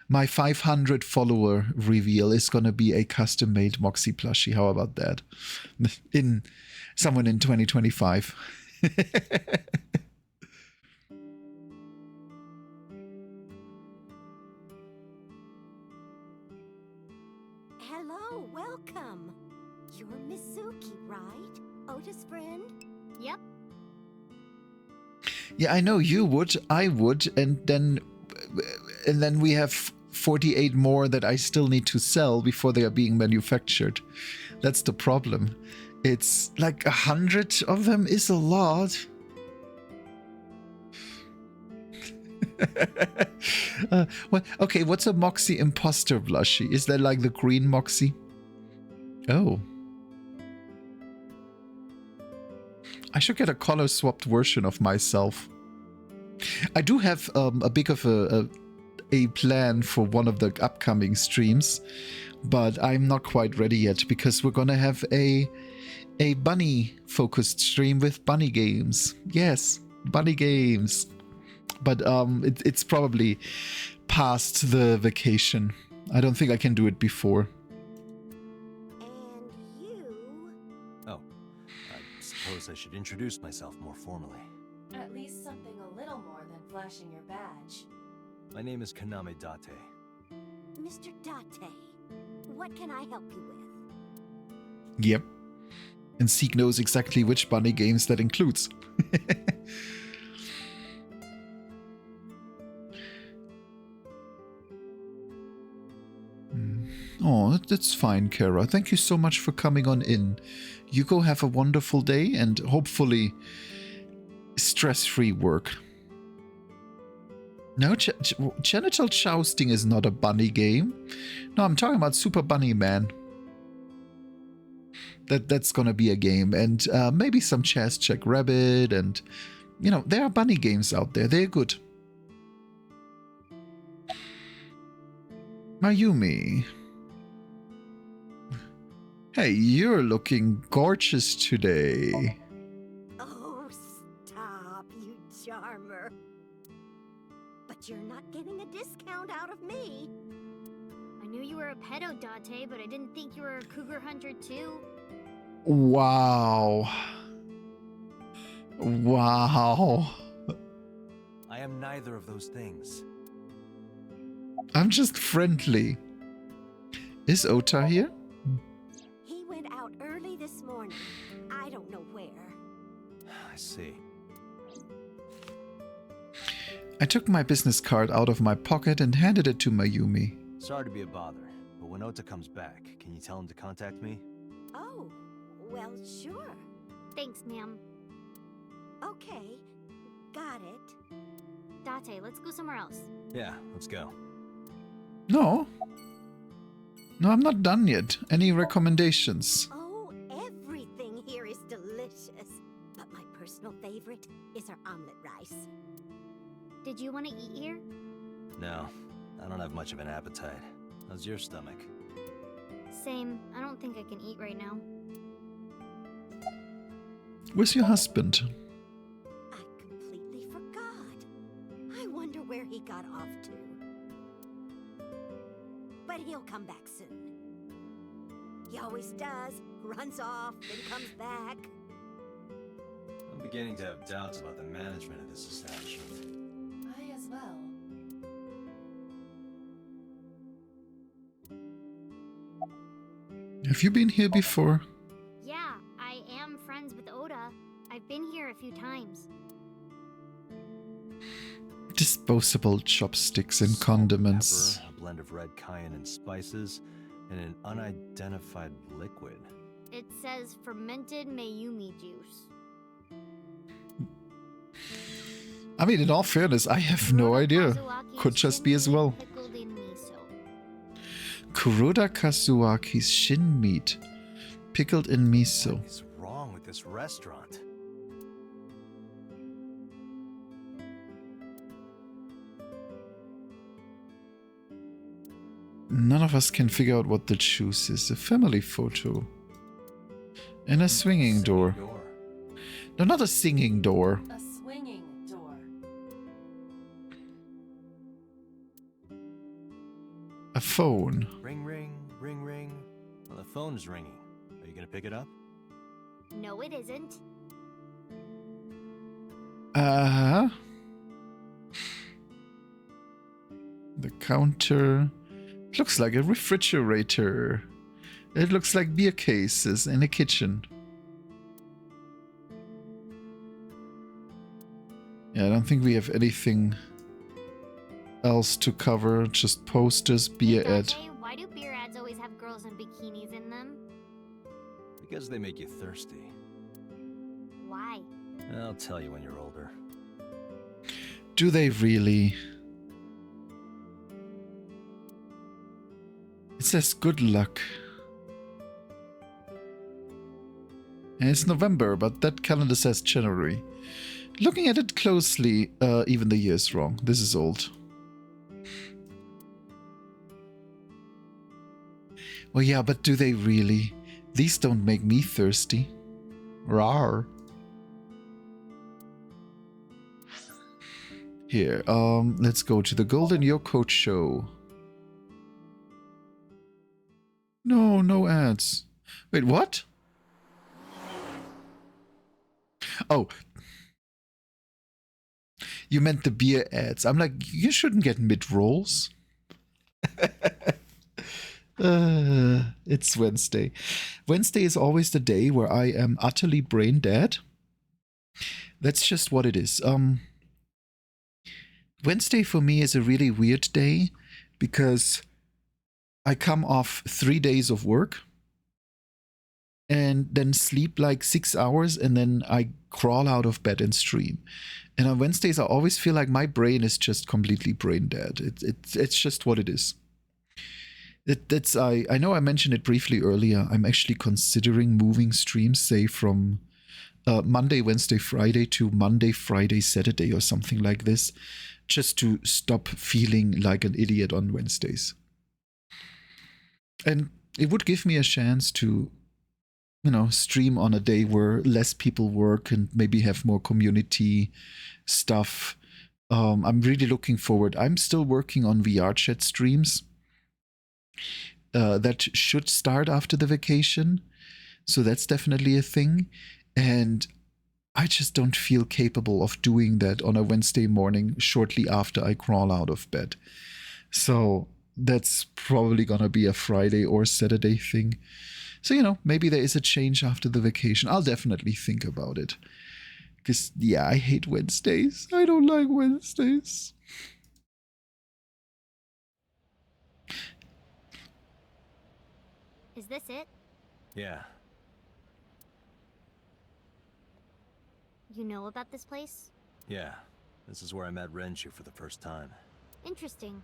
500 follower reveal is gonna be a custom-made Moxie plushie. How about that? Someone in 2025. Hello, welcome. You're Mizuki, right? Otis' friend? Yep. Yeah, I know you would, I would, and then we have 48 more that I still need to sell before they are being manufactured. That's the problem. It's like 100 of them is a lot. Okay, what's a Moxie imposter blushie? Is that like the green Moxie? Oh. I should get a color-swapped version of myself. I do have a bit of a plan for one of the upcoming streams, but I'm not quite ready yet because we're gonna have a bunny-focused stream with bunny games. Yes, bunny games. But it's probably past the vacation. I don't think I can do it before. And you... Oh, I suppose I should introduce myself more formally. At least something a little more than flashing your badge. My name is Kaname Date. Mr. Date, what can I help you with? Yep. And Seek knows exactly which bunny games that includes. Oh, that's fine, Kara. Thank you so much for coming on in. You go have a wonderful day and hopefully stress-free work. No, genital jousting is not a bunny game. No, I'm talking about Super Bunny Man. That's gonna be a game. And maybe some Chess Check Rabbit and... You know, there are bunny games out there. They're good. Mayumi. Hey, you're looking gorgeous today. Oh, stop, you charmer. But you're not getting a discount out of me. I knew you were a pedo, Date, but I didn't think you were a cougar hunter too. Wow. Wow. I am neither of those things. I'm just friendly. Is Ota here? He went out early this morning. I don't know where. I see. I took my business card out of my pocket and handed it to Mayumi. Sorry to be a bother, but when Ota comes back, can you tell him to contact me? Oh, well, sure. Thanks, ma'am. Okay, got it. Date, let's go somewhere else. Yeah, let's go. No. No, I'm not done yet. Any recommendations? Oh, everything here is delicious. But my personal favorite is our omelet rice. Did you want to eat here? No, I don't have much of an appetite. How's your stomach? Same. I don't think I can eat right now. Where's your husband? I completely forgot. I wonder where he got off to. But he'll come back soon. He always does. Runs off, then comes back. I'm beginning to have doubts about the management of this establishment. I as well. Have you been here before? Yeah, I am friends with Oda. I've been here a few times. Disposable chopsticks and Salt, condiments. pepper, a blend of red cayenne and spices, and an unidentified liquid. It says fermented Mayumi juice. I mean, in all fairness, I have no idea. Could just be as well. Pickled in miso. Kuroda Kazuaki's shin meat, pickled in miso. What is wrong with this restaurant? None of us can figure out what the juice is. A family photo. And a swinging door. No, not a singing door. A swinging door. A phone. Ring, ring, ring, ring. Well, the phone is ringing. Are you gonna pick it up? No, it isn't. The counter. Looks like a refrigerator. It looks like beer cases in a kitchen. Yeah, I don't think we have anything else to cover. Just posters, beer Hey, ad. Dante, why do beer ads always have girls in bikinis in them? Because they make you thirsty. Why? I'll tell you when you're older. Do they really? It says good luck. And it's November, but that calendar says January. Looking at it closely, even the year is wrong. This is old. Well, yeah, but do they really? These don't make me thirsty. Rawr. Here, let's go to the Golden Yoko show. No, no ads. Wait, what? Oh. You meant the beer ads. I'm like, you shouldn't get mid-rolls. It's Wednesday. Wednesday is always the day where I am utterly brain dead. That's just what it is. Wednesday for me is a really weird day because I come off 3 days of work and then sleep like 6 hours and then I crawl out of bed and stream. And on Wednesdays, I always feel like my brain is just completely brain dead. It's just what it is. I know I mentioned it briefly earlier. I'm actually considering moving streams, say from Monday, Wednesday, Friday to Monday, Friday, Saturday or something like this, just to stop feeling like an idiot on Wednesdays. And it would give me a chance to, stream on a day where less people work and maybe have more community stuff. I'm really looking forward. I'm still working on VR chat streams. That should start after the vacation. So that's definitely a thing. And I just don't feel capable of doing that on a Wednesday morning shortly after I crawl out of bed. So that's probably going to be a Friday or Saturday thing. So, maybe there is a change after the vacation. I'll definitely think about it. Because, yeah, I hate Wednesdays. I don't like Wednesdays. Is this it? Yeah. You know about this place? Yeah. This is where I met Renshu for the first time. Interesting.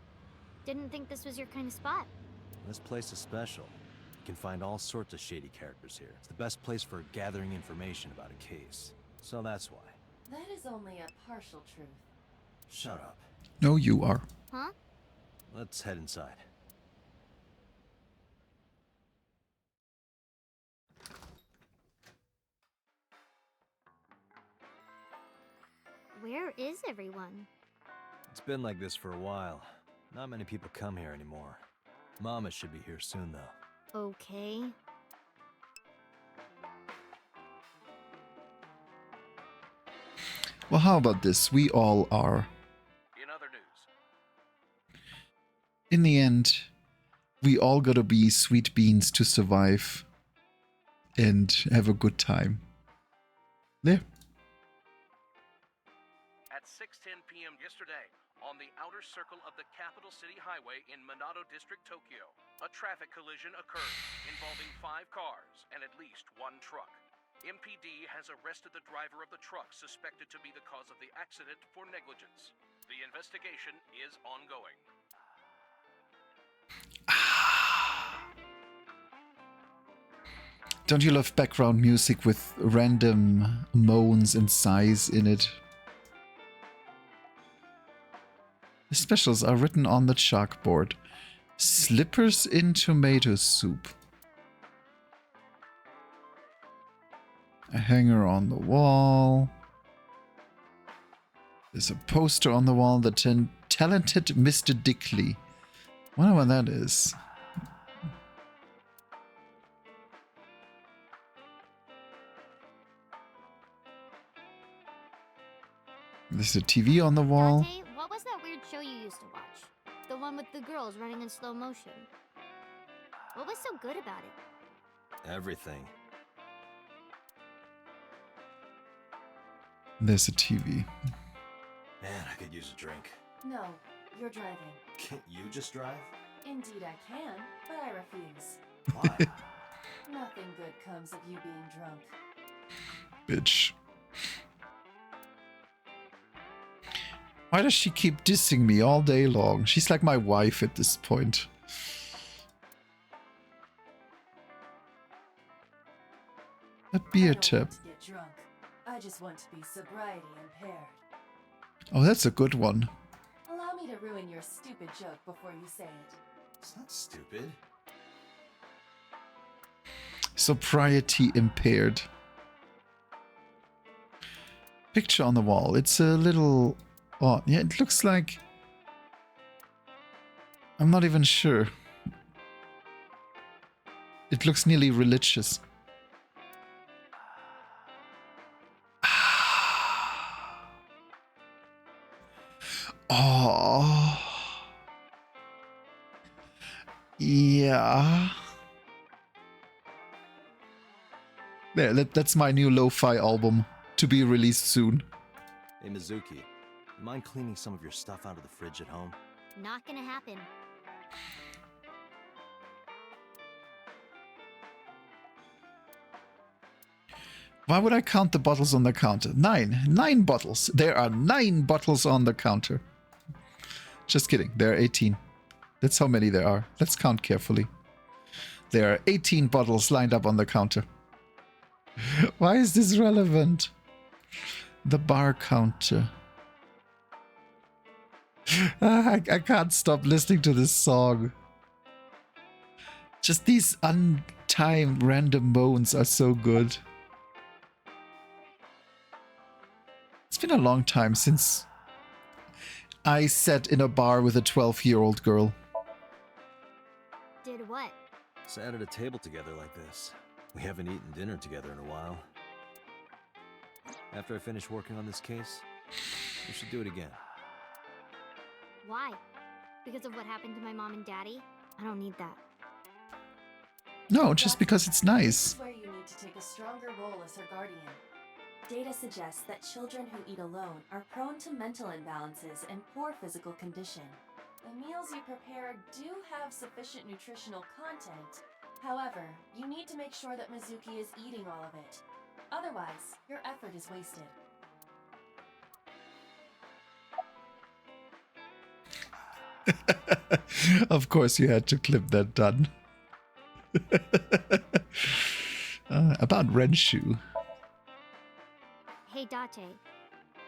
Didn't think this was your kind of spot. This place is special. You can find all sorts of shady characters here. It's the best place for gathering information about a case. So that's why. That is only a partial truth. Shut up. No, you are. Huh? Let's head inside. Where is everyone? It's been like this for a while. Not many people come here anymore. Mama should be here soon, though. Okay. Well, how about this? We all are. In other news, In the end, we all gotta be sweet beans to survive and have a good time. There. at 6:10 p.m. yesterday, on the outer circle of the capital city highway in Minato District, Tokyo, a traffic collision occurred involving 5 cars and at least 1 truck. MPD has arrested the driver of the truck suspected to be the cause of the accident for negligence. The investigation is ongoing. Don't you love background music with random moans and sighs in it? The specials are written on the chalkboard. Slippers in tomato soup. A hanger on the wall. There's a poster on the wall. The talented Mr. Dickley. Wonder what that is. There's a TV on the wall. Dante, what was that weird show you used to watch? The one with the girls running in slow motion. What was so good about it? Everything. There's a TV. Man, I could use a drink. No, you're driving. Can't you just drive? Indeed I can, but I refuse. Why? Nothing good comes of you being drunk. Bitch. Why does she keep dissing me all day long? She's like my wife at this point. A beer tap. Get drunk. I just want to be sobriety impaired. Oh, that's a good one. Allow me to ruin your stupid joke before you say it. It's not stupid. Sobriety impaired. Picture on the wall. It's a little... Oh, yeah, it looks like... I'm not even sure. It looks nearly religious. Oh. Yeah. There, that's my new lo-fi album to be released soon. Hey, Mizuki, you mind cleaning some of your stuff out of the fridge at home? Not gonna happen. Why would I count the bottles on the counter? 9. 9 bottles. There are 9 bottles on the counter. Just kidding. There are 18. That's how many there are. Let's count carefully. There are 18 bottles lined up on the counter. Why is this relevant? The bar counter. I can't stop listening to this song. Just these untimed random moans are so good. It's been a long time since I sat in a bar with a 12-year-old girl. Did what? Sat at a table together like this. We haven't eaten dinner together in a while. After I finish working on this case, we should do it again. Why? Because of what happened to my mom and daddy? I don't need that. No, just because it's nice. This is where you need to take a stronger role as her guardian. Data suggests that children who eat alone are prone to mental imbalances and poor physical condition. The meals you prepare do have sufficient nutritional content. However, you need to make sure that Mizuki is eating all of it. Otherwise, your effort is wasted. Of course you had to clip that done. About Renshu. Hey, Date.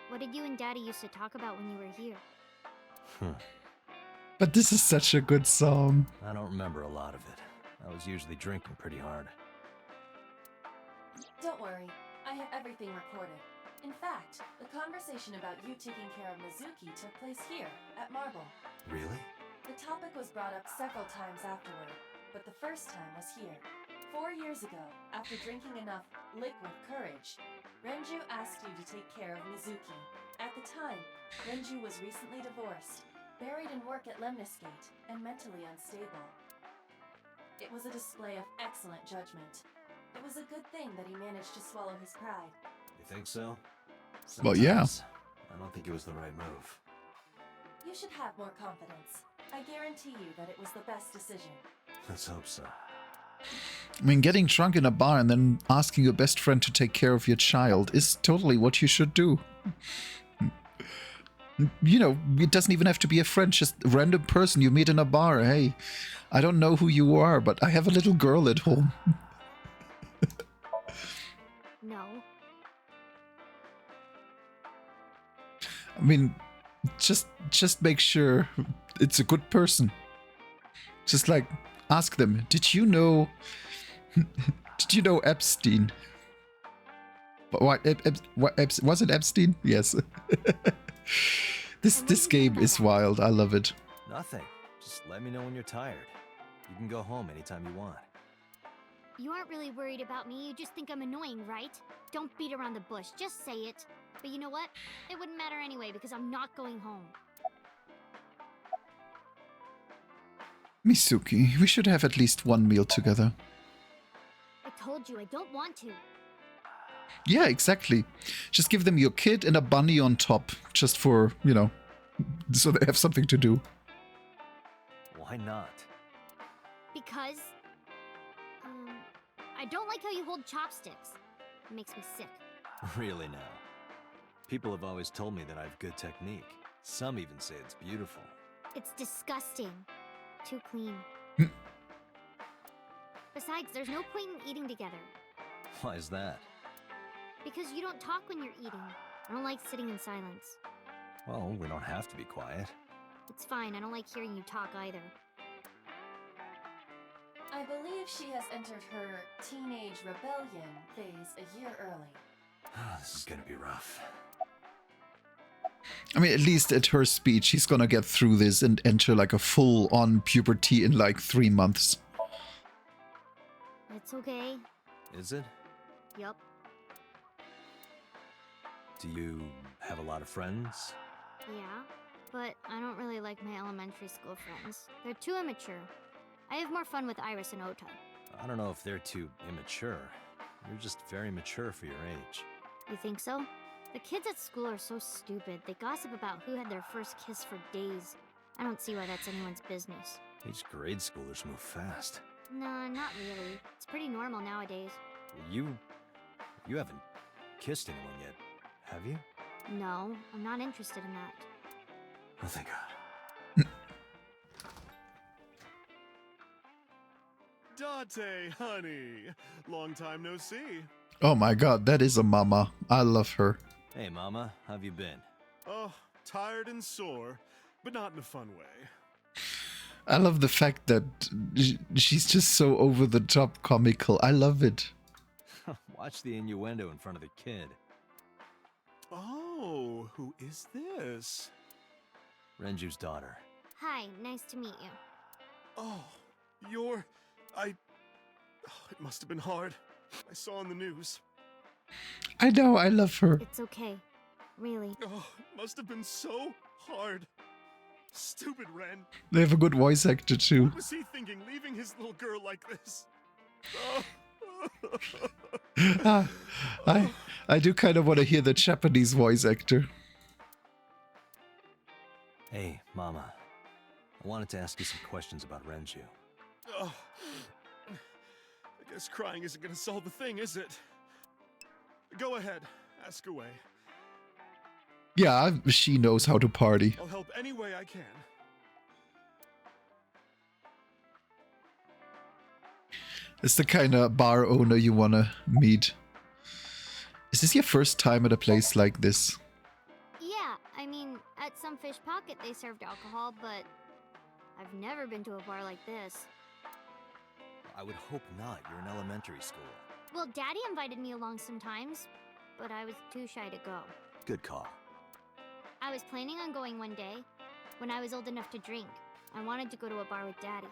What did you and Daddy used to talk about when you were here? But this is such a good song. I don't remember a lot of it. I was usually drinking pretty hard. Don't worry, I have everything recorded. In fact, the conversation about you taking care of Mizuki took place here, at Marble. Really? The topic was brought up several times afterward, but the first time was here. 4 years ago, after drinking enough liquid courage, Renju asked you to take care of Mizuki. At the time, Renju was recently divorced, buried in work at Lemniscate, and mentally unstable. It was a display of excellent judgment. It was a good thing that he managed to swallow his pride. You think so? Well, yeah. I don't think it was the right move. You should have more confidence. I guarantee you that it was the best decision. Let's hope so. I mean, getting drunk in a bar and then asking your best friend to take care of your child is totally what you should do. You know, it doesn't even have to be a friend, just a random person you meet in a bar. Hey, I don't know who you are, but I have a little girl at home. No. I mean, just make sure it's a good person. Just like, ask them, did you know Epstein? What, was it Epstein? Yes. This game is wild. I love it. Nothing. Just let me know when you're tired. You can go home anytime you want. You aren't really worried about me, you just think I'm annoying, right? Don't beat around the bush, just say it. But you know what? It wouldn't matter anyway because I'm not going home. Mizuki, we should have at least one meal together. I told you I don't want to. Yeah, exactly. Just give them your kid and a bunny on top, just for, you know, so they have something to do. Why not? Because... I don't like how you hold chopsticks. It makes me sick. Really now? People have always told me that I have good technique. Some even say it's beautiful. It's disgusting. Too clean. Besides, there's no point in eating together. Why is that? Because you don't talk when you're eating. I don't like sitting in silence. Well, we don't have to be quiet. It's fine, I don't like hearing you talk either. I believe she has entered her teenage rebellion phase a year early. This is gonna be rough. I mean, at least at her speed, she's gonna get through this and enter like a full-on puberty in like 3 months. It's okay. Is it? Yup. Do you have a lot of friends? Yeah, but I don't really like my elementary school friends. They're too immature. I have more fun with Iris and Ota. I don't know if they're too immature. You're just very mature for your age. You think so? The kids at school are so stupid. They gossip about who had their first kiss for days. I don't see why that's anyone's business. These grade schoolers move fast. Nah, not really. It's pretty normal nowadays. You haven't kissed anyone yet, have you? No, I'm not interested in that. Oh, thank God. Dante, honey. Long time no see. Oh my god, that is a mama. I love her. Hey, Mama, how have you been? Oh, tired and sore, but not in a fun way. I love the fact that she's just so over-the-top comical. I love it. Watch the innuendo in front of the kid. Oh, who is this? Renju's daughter. Hi, nice to meet you. Oh, it must have been hard. I saw on the news. I know, I love her. It's okay. Really. Oh, it must have been so hard. Stupid Ren. They have a good voice actor too. What was he thinking, leaving his little girl like this? I do kind of want to hear the Japanese voice actor. Hey, Mama. I wanted to ask you some questions about Renju. Oh, I guess crying isn't gonna solve the thing, is it? Go ahead, ask away. Yeah, she knows how to party. I'll help any way I can. It's the kind of bar owner you want to meet. Is this your first time at a place like this? Fish Pocket they served alcohol, but I've never been to a bar like this. I would hope not. You're in elementary school. Well, Daddy invited me along sometimes, but I was too shy to go. Good call. I was planning on going one day, when I was old enough to drink. I wanted to go to a bar with Daddy.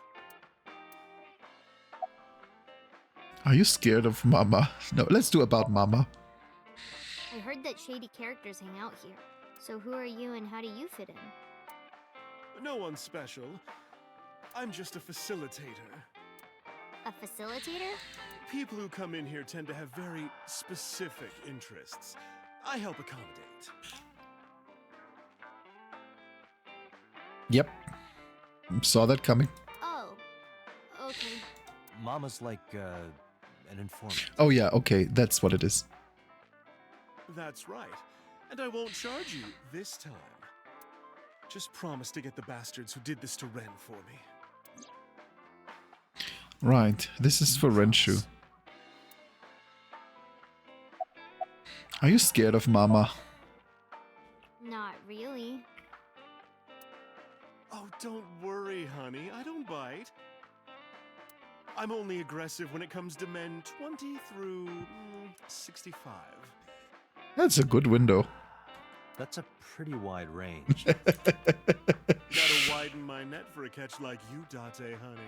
Are you scared of Mama? No, let's do about Mama. I heard that shady characters hang out here. So who are you and how do you fit in? No one special. I'm just a facilitator. A facilitator? People who come in here tend to have very specific interests. I help accommodate. Yep. Saw that coming. Oh, okay. Mama's like, an informant. Oh yeah, okay, that's what it is. That's right. And I won't charge you this time. Just promise to get the bastards who did this to Ren for me. Right, this is for Renshu. Are you scared of Mama? Not really. Oh, don't worry, honey. I don't bite. I'm only aggressive when it comes to men 20 through 65. That's a good window. That's a pretty wide range. Gotta widen my net for a catch like you, Date, honey.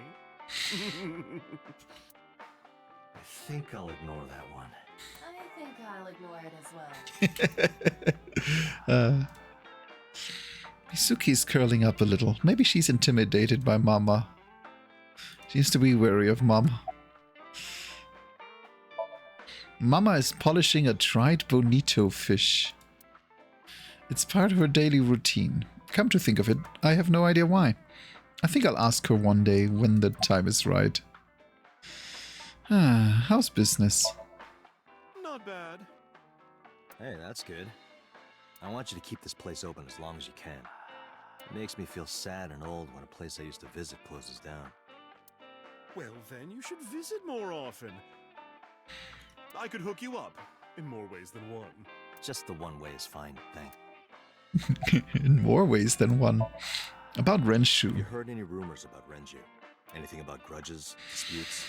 I think I'll ignore that one. I think I'll ignore it as well. Misuki's curling up a little. Maybe she's intimidated by Mama. She used to be wary of Mama. Mama is polishing a dried bonito fish. It's part of her daily routine. Come to think of it, I have no idea why. I think I'll ask her one day when the time is right. How's business? Not bad. Hey, that's good. I want you to keep this place open as long as you can. It makes me feel sad and old when a place I used to visit closes down. Well, then you should visit more often. I could hook you up in more ways than one. Just the one way is fine, thanks. In more ways than one. About Renshu. You heard any rumors about Renju? Anything about grudges, disputes?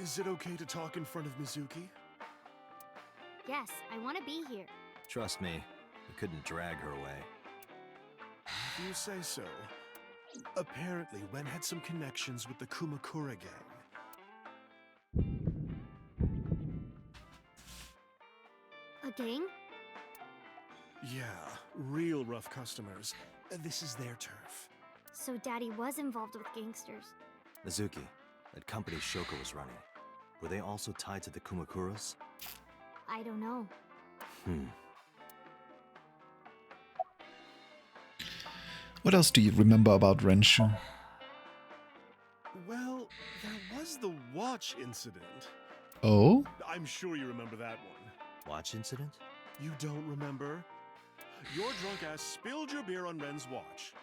Is it okay to talk in front of Mizuki? Yes, I want to be here. Trust me, we couldn't drag her away. If you say so. Apparently, Ren had some connections with the Kumakura gang. A gang? Yeah, real rough customers. This is their turf. So Daddy was involved with gangsters. Mizuki, that company Shoko was running, were they also tied to the Kumakuras? I don't know. What else do you remember about Renshu? Well, there was the watch incident. Oh? I'm sure you remember that one. Watch incident? You don't remember? Your drunk ass spilled your beer on Ren's watch.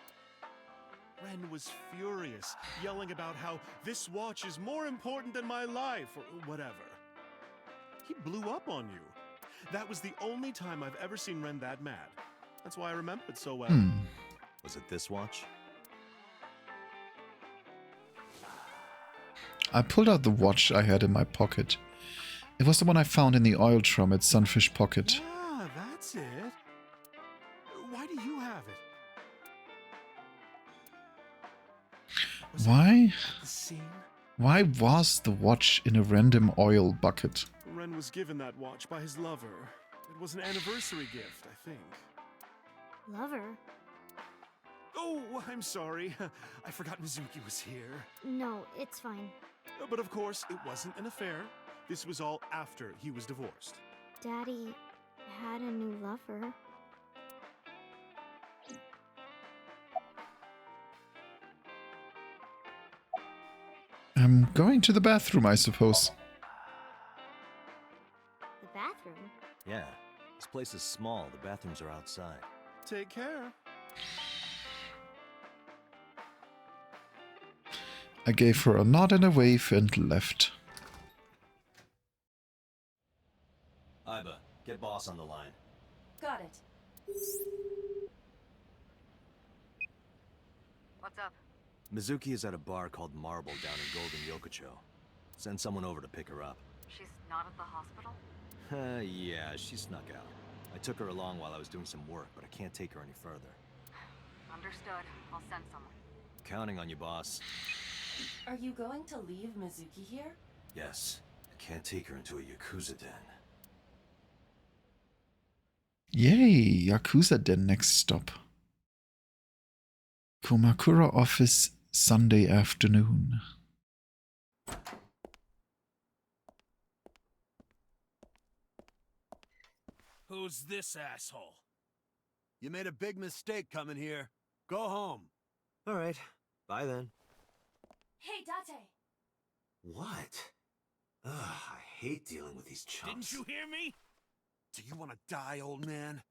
Ren was furious, yelling about how this watch is more important than my life, or whatever. He blew up on you. That was the only time I've ever seen Ren that mad. That's why I remember it so well. Was it this watch? I pulled out the watch I had in my pocket. It was the one I found in the oil drum at Sunfish Pocket. Ah, that's it. Why do you have it? Why? The scene? Why was the watch in a random oil bucket? Ren was given that watch by his lover. It was an anniversary gift, I think. Lover? Oh, I'm sorry. I forgot Mizuki was here. No, it's fine. But of course, it wasn't an affair. This was all after he was divorced. Daddy had a new lover. I'm going to the bathroom, I suppose. The bathroom? Yeah. This place is small. The bathrooms are outside. Take care. I gave her a nod and a wave and left. Iba, get boss on the line. Got it. What's up? Mizuki is at a bar called Marble down in Golden Yokocho. Send someone over to pick her up. She's not at the hospital? Yeah, she snuck out. I took her along while I was doing some work, but I can't take her any further. Understood. I'll send someone. Counting on you, boss. Are you going to leave Mizuki here? Yes. I can't take her into a Yakuza den. Yay, Yakuza Den next stop. Komakura office Sunday afternoon. Who's this asshole? You made a big mistake coming here. Go home. All right. Bye then. Hey, Date! What? Ugh, I hate dealing with these chumps. Didn't you hear me? Do you want to die, old man?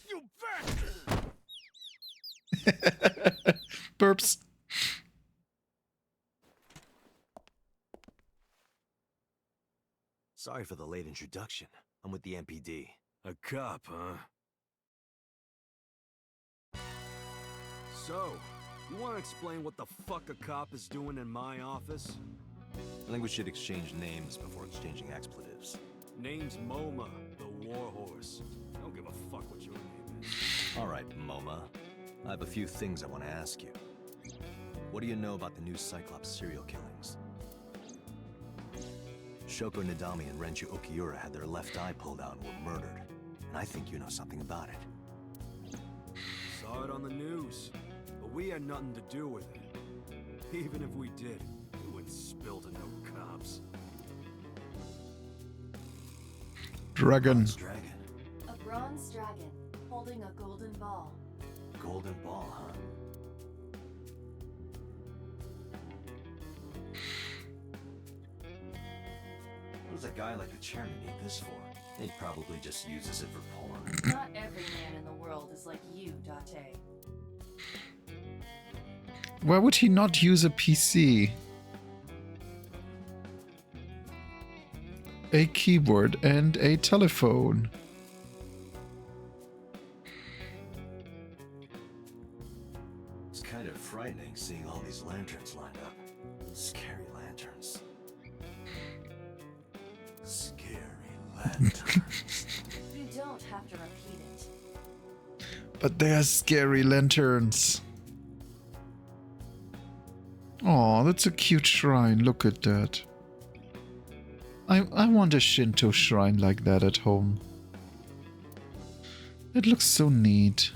You bet! Burps. Sorry for the late introduction. I'm with the MPD. A cop, huh? So, you want to explain what the fuck a cop is doing in my office? I think we should exchange names before exchanging expletives. Name's MoMA, the Warhorse. I don't give a fuck what your name is. All right, MoMA. I have a few things I want to ask you. What do you know about the new Cyclops serial killings? Shoko Nadami and Renju Okiura had their left eye pulled out and were murdered. And I think you know something about it. Saw it on the news, but we had nothing to do with it. Even if we did, we wouldn't spill to no cops. Dragon. Dragon. A bronze dragon holding a golden ball. Golden ball, huh? What does a guy like the chairman need this for? He probably just uses it for porn. Not every man in the world is like you, Date. Why would he not use a PC? A keyboard and a telephone. It's kind of frightening seeing all these lanterns lined up. Scary lanterns. Scary lanterns. You don't have to repeat it. But they are scary lanterns. Oh, that's a cute shrine. Look at that. I want a Shinto shrine like that at home. It looks so neat.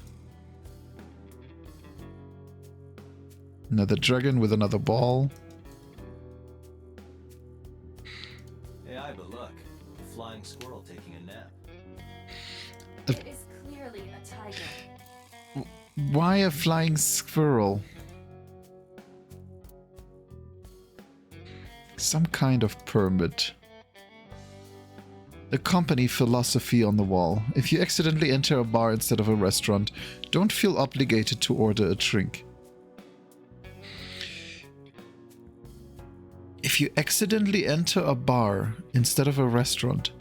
Another dragon with another ball. Hey, but look. A flying squirrel taking a nap. It is clearly a tiger. Why a flying squirrel? Some kind of permit. The company philosophy on the wall. If you accidentally enter a bar instead of a restaurant, don't feel obligated to order a drink. If you accidentally enter a bar instead of a restaurant,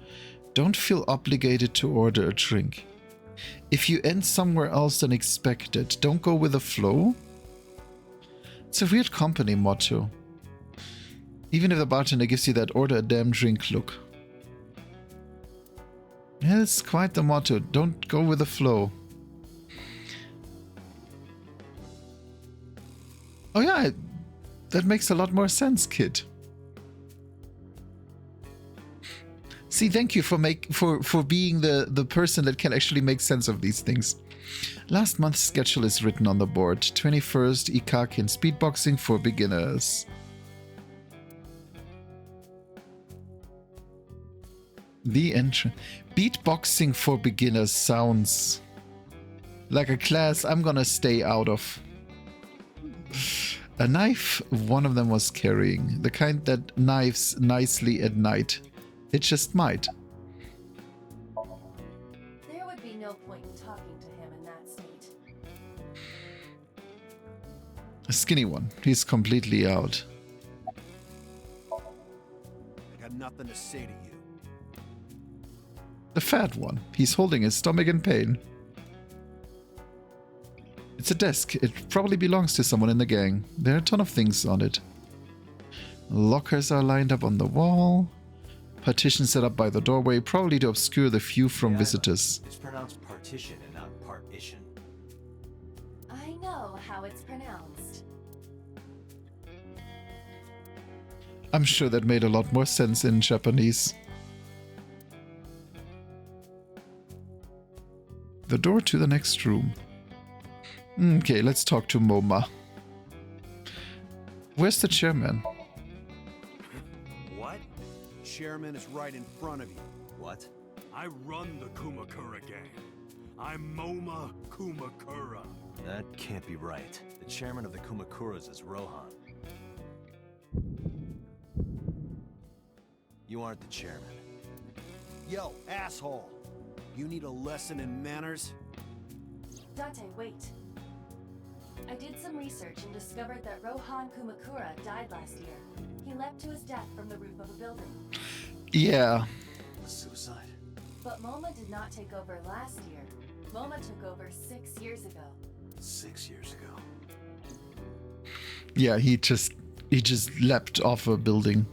don't feel obligated to order a drink. If you end somewhere else than expected, don't go with the flow. It's a weird company motto. Even if the bartender gives you that order a damn drink look. Yeah, it's quite the motto. Don't go with the flow. Oh yeah, that makes a lot more sense, kid. See, thank you for being the person that can actually make sense of these things. Last month's schedule is written on the board. 21st, Ikakin speedboxing for beginners. The entrance. Beatboxing for beginners sounds like a class I'm gonna stay out of. A knife one of them was carrying. The kind that knives nicely at night. It just might. There would be no point in talking to him in that state. A skinny one. He's completely out. I got nothing to say to you. The fat one. He's holding his stomach in pain. It's a desk. It probably belongs to someone in the gang. There are a ton of things on it. Lockers are lined up on the wall. Partitions set up by the doorway, probably to obscure the view from visitors. It's pronounced partition and not partition. I know how it's pronounced. I'm sure that made a lot more sense in Japanese. The door to the next room. Okay, let's talk to MoMA. Where's the chairman? What? Chairman is right in front of you. What? I run the Kumakura gang. I'm Moma Kumakura. That can't be right. The chairman of the Kumakuras is Rohan. You aren't the chairman. Yo, asshole! You need a lesson in manners? Date, wait. I did some research and discovered that Rohan Kumakura died last year. He leapt to his death from the roof of a building. Yeah. Suicide. But MoMA did not take over last year. MoMA took over 6 years ago. 6 years ago. Yeah, he just leapt off a building.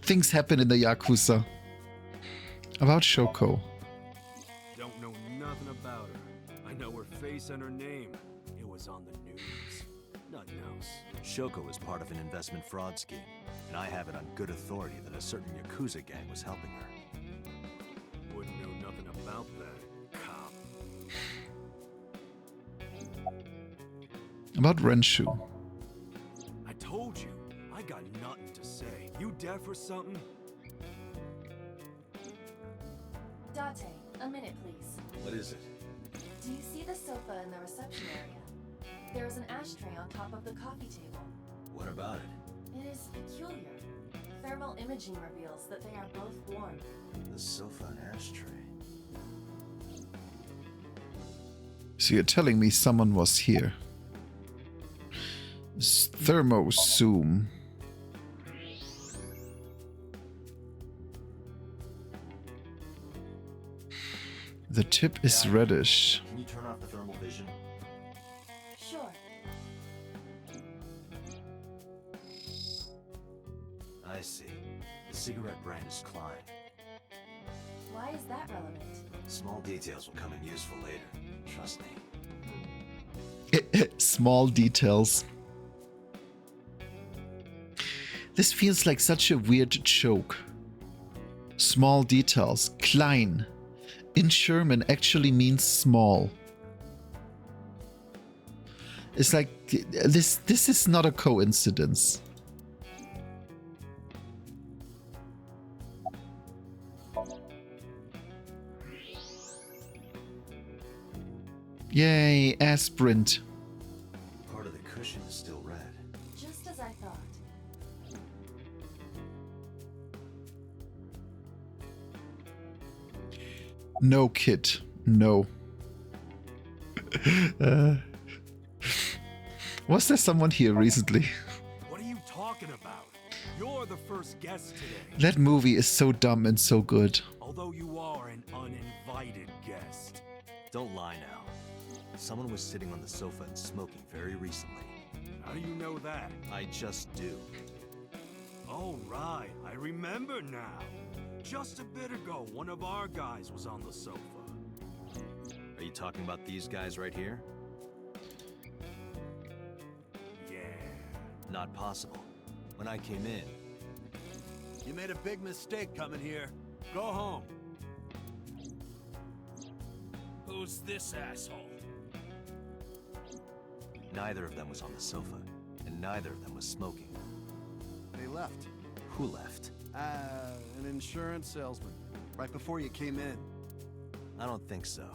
Things happen in the Yakuza. About Shoko. Don't know nothing about her. I know her face and her name. It was on the news. Nothing else. Shoko was part of an investment fraud scheme, and I have it on good authority that a certain Yakuza gang was helping her. Wouldn't know nothing about that, cop. About Renshu. I told you, I got nothing to say. You deaf or something? Date, a minute please. What is it? Do you see the sofa in the reception area? There is an ashtray on top of the coffee table. What about it? It is peculiar. Thermal imaging reveals that they are both warm. The sofa and ashtray. So you're telling me someone was here. Thermozoom. The tip is reddish. Can you turn off the thermal vision? Sure. I see. The cigarette brand is Klein. Why is that relevant? Small details will come in useful later. Trust me. Small details. This feels like such a weird joke. Small details. Klein. In German actually means small. It's like this is not a coincidence. Yay, Asprint. Part of the cushion is still red. Just as I thought. No, kid. No. Was there someone here recently? What are you talking about? You're the first guest today. That movie is so dumb and so good. Although you are an uninvited guest. Don't lie now. Someone was sitting on the sofa and smoking very recently. How do you know that? I just do. Oh, right. I remember now. Just a bit ago, one of our guys was on the sofa. Are you talking about these guys right here? Yeah. Not possible. When I came in... You made a big mistake coming here. Go home. Who's this asshole? Neither of them was on the sofa, and neither of them was smoking. They left. Who left? An insurance salesman. Right before you came in. I don't think so.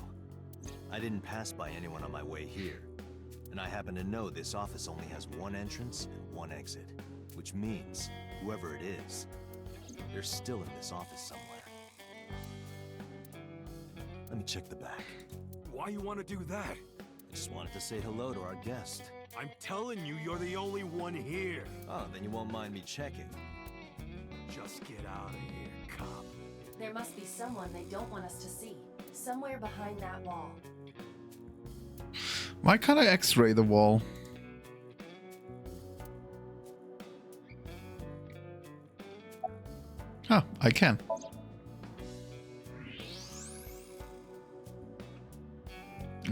I didn't pass by anyone on my way here. And I happen to know this office only has one entrance and one exit. Which means, whoever it is, they're still in this office somewhere. Let me check the back. Why you want to do that? I just wanted to say hello to our guest. I'm telling you, you're the only one here. Oh, then you won't mind me checking. Just get out of here, cop. There There must be someone they don't want us to see. Somewhere behind that wall. Why can't I X-ray the wall? Oh, I can.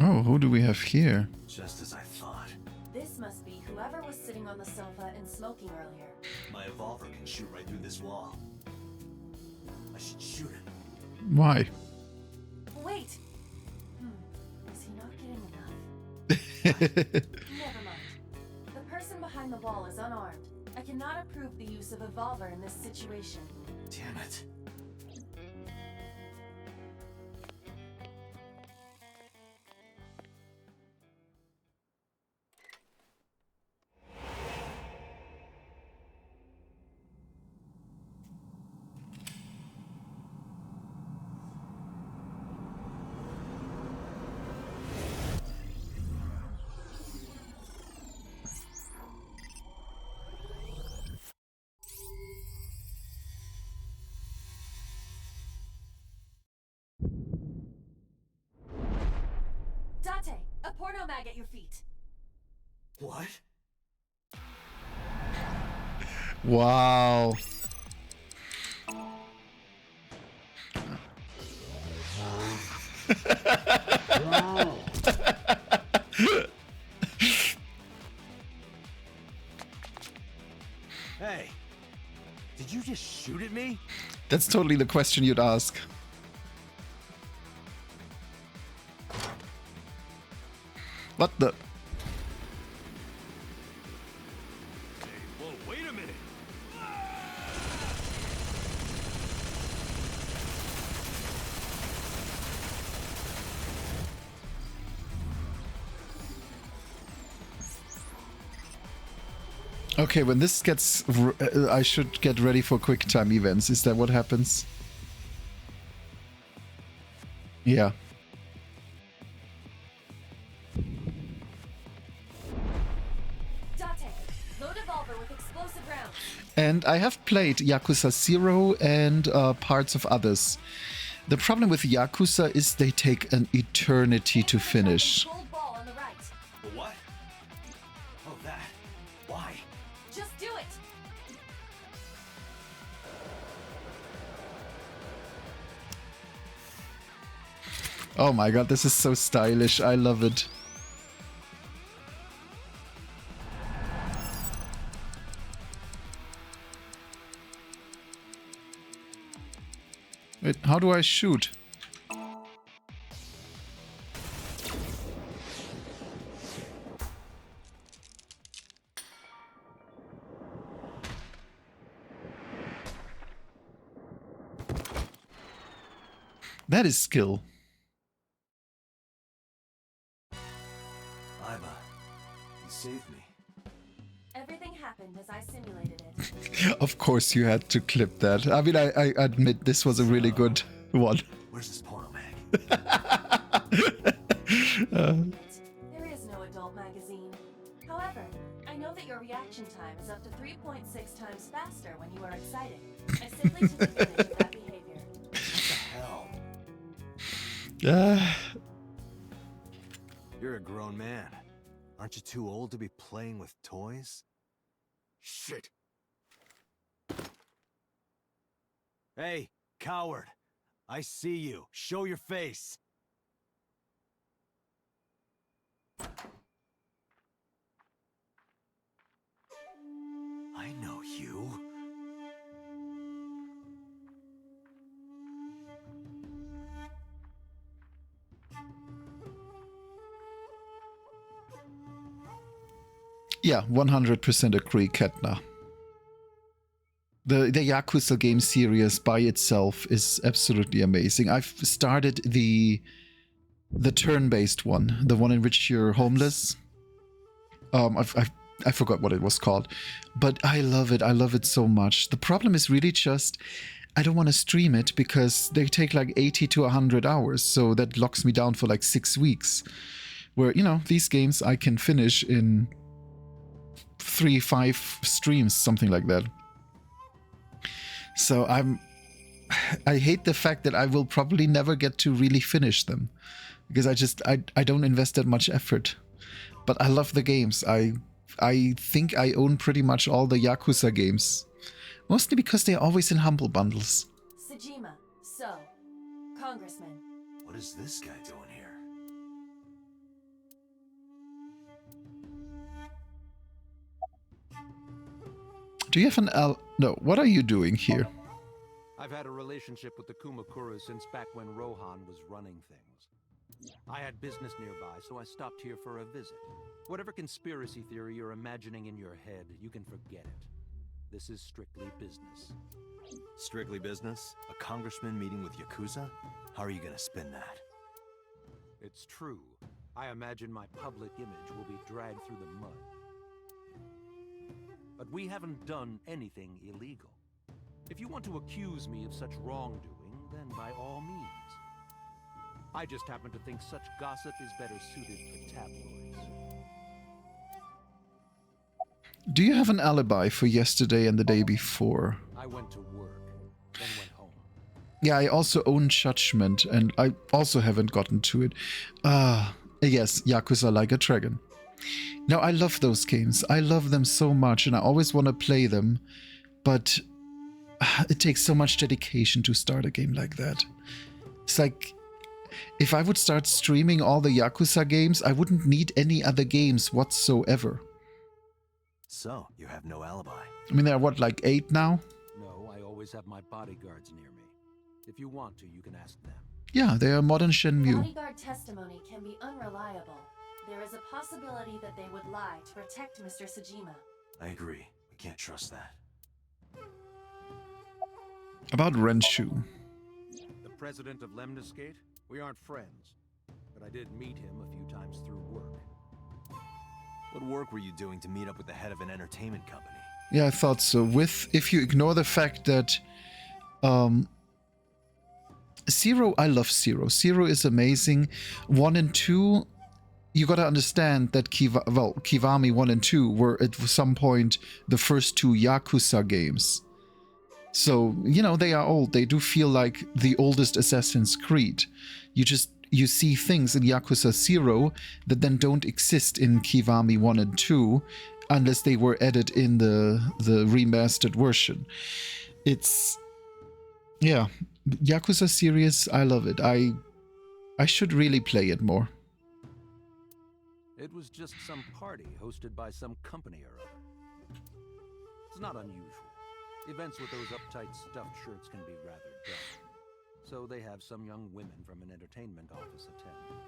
Oh, who do we have here? Just as I thought. This must be whoever was sitting on the sofa and smoking earlier. My evolver can shoot right through this wall. I should shoot it. Why? Wait! Is he not getting enough? Never mind. The person behind the wall is unarmed. I cannot approve the use of evolver in this situation. Damn it. Date! A porno mag at your feet! What? Wow. Hey, did you just shoot at me? That's totally the question you'd ask. What the? Hey, whoa, wait a minute. Okay, when this gets... I should get ready for quick time events. Is that what happens? Yeah. Date! Load evolver with explosive rounds! And I have played Yakuza 0 and parts of others. The problem with Yakuza is they take an eternity to finish. Gold ball on the right. The what? Oh, that. Why? Just do it! Oh my god, this is so stylish. I love it. Wait, how do I shoot? That is skill. Iba, you saved me. Everything happened as I simulated it. Of course you had to clip that. I mean, I admit this was a really good one. Where's this porno mag? There is no adult magazine. However, I know that your reaction time is up to 3.6 times faster when you are excited. I simply took advantage of that behavior. What the hell? You're a grown man. Aren't you too old to be playing with toys? Shit. Hey, coward. I see you. Show your face. I know you. Yeah, 100% agree, Ketna. The Yakuza game series by itself is absolutely amazing. I've started the turn-based one, the one in which you're homeless. I forgot what it was called, but I love it. I love it so much. The problem is really just I don't want to stream it because they take like 80 to 100 hours, so that locks me down for like 6 weeks. Where, you know, these games I can finish in 3-5 streams, something like that. So I hate the fact that I will probably never get to really finish them because I don't invest that much effort. But I love the games. I think I own pretty much all the Yakuza games, mostly because they're always in humble bundles. Sejima, so, Congressman. What is this guy doing here? Do you have an No, what are you doing here? I've had a relationship with the Kumakura since back when Rohan was running things. I had business nearby, so I stopped here for a visit. Whatever conspiracy theory you're imagining in your head, you can forget it. This is strictly business. Strictly business? A congressman meeting with Yakuza? How are you gonna spin that? It's true. I imagine my public image will be dragged through the mud. But we haven't done anything illegal. If you want to accuse me of such wrongdoing, then by all means. I just happen to think such gossip is better suited for tabloids. Do you have an alibi for yesterday and the day before? I went to work, then went home. Yeah, I also own Judgment, and I also haven't gotten to it. Yes, Yakuza Like a Dragon. Now, I love those games. I love them so much, and I always want to play them, but it takes so much dedication to start a game like that. It's like, if I would start streaming all the Yakuza games, I wouldn't need any other games whatsoever. So, you have no alibi. I mean, there are, what, like 8 now? No, I always have my bodyguards near me. If you want to, you can ask them. Yeah, they are modern Shenmue. Bodyguard testimony can be unreliable. There is a possibility that they would lie to protect Mr. Sejima. I agree. We can't trust that. About Renshu. The president of Lemniscate? We aren't friends, but I did meet him a few times through work. What work were you doing to meet up with the head of an entertainment company? Yeah, I thought so. If you ignore the fact that Zero, I love Zero. Zero is amazing. 1 and 2, you gotta understand that Kiwami 1 and 2 were at some point the first 2 Yakuza games. So, you know, they are old. They do feel like the oldest Assassin's Creed. You see things in Yakuza 0 that then don't exist in Kiwami 1 and 2 unless they were added in the remastered version. It's... yeah, Yakuza series, I love it. I should really play it more. It was just some party hosted by some company or other. It's not unusual. Events with those uptight stuffed shirts can be rather dull. So they have some young women from an entertainment office attend.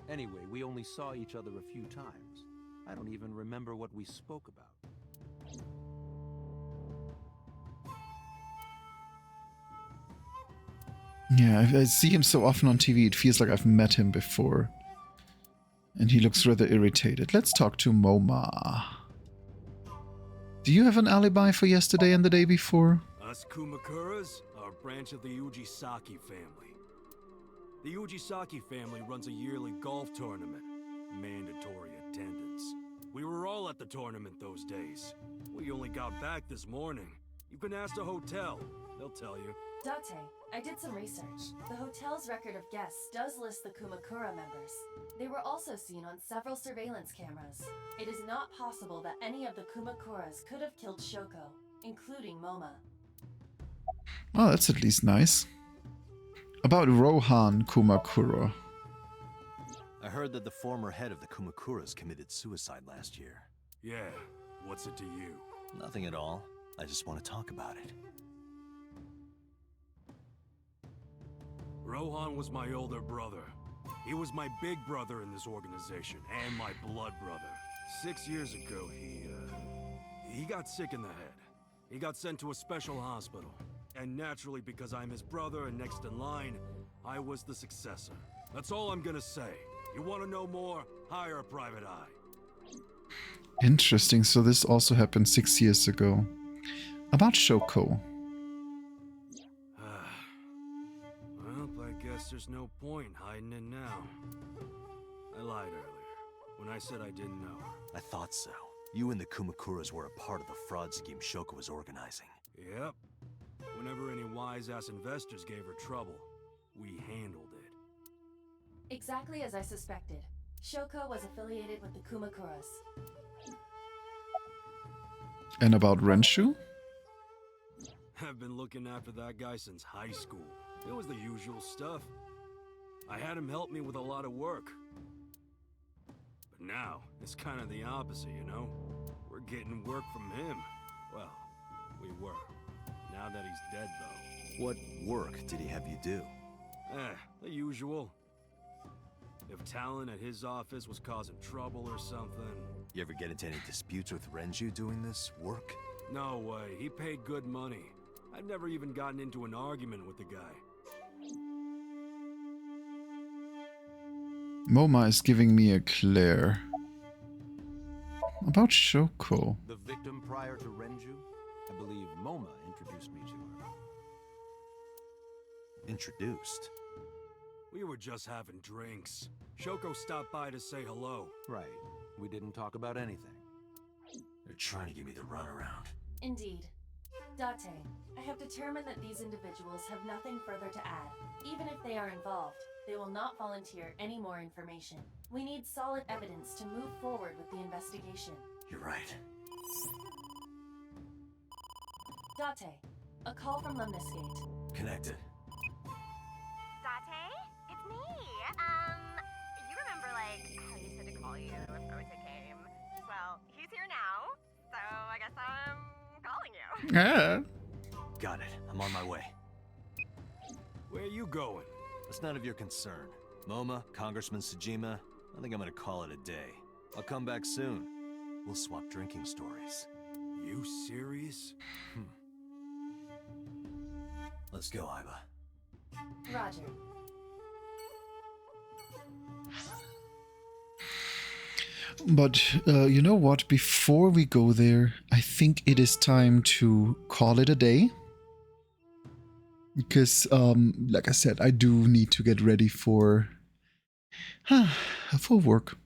Anyway, we only saw each other a few times. I don't even remember what we spoke about. Yeah, I see him so often on TV, it feels like I've met him before. And he looks rather irritated. Let's talk to Moma. Do you have an alibi for yesterday and the day before? Us Kumakuras are a branch of the Ujisaki family. The Ujisaki family runs a yearly golf tournament. Mandatory attendance. We were all at the tournament those days. We only got back this morning. You can ask the hotel. They'll tell you. Date, I did some research. The hotel's record of guests does list the Kumakura members. They were also seen on several surveillance cameras. It is not possible that any of the Kumakuras could have killed Shoko, including Moma. Oh, that's at least nice. About Rohan Kumakura. I heard that the former head of the Kumakuras committed suicide last year. Yeah, what's it to you? Nothing at all. I just want to talk about it. Rohan was my older brother. He was my big brother in this organization, and my blood brother. 6 years ago, he got sick in the head. He got sent to a special hospital. And naturally, because I'm his brother and next in line, I was the successor. That's all I'm gonna say. You want to know more? Hire a private eye. Interesting, so this also happened 6 years ago. About Shoko. Well, I guess there's no point hiding it now. I lied earlier, when I said I didn't know her. I thought so. You and the Kumakuras were a part of the fraud scheme Shoko was organizing. Yep. Whenever any wise-ass investors gave her trouble. We handled it. Exactly as I suspected. Shoko was affiliated with the Kumakuras. And about Renshu? I've been looking after that guy since high school. It was the usual stuff. I had him help me with a lot of work. But now, it's kind of the opposite, you know? We're getting work from him. Well, we were. Now that he's dead, though. What work did he have you do? The usual. If Talon at his office was causing trouble or something... You ever get into any disputes with Renju doing this work? No way. He paid good money. I've never even gotten into an argument with the guy. MoMA is giving me a Claire. About Shoko. The victim prior to Renju? I believe MoMA introduced me to her. Introduced? We were just having drinks. Shoko stopped by to say hello. Right. We didn't talk about anything. They're trying to give me the runaround. Indeed. Date, I have determined that these individuals have nothing further to add. Even if they are involved, they will not volunteer any more information. We need solid evidence to move forward with the investigation. You're right. Date, a call from Lemniscate. Connected. Date? It's me. You remember, like, how you said to call you if Ota came? Well, he's here now, so I guess I'm calling you. Yeah. Got it. I'm on my way. Where are you going? That's none of your concern. MoMA, Congressman Tsujima, I think I'm gonna call it a day. I'll come back soon. We'll swap drinking stories. You serious? Let's go, Iba. Roger. But you know what? Before we go there, I think it is time to call it a day. Because, like I said, I do need to get ready for work.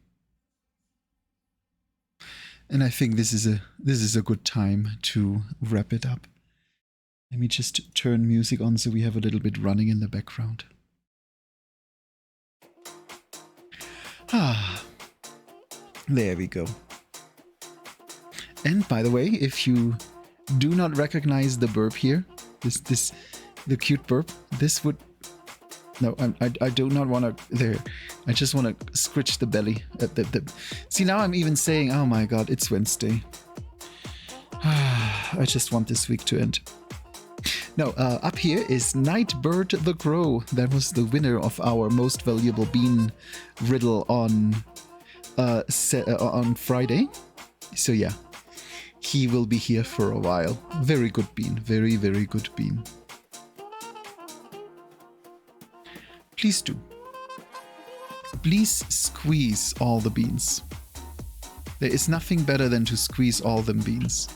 And I think this is a good time to wrap it up. Let me just turn music on so we have a little bit running in the background. There we go. And by the way, if you do not recognize the burp here, the cute burp, this would... No, I do not want to... There. I just want to scritch the belly. See, now I'm even saying, oh my god, it's Wednesday. I just want this week to end. No, up here is Nightbird the Crow. That was the winner of our most valuable bean riddle on Friday. So yeah, he will be here for a while. Very good bean. Very, very good bean. Please do. Please squeeze all the beans. There is nothing better than to squeeze all them beans.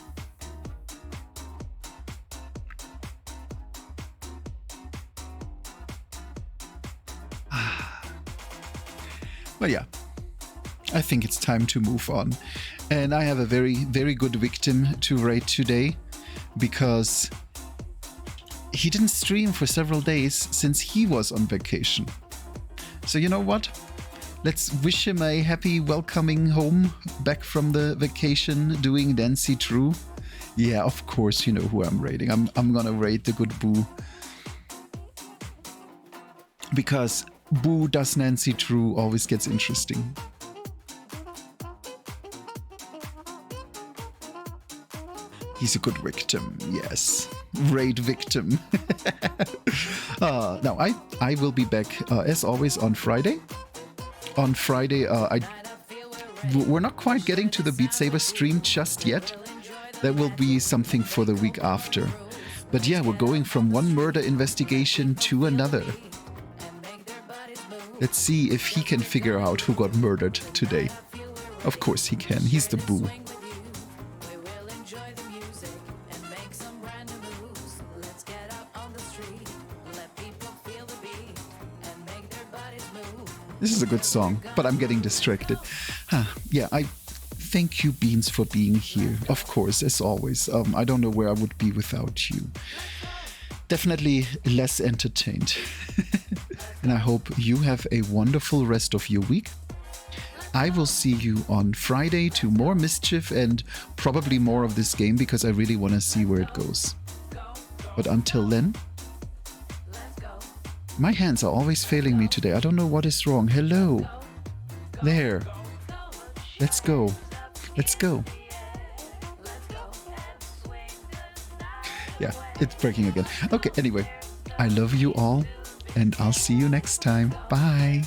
But yeah, I think it's time to move on. And I have a very, very good victim to rate today because he didn't stream for several days since he was on vacation. So you know what? Let's wish him a happy welcoming home back from the vacation doing Nancy Drew. Yeah, of course you know who I'm rating. I'm gonna rate the good Boo. Because Boo does Nancy Drew always gets interesting. He's a good victim, yes. Raid victim. Now, I will be back, as always, on Friday. On Friday, we're not quite getting to the Beat Saber stream just yet. That will be something for the week after. But yeah, we're going from one murder investigation to another. Let's see if he can figure out who got murdered today. Of course he can, he's the Boo. This is a good song, but I'm getting distracted. Yeah, I thank you, Beans, for being here. Of course, as always. I don't know where I would be without you. definitely less entertained. And I hope you have a wonderful rest of your week. I will see you on Friday to more mischief and probably more of this game because I really want to see where it goes. But until then, my hands are always failing me today. I don't know what is wrong. Hello. There. Let's go. Let's go. Yeah, it's breaking again. Okay, anyway, I love you all and I'll see you next time. Bye.